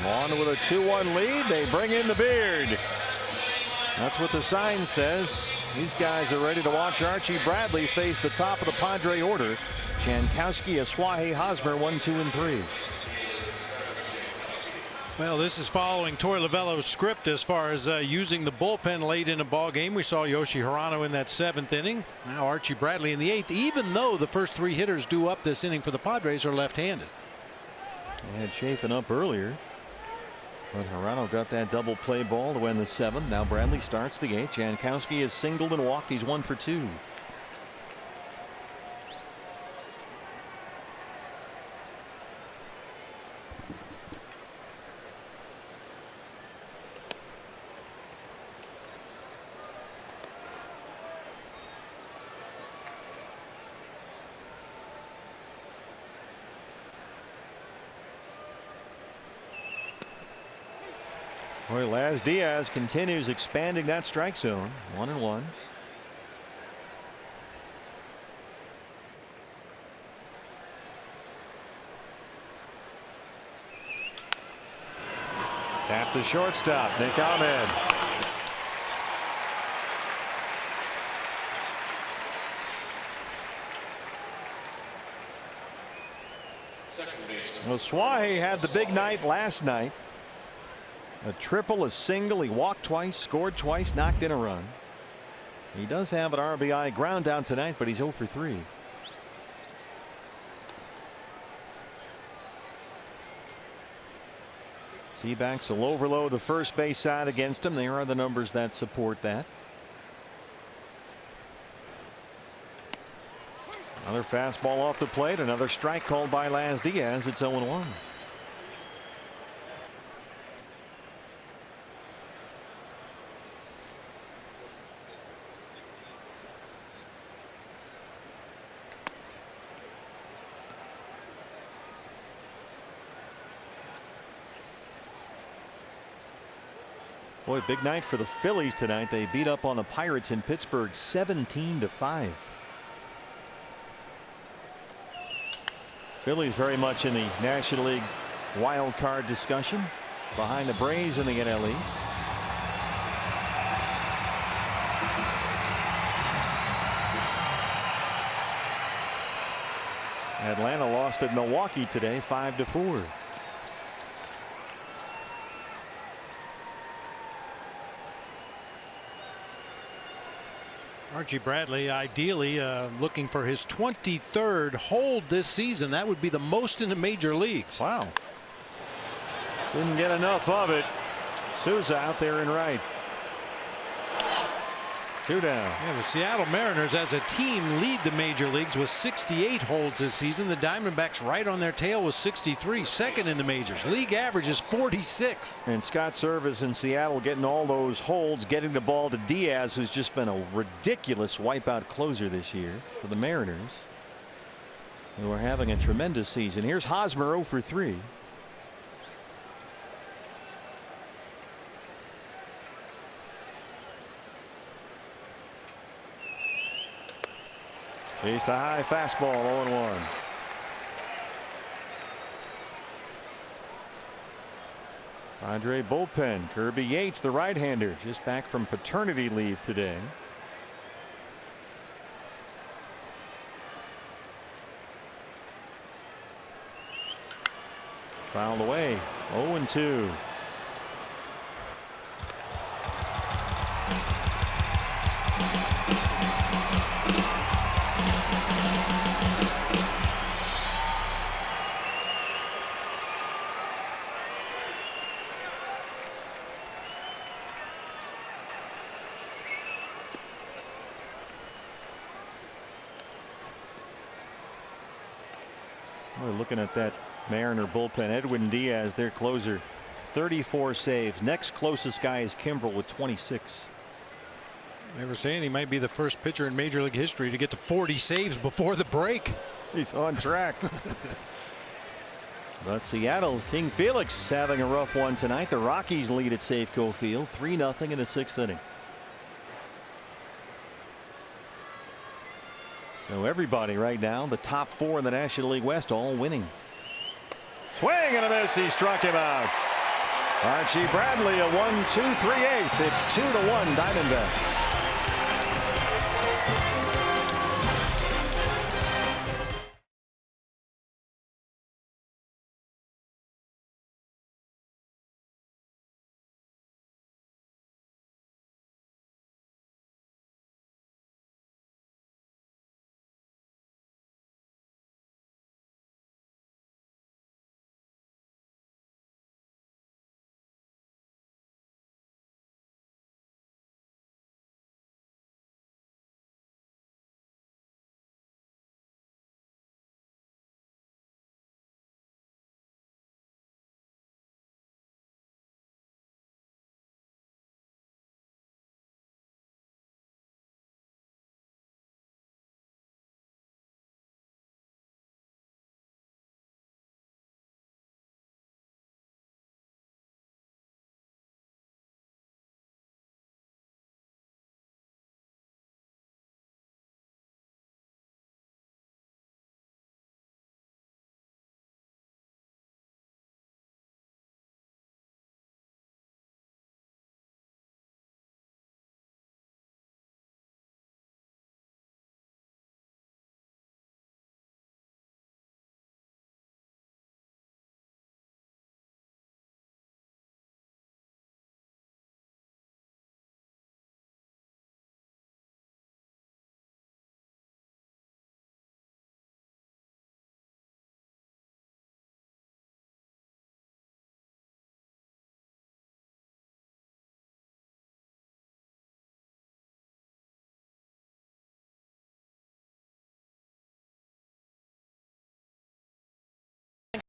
On with a 2-1 lead. They bring in the beard. That's what the sign says. These guys are ready to watch Archie Bradley face the top of the Padre order. Jankowski, Asuaje, Hosmer 1, 2, and 3. Well, this is following Torey Lovullo's script as far as using the bullpen late in a ball game. We saw Yoshi Hirano in that 7th inning. Now Archie Bradley in the 8th, even though the first 3 hitters due up this inning for the Padres are left-handed. They had Chafin up earlier, but Hirano got that double play ball to win the 7th. Now Bradley starts the 8th. Jankowski has singled and walked. He's 1 for 2. Boy, Laz Diaz continues expanding that strike zone. 1-1. Tap to shortstop, Nick Ahmed. Well, Asuaje had the big night last night. A triple, a single. He walked twice, scored twice, knocked in a run. He does have an RBI ground down tonight, but he's 0 for 3. D-backs will overload the first base side against him. There are the numbers that support that. Another fastball off the plate. Another strike called by Laz Diaz. It's 0-1. Boy, big night for the Phillies tonight. They beat up on the Pirates in Pittsburgh 17-5. Phillies very much in the National League wild card discussion behind the Braves in the NL East. Atlanta lost at Milwaukee today 5-4. Archie Bradley ideally looking for his 23rd hold this season. That would be the most in the major leagues. Wow. Didn't get enough of it. Souza out there in right. 2 down. Yeah, the Seattle Mariners as a team lead the major leagues with 68 holds this season. The Diamondbacks right on their tail with 63, second in the majors. League average is 46. And Scott Service in Seattle getting all those holds, getting the ball to Diaz, who's just been a ridiculous wipeout closer this year for the Mariners, who are having a tremendous season. Here's Hosmer 0 for 3. Chased a high fastball, 0-1. Padre bullpen. Kirby Yates, the right-hander, just back from paternity leave today. Fouled away. 0-2. We're looking at that Mariner bullpen. Edwin Diaz, their closer, 34 saves. Next closest guy is Kimbrel with 26. They were saying he might be the first pitcher in Major League history to get to 40 saves before the break. He's on track. But Seattle, King Felix having a rough one tonight. The Rockies lead at Safeco Field 3-0 in the 6th inning. So everybody right now, the top 4 in the National League West, all winning. Swing and a miss. He struck him out. Archie Bradley, a 1-2 3/8. It's 2-1 Diamondbacks.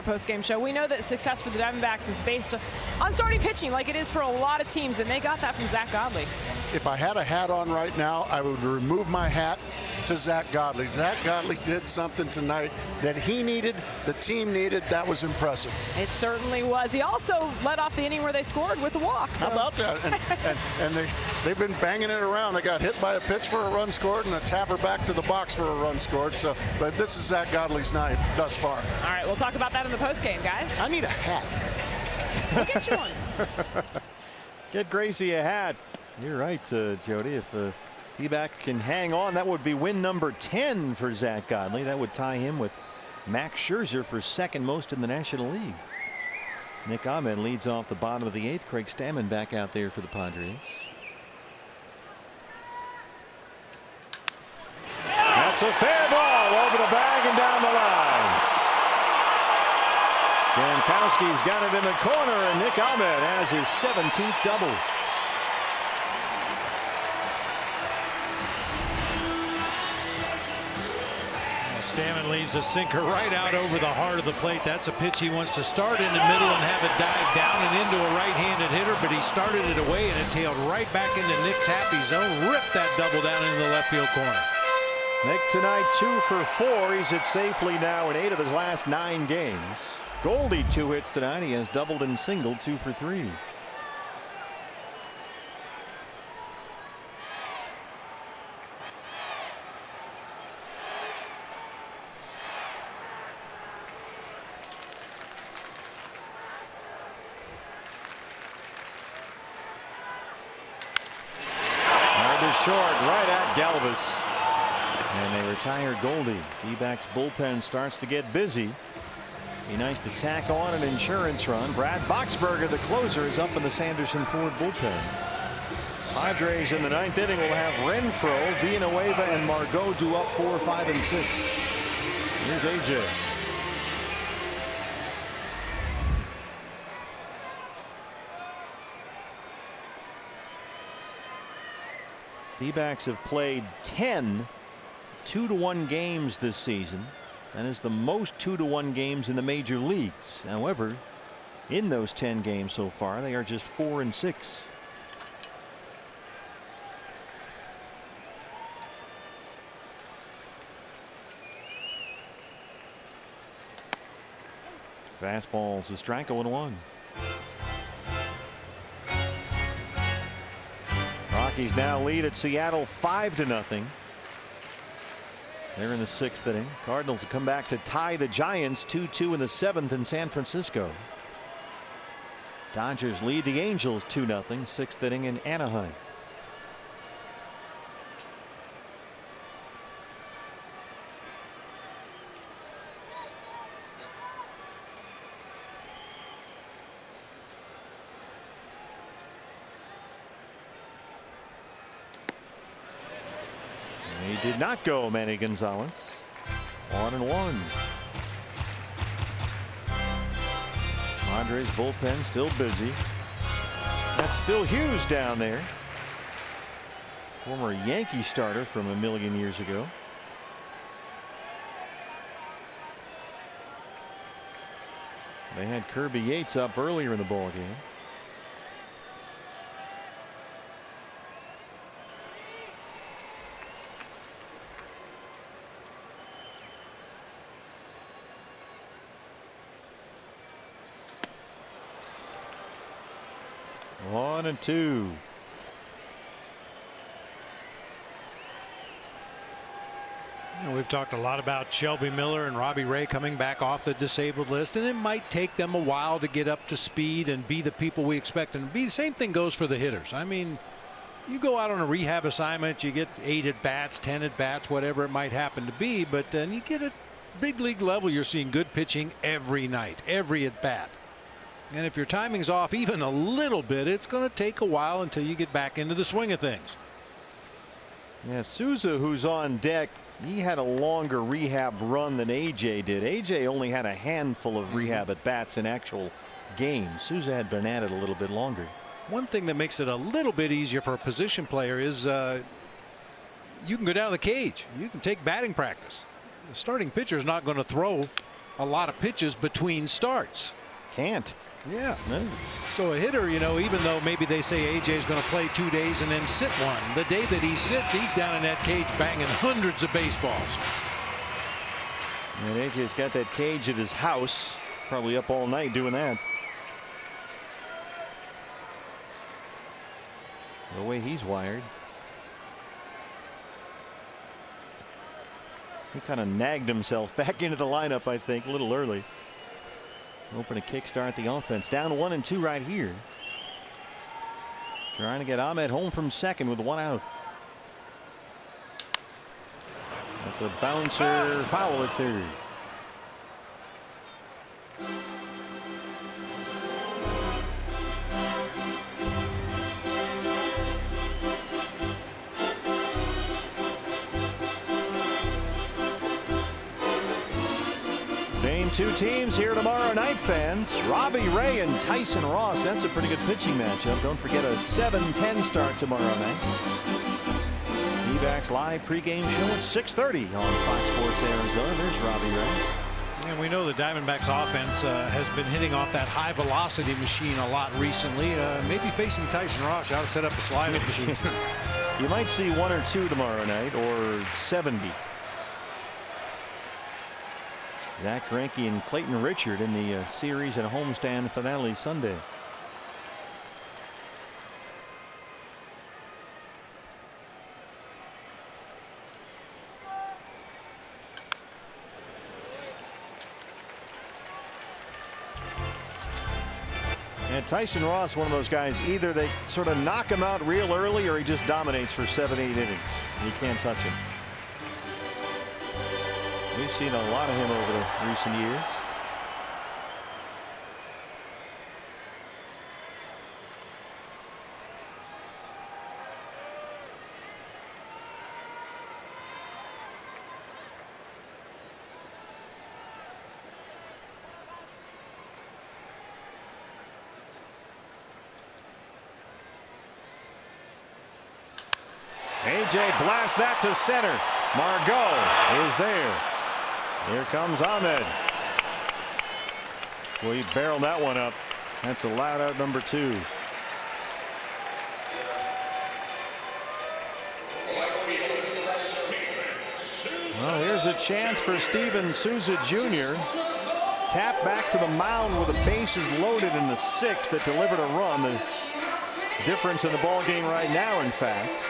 Post-game show. We know that success for the Diamondbacks is based on starting pitching like it is for a lot of teams, and they got that from Zach Godley. If I had a hat on right now, I would remove my hat to Zach Godley. Zach Godley did something tonight that he needed, the team needed. That was impressive. It certainly was. He also led off the inning where they scored with a walk. So. How about that? And they've been banging it around. They got hit by a pitch for a run scored and a tapper back to the box for a run scored. So, but this is Zach Godley's night thus far. All right, we'll talk about that in the post-game, guys. I need a hat. We'll get you one. Get Gracie a hat. You're right, Jody. If D-back can hang on, that would be win number 10 for Zach Godley. That would tie him with Max Scherzer for second most in the National League. Nick Ahmed leads off the bottom of the 8th. Craig Stammen back out there for the Padres. It's a fair ball over the bag and down the line. Jankowski's got it in the corner, and Nick Ahmed has his 17th double. Stammen leaves a sinker right out over the heart of the plate. That's a pitch he wants to start in the middle and have it dive down and into a right-handed hitter, but he started it away and it tailed right back into Nick's happy zone. Ripped that double down into the left field corner. Nick tonight 2 for 4. He's hit safely now in 8 of his last 9 games. Goldie 2 hits tonight. He has doubled and singled 2 for 3. Short right at Galvis, and they retire Goldie. D-backs bullpen starts to get busy. Be nice to tack on an insurance run. Brad Boxberger, the closer, is up in the Sanderson Ford bullpen. Padres in the 9th inning will have Renfroe, Villanueva, and Margot due up 4, 5, and 6. Here's AJ. D-backs have played 10 2-1 games this season. That is the most 2-1 games in the major leagues. However, in those 10 games so far, they are just 4 and 6. Fastball's a strike, 0-1. Rockies now lead at Seattle 5-0. They're in the 6th inning. Cardinals come back to tie the Giants 2-2 in the 7th in San Francisco. Dodgers lead the Angels 2-0, 6th inning in Anaheim. Did not go Manny Gonzalez. 1-1. Padres bullpen still busy. That's Phil Hughes down there. Former Yankee starter from a million years ago. They had Kirby Yates up earlier in the ball game. One and two. We've talked a lot about Shelby Miller and Robbie Ray coming back off the disabled list, and it might take them a while to get up to speed and be the people we expect them to be. The same thing goes for the hitters. I mean, you go out on a rehab assignment, you get 8 at bats, 10 at bats, whatever it might happen to be, but then you get at big league level, you're seeing good pitching every night, every at bat. And if your timing's off even a little bit, it's going to take a while until you get back into the swing of things. Yeah, Souza, who's on deck, he had a longer rehab run than AJ did. AJ only had a handful of rehab at bats in actual games. Souza had been at it a little bit longer. One thing that makes it a little bit easier for a position player is you can go down to the cage. You can take batting practice. The starting pitcher is not going to throw a lot of pitches between starts. Can't. Yeah. No. So a hitter, you know, even though maybe they say AJ is going to play 2 days and then sit one, the day that he sits, he's down in that cage banging hundreds of baseballs. And AJ's got that cage at his house, probably up all night doing that. The way he's wired. He kind of nagged himself back into the lineup, I think, a little early. Hoping to kickstart the offense. Down 1 and 2 right here. Trying to get Ahmed home from second with 1 out. That's a bouncer foul at third. two teams here tomorrow night, fans. Robbie Ray and Tyson Ross. That's a pretty good pitching matchup. Don't forget a 7-10 start tomorrow night. D-backs live pregame show at 6:30 on Fox Sports Arizona. There's Robbie Ray. And we know the Diamondbacks offense has been hitting off that high velocity machine a lot recently. Maybe facing Tyson Ross, ought to set up a sliding machine. You might see 1 or 2 tomorrow night, or 70. Zach Greinke and Clayton Richard in the series and homestand finale Sunday. And Tyson Ross, one of those guys, either they sort of knock him out real early or he just dominates for 7-8 innings. You can't touch him. We've seen a lot of him over the recent years. AJ blasts that to center. Margot is there. Here comes Ahmed. Well, he barreled that one up. That's a loud out number 2. Well, here's a chance for Steven Souza Jr. Tap back to the mound with the bases loaded in the 6th that delivered a run. The difference in the ball game right now, in fact.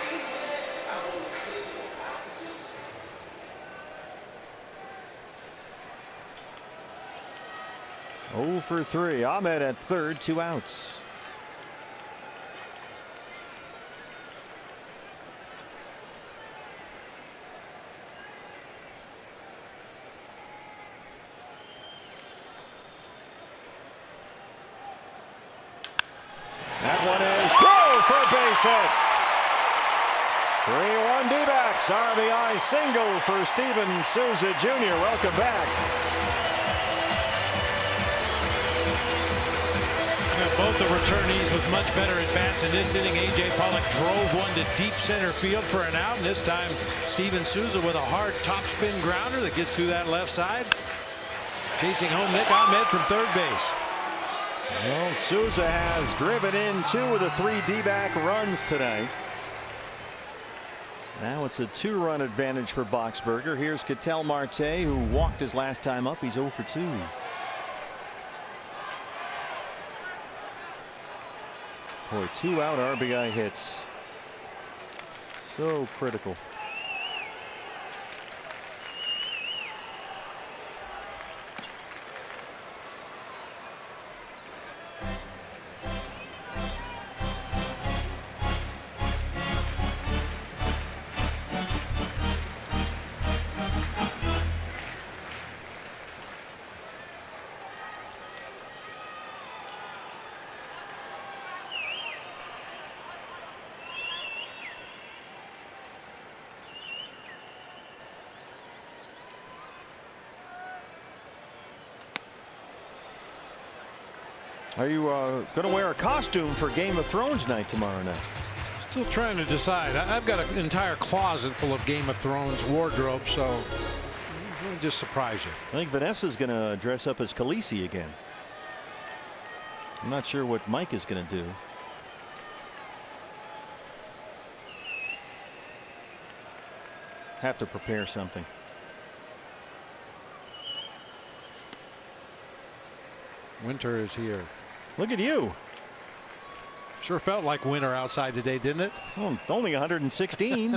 Oh for 3. Ahmed at third, 2 outs. That one is through for a base hit. 3-1 D-backs. RBI single for Steven Souza Jr. Welcome back. Both the returnees with much better at-bats in this inning. A.J. Pollock drove one to deep center field for an out. And this time, Steven Souza with a hard topspin grounder that gets through that left side. Chasing home Nick Ahmed from third base. Well, Souza has driven in 2 of the 3 D-back runs tonight. Now it's a 2-run advantage for Boxberger. Here's Ketel Marte, who walked his last time up. He's 0 for 2. Boy, 2 out RBI hits. So critical. Are you going to wear a costume for Game of Thrones night tomorrow night? Still trying to decide. I've got an entire closet full of Game of Thrones wardrobe, so let me just surprise you. I think Vanessa's going to dress up as Khaleesi again. I'm not sure what Mike is going to do. Have to prepare something. Winter is here. Look at you. Sure felt like winter outside today, didn't it? Oh, only 116.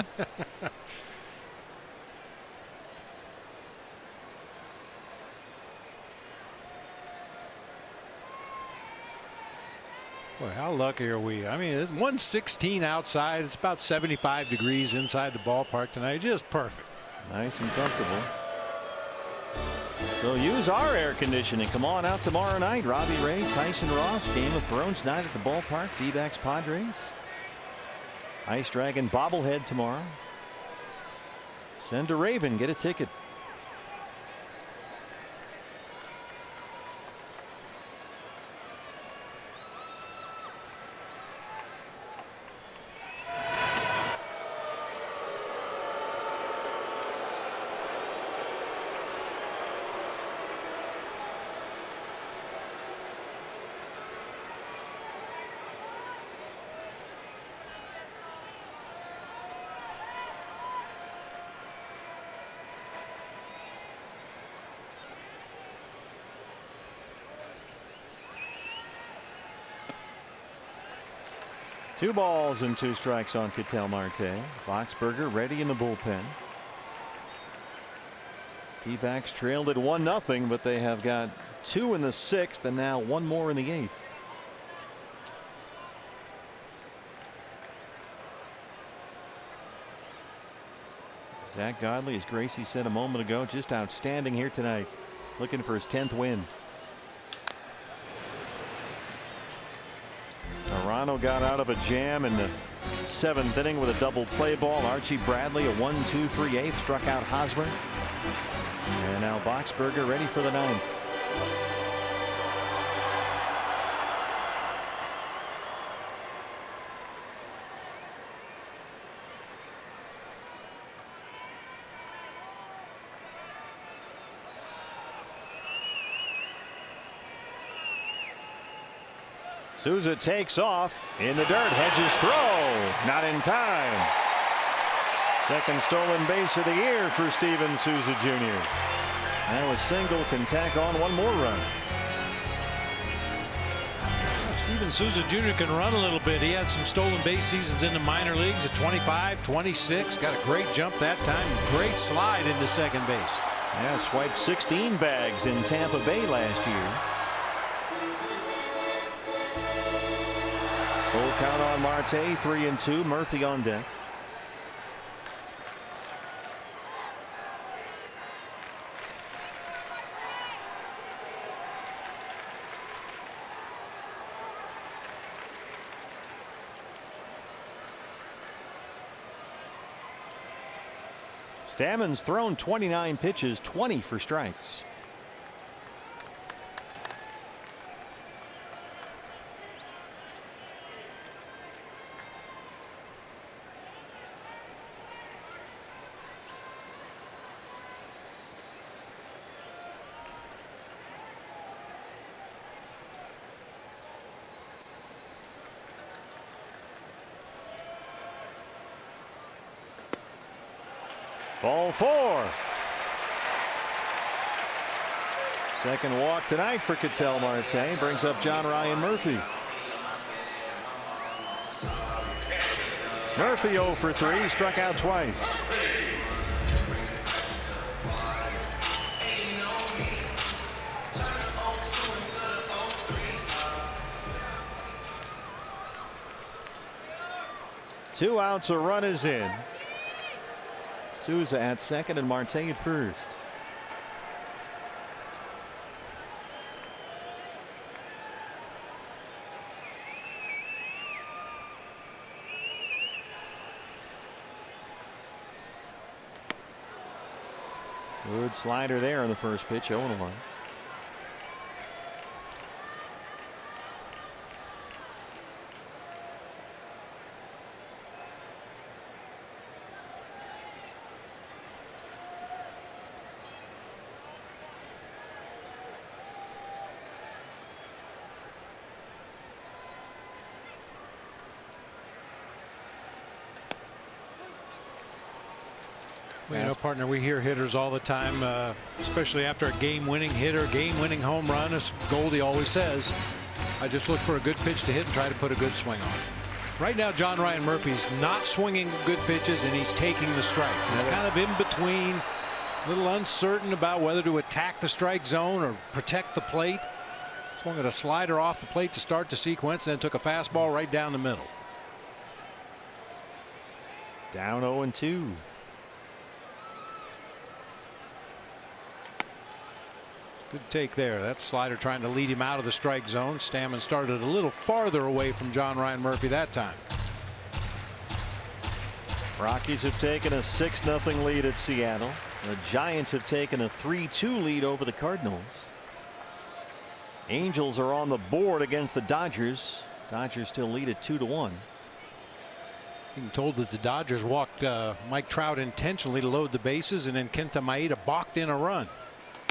Boy, how lucky are we? I mean, it's 116 outside. It's about 75 degrees inside the ballpark tonight. Just perfect. Nice and comfortable. So use our air conditioning. Come on out tomorrow night. Robbie Ray, Tyson Ross, Game of Thrones night at the ballpark. D-backs Padres. Ice Dragon bobblehead tomorrow. Send a Raven. Get a ticket. 2 balls and 2 strikes on Ketel Marte. Boxberger ready in the bullpen. D-backs trailed at 1-0, but they have got 2 in the 6th and now 1 more in the 8th. Zach Godley, as Gracie said a moment ago, just outstanding here tonight, looking for his 10th win. Toronto got out of a jam in the 7th inning with a double play ball. Archie Bradley, a 1-2-3/8, struck out Hosmer. And now Boxberger ready for the 9th. Souza takes off in the dirt. Hedges throw. Not in time. Second stolen base of the year for Steven Souza Jr. Now a single can tack on 1 more run. Steven Souza Jr. can run a little bit. He had some stolen base seasons in the minor leagues at 25, 26. Got a great jump that time. Great slide into second base. Yeah, swiped 16 bags in Tampa Bay last year. Full count on Marte, 3-2. Murphy on deck. Stammen's thrown 29 pitches, 20 for strikes. Ball 4. Second walk tonight for Ketel Marte. Brings up John Ryan Murphy. Murphy 0 for 3. Struck out twice. Two outs, a run is in. Souza at second and Marte at first. Good slider there on the first pitch, 0-1. Well, you know, partner, we hear hitters all the time, especially after a game-winning hitter, game-winning home run, as Goldie always says. I just look for a good pitch to hit and try to put a good swing on it. Right now, John Ryan Murphy's not swinging good pitches, and he's taking the strikes. He's kind of in between, a little uncertain about whether to attack the strike zone or protect the plate. Swung at a slider off the plate to start the sequence, and then took a fastball right down the middle. Down 0-2. Good take there. That slider trying to lead him out of the strike zone. Stammen started a little farther away from John Ryan Murphy that time. Rockies have taken a 6-0 lead at Seattle. The Giants have taken a 3-2 lead over the Cardinals. Angels are on the board against the Dodgers. Dodgers still lead at 2-1. Being told that the Dodgers walked Mike Trout intentionally to load the bases, and then Kenta Maeda balked in a run.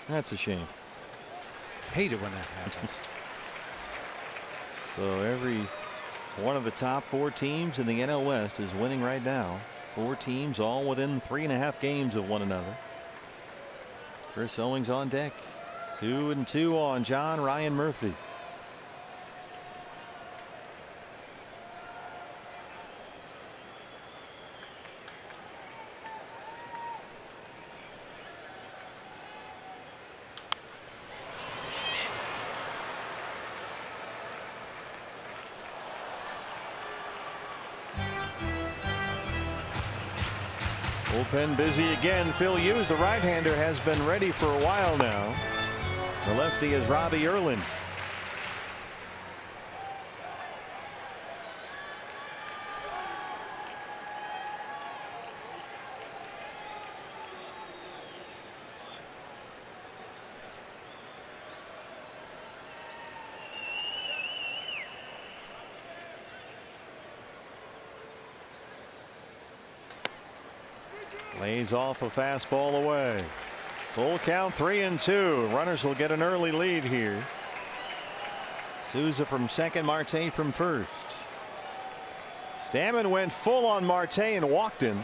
That's a shame. Hate it when that happens. So every one of the top 4 teams in the NL West is winning right now. 4 teams all within 3.5 games of one another. Chris Owings on deck. 2-2 on John Ryan Murphy. Bullpen busy again. Phil Hughes, the right-hander, has been ready for a while now. The lefty is Robbie Erlin. Lays off a fastball away. Full count, 3-2. Runners will get an early lead here. Souza from second, Marte from first. Stammen went full on Marte and walked him.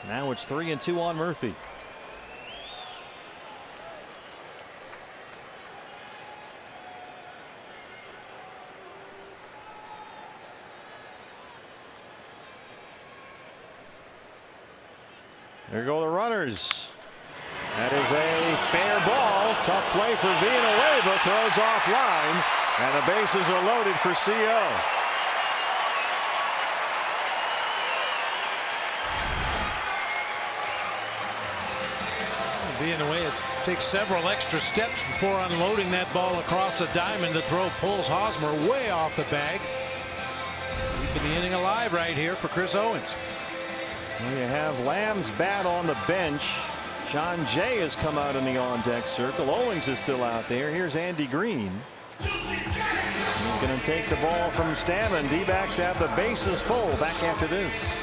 Now it's 3-2 on Murphy. There go the runners. That is a fair ball. Tough play for Villanueva. Throws off line. And the bases are loaded for CO. Villanueva takes several extra steps before unloading that ball across the diamond. The throw pulls Hosmer way off the bag. Keeping the inning alive right here for Chris Owens. Well, you have Lamb's bat on the bench. John Jay has come out in the on-deck circle. Owens is still out there. Here's Andy Green. He's going to take the ball from Stammen. D-backs have the bases full. Back after this.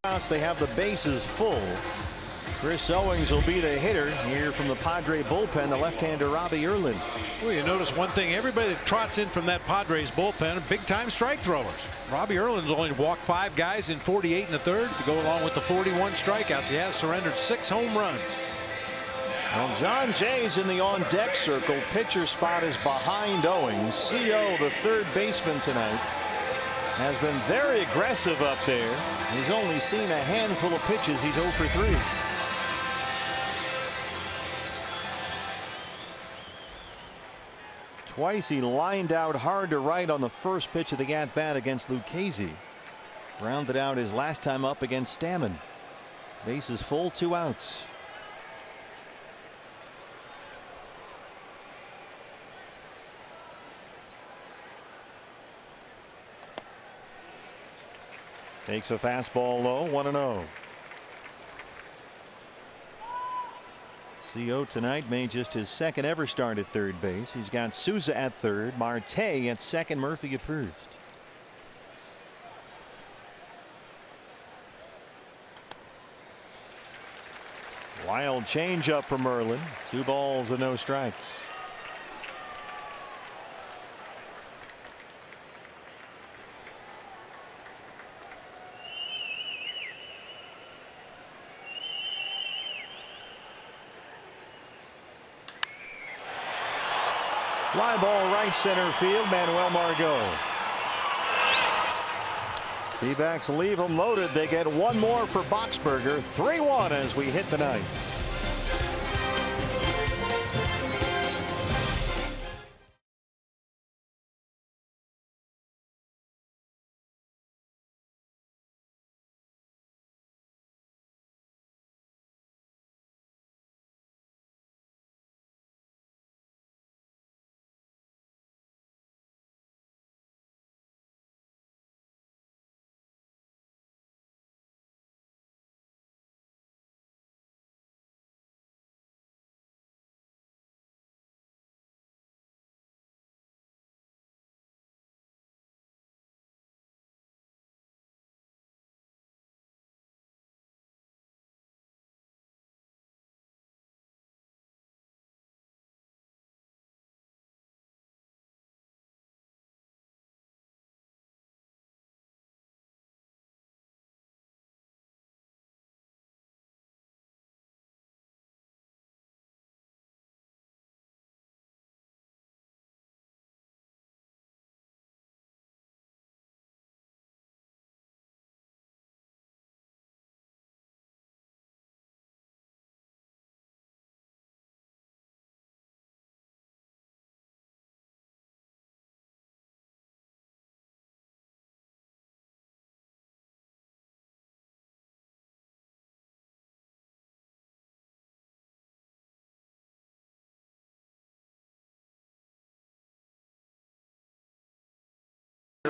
Outs, they have the bases full. Chris Owens will be the hitter here from the Padre bullpen, the left-hander Robbie Erlin. Well, you notice one thing, everybody that trots in from that Padres bullpen are big-time strike throwers. Robbie Erlin's only walked 5 guys in 48 1/3 to go along with the 41 strikeouts. He has surrendered 6 home runs. Well, John Jay's in the on-deck circle. Pitcher spot is behind Owens. CO, the third baseman tonight, has been very aggressive up there. He's only seen a handful of pitches. He's 0 for 3. Twice he lined out hard to right on the first pitch of the at-bat against Lucchesi. Grounded out his last time up against Stammen. Bases full, 2 outs. Takes a fastball low, 1-0. CO tonight made just his second ever start at third base. He's got Souza at third, Marte at second, Murphy at first. Wild changeup from Merlin. 2 balls and no strikes. Fly ball right center field. Manuel Margot. D-backs leave them loaded. They get one more for Boxberger. 3-1 as we hit the ninth.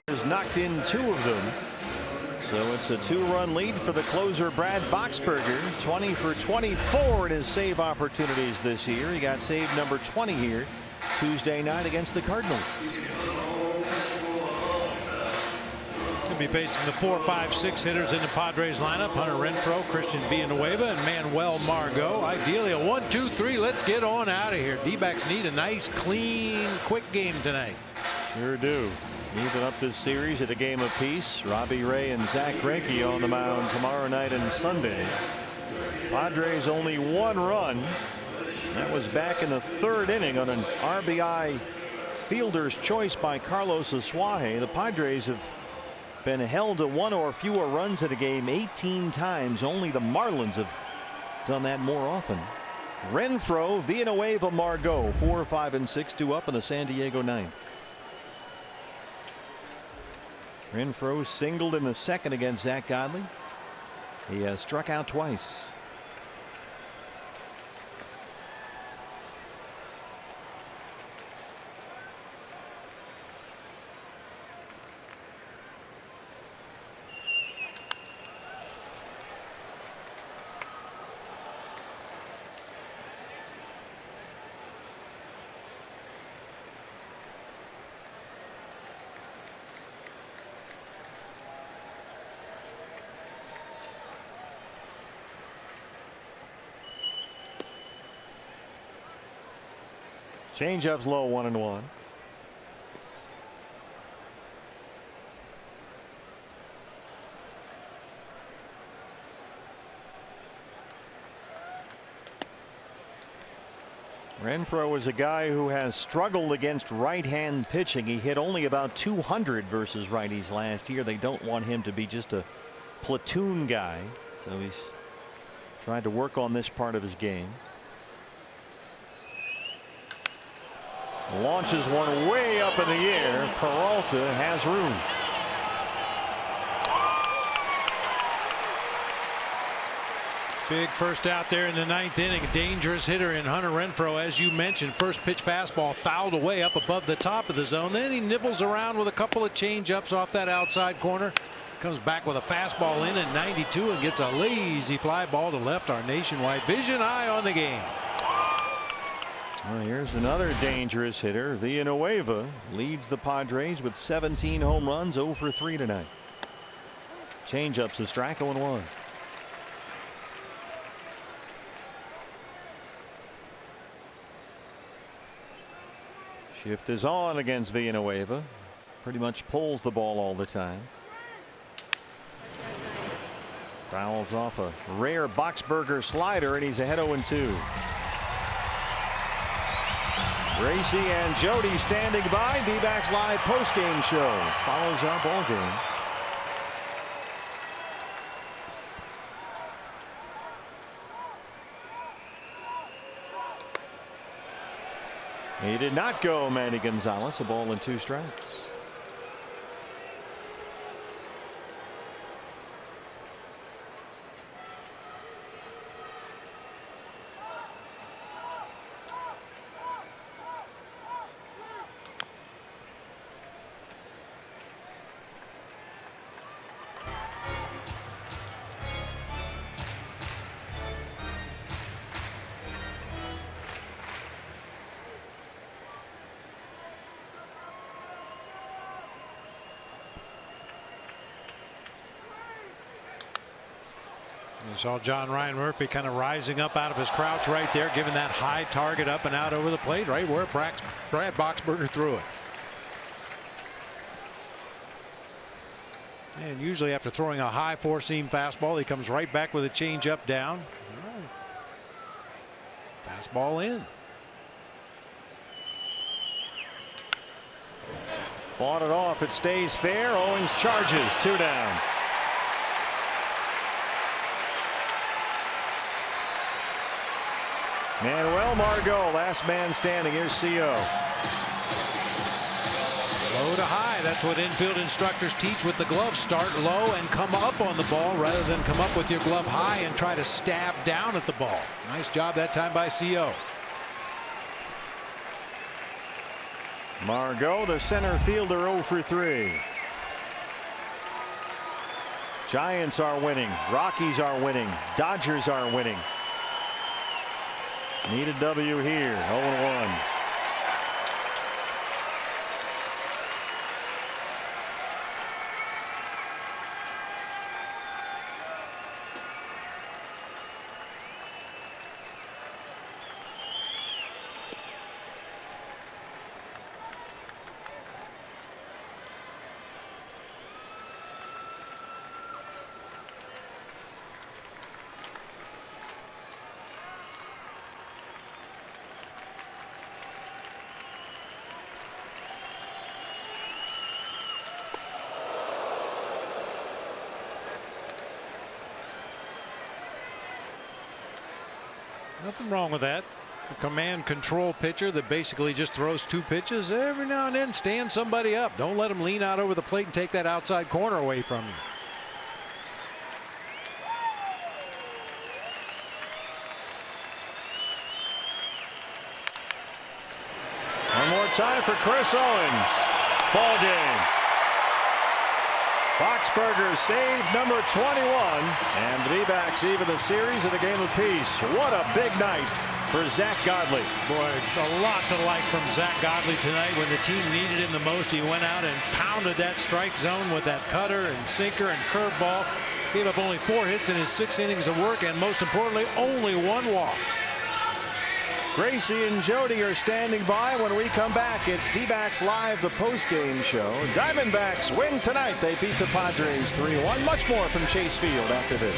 Has knocked in 2 of them. So it's a 2-run lead for the closer Brad Boxberger. 20 for 24 in his save opportunities this year. He got save number 20 here Tuesday night against the Cardinals. He'll be facing the 4, 5, 6 hitters in the Padres lineup. Hunter Renfroe, Christian Villanueva, and Manuel Margot. Ideally a 1, 2, 3. Let's get on out of here. D-backs need a nice, clean, quick game tonight. Sure do. Even up this series at a game apiece. Robbie Ray and Zach Greinke on the mound tomorrow night and Sunday. Padres only 1 run. That was back in the 3rd inning on an RBI fielder's choice by Carlos Asuaje. The Padres have been held to 1 or fewer runs at a game 18 times. Only the Marlins have done that more often. Renfroe, Villanueva, Margot, 4, 5, and 6 due up in the San Diego ninth. Renfroe singled in the 2nd against Zach Godley. He has struck out twice. Change-ups low, 1-1. Renfroe is a guy who has struggled against right-hand pitching. He hit only about 200 versus righties last year. They don't want him to be just a platoon guy, so he's trying to work on this part of his game. Launches one way up in the air. Peralta has room. Big first out there in the 9th inning. A dangerous hitter in Hunter Renfroe, as you mentioned. First pitch fastball fouled away up above the top of the zone. Then he nibbles around with a couple of change-ups off that outside corner. Comes back with a fastball in at 92 and gets a lazy fly ball to left. Our nationwide vision eye on the game. Well, here's another dangerous hitter. Villanueva leads the Padres with 17 home runs, 0 for 3 tonight. Change-ups a strike, 0-1. Shift is on against Villanueva. Pretty much pulls the ball all the time. Fouls off a rare Boxberger slider, and he's ahead 0-2. Gracie and Jody standing by. D-backs live post-game show follows our ball game. He did not go, Manny Gonzalez. A ball and 2 strikes. You saw John Ryan Murphy kind of rising up out of his crouch right there, giving that high target up and out over the plate, right where Brad Boxberger threw it. And usually after throwing a high 4-seam fastball, he comes right back with a changeup down. Fastball in. Fought it off. It stays fair. Owings charges. 2 down. Manuel Margot, last man standing. Here's CO. Low to high. That's what infield instructors teach with the glove. Start low and come up on the ball rather than come up with your glove high and try to stab down at the ball. Nice job that time by CO. Margot, the center fielder, 0 for 3. Giants are winning. Rockies are winning. Dodgers are winning. Need a W here. 0-1. Nothing wrong with that. A command control pitcher that basically just throws 2 pitches every now and then. Stand somebody up. Don't let them lean out over the plate and take that outside corner away from you. One more time for Chris Owings. Ball game. Boxberger save number 21, and the D-backs even the series of the game apiece. What a big night for Zach Godley. Boy, a lot to like from Zach Godley tonight. When the team needed him the most, he went out and pounded that strike zone with that cutter and sinker and curveball. Gave up only 4 hits in his 6 innings of work, and most importantly, only 1 walk. Gracie and Jody are standing by. When we come back, it's D-backs live, the post-game show. Diamondbacks win tonight. They beat the Padres 3-1. Much more from Chase Field after this.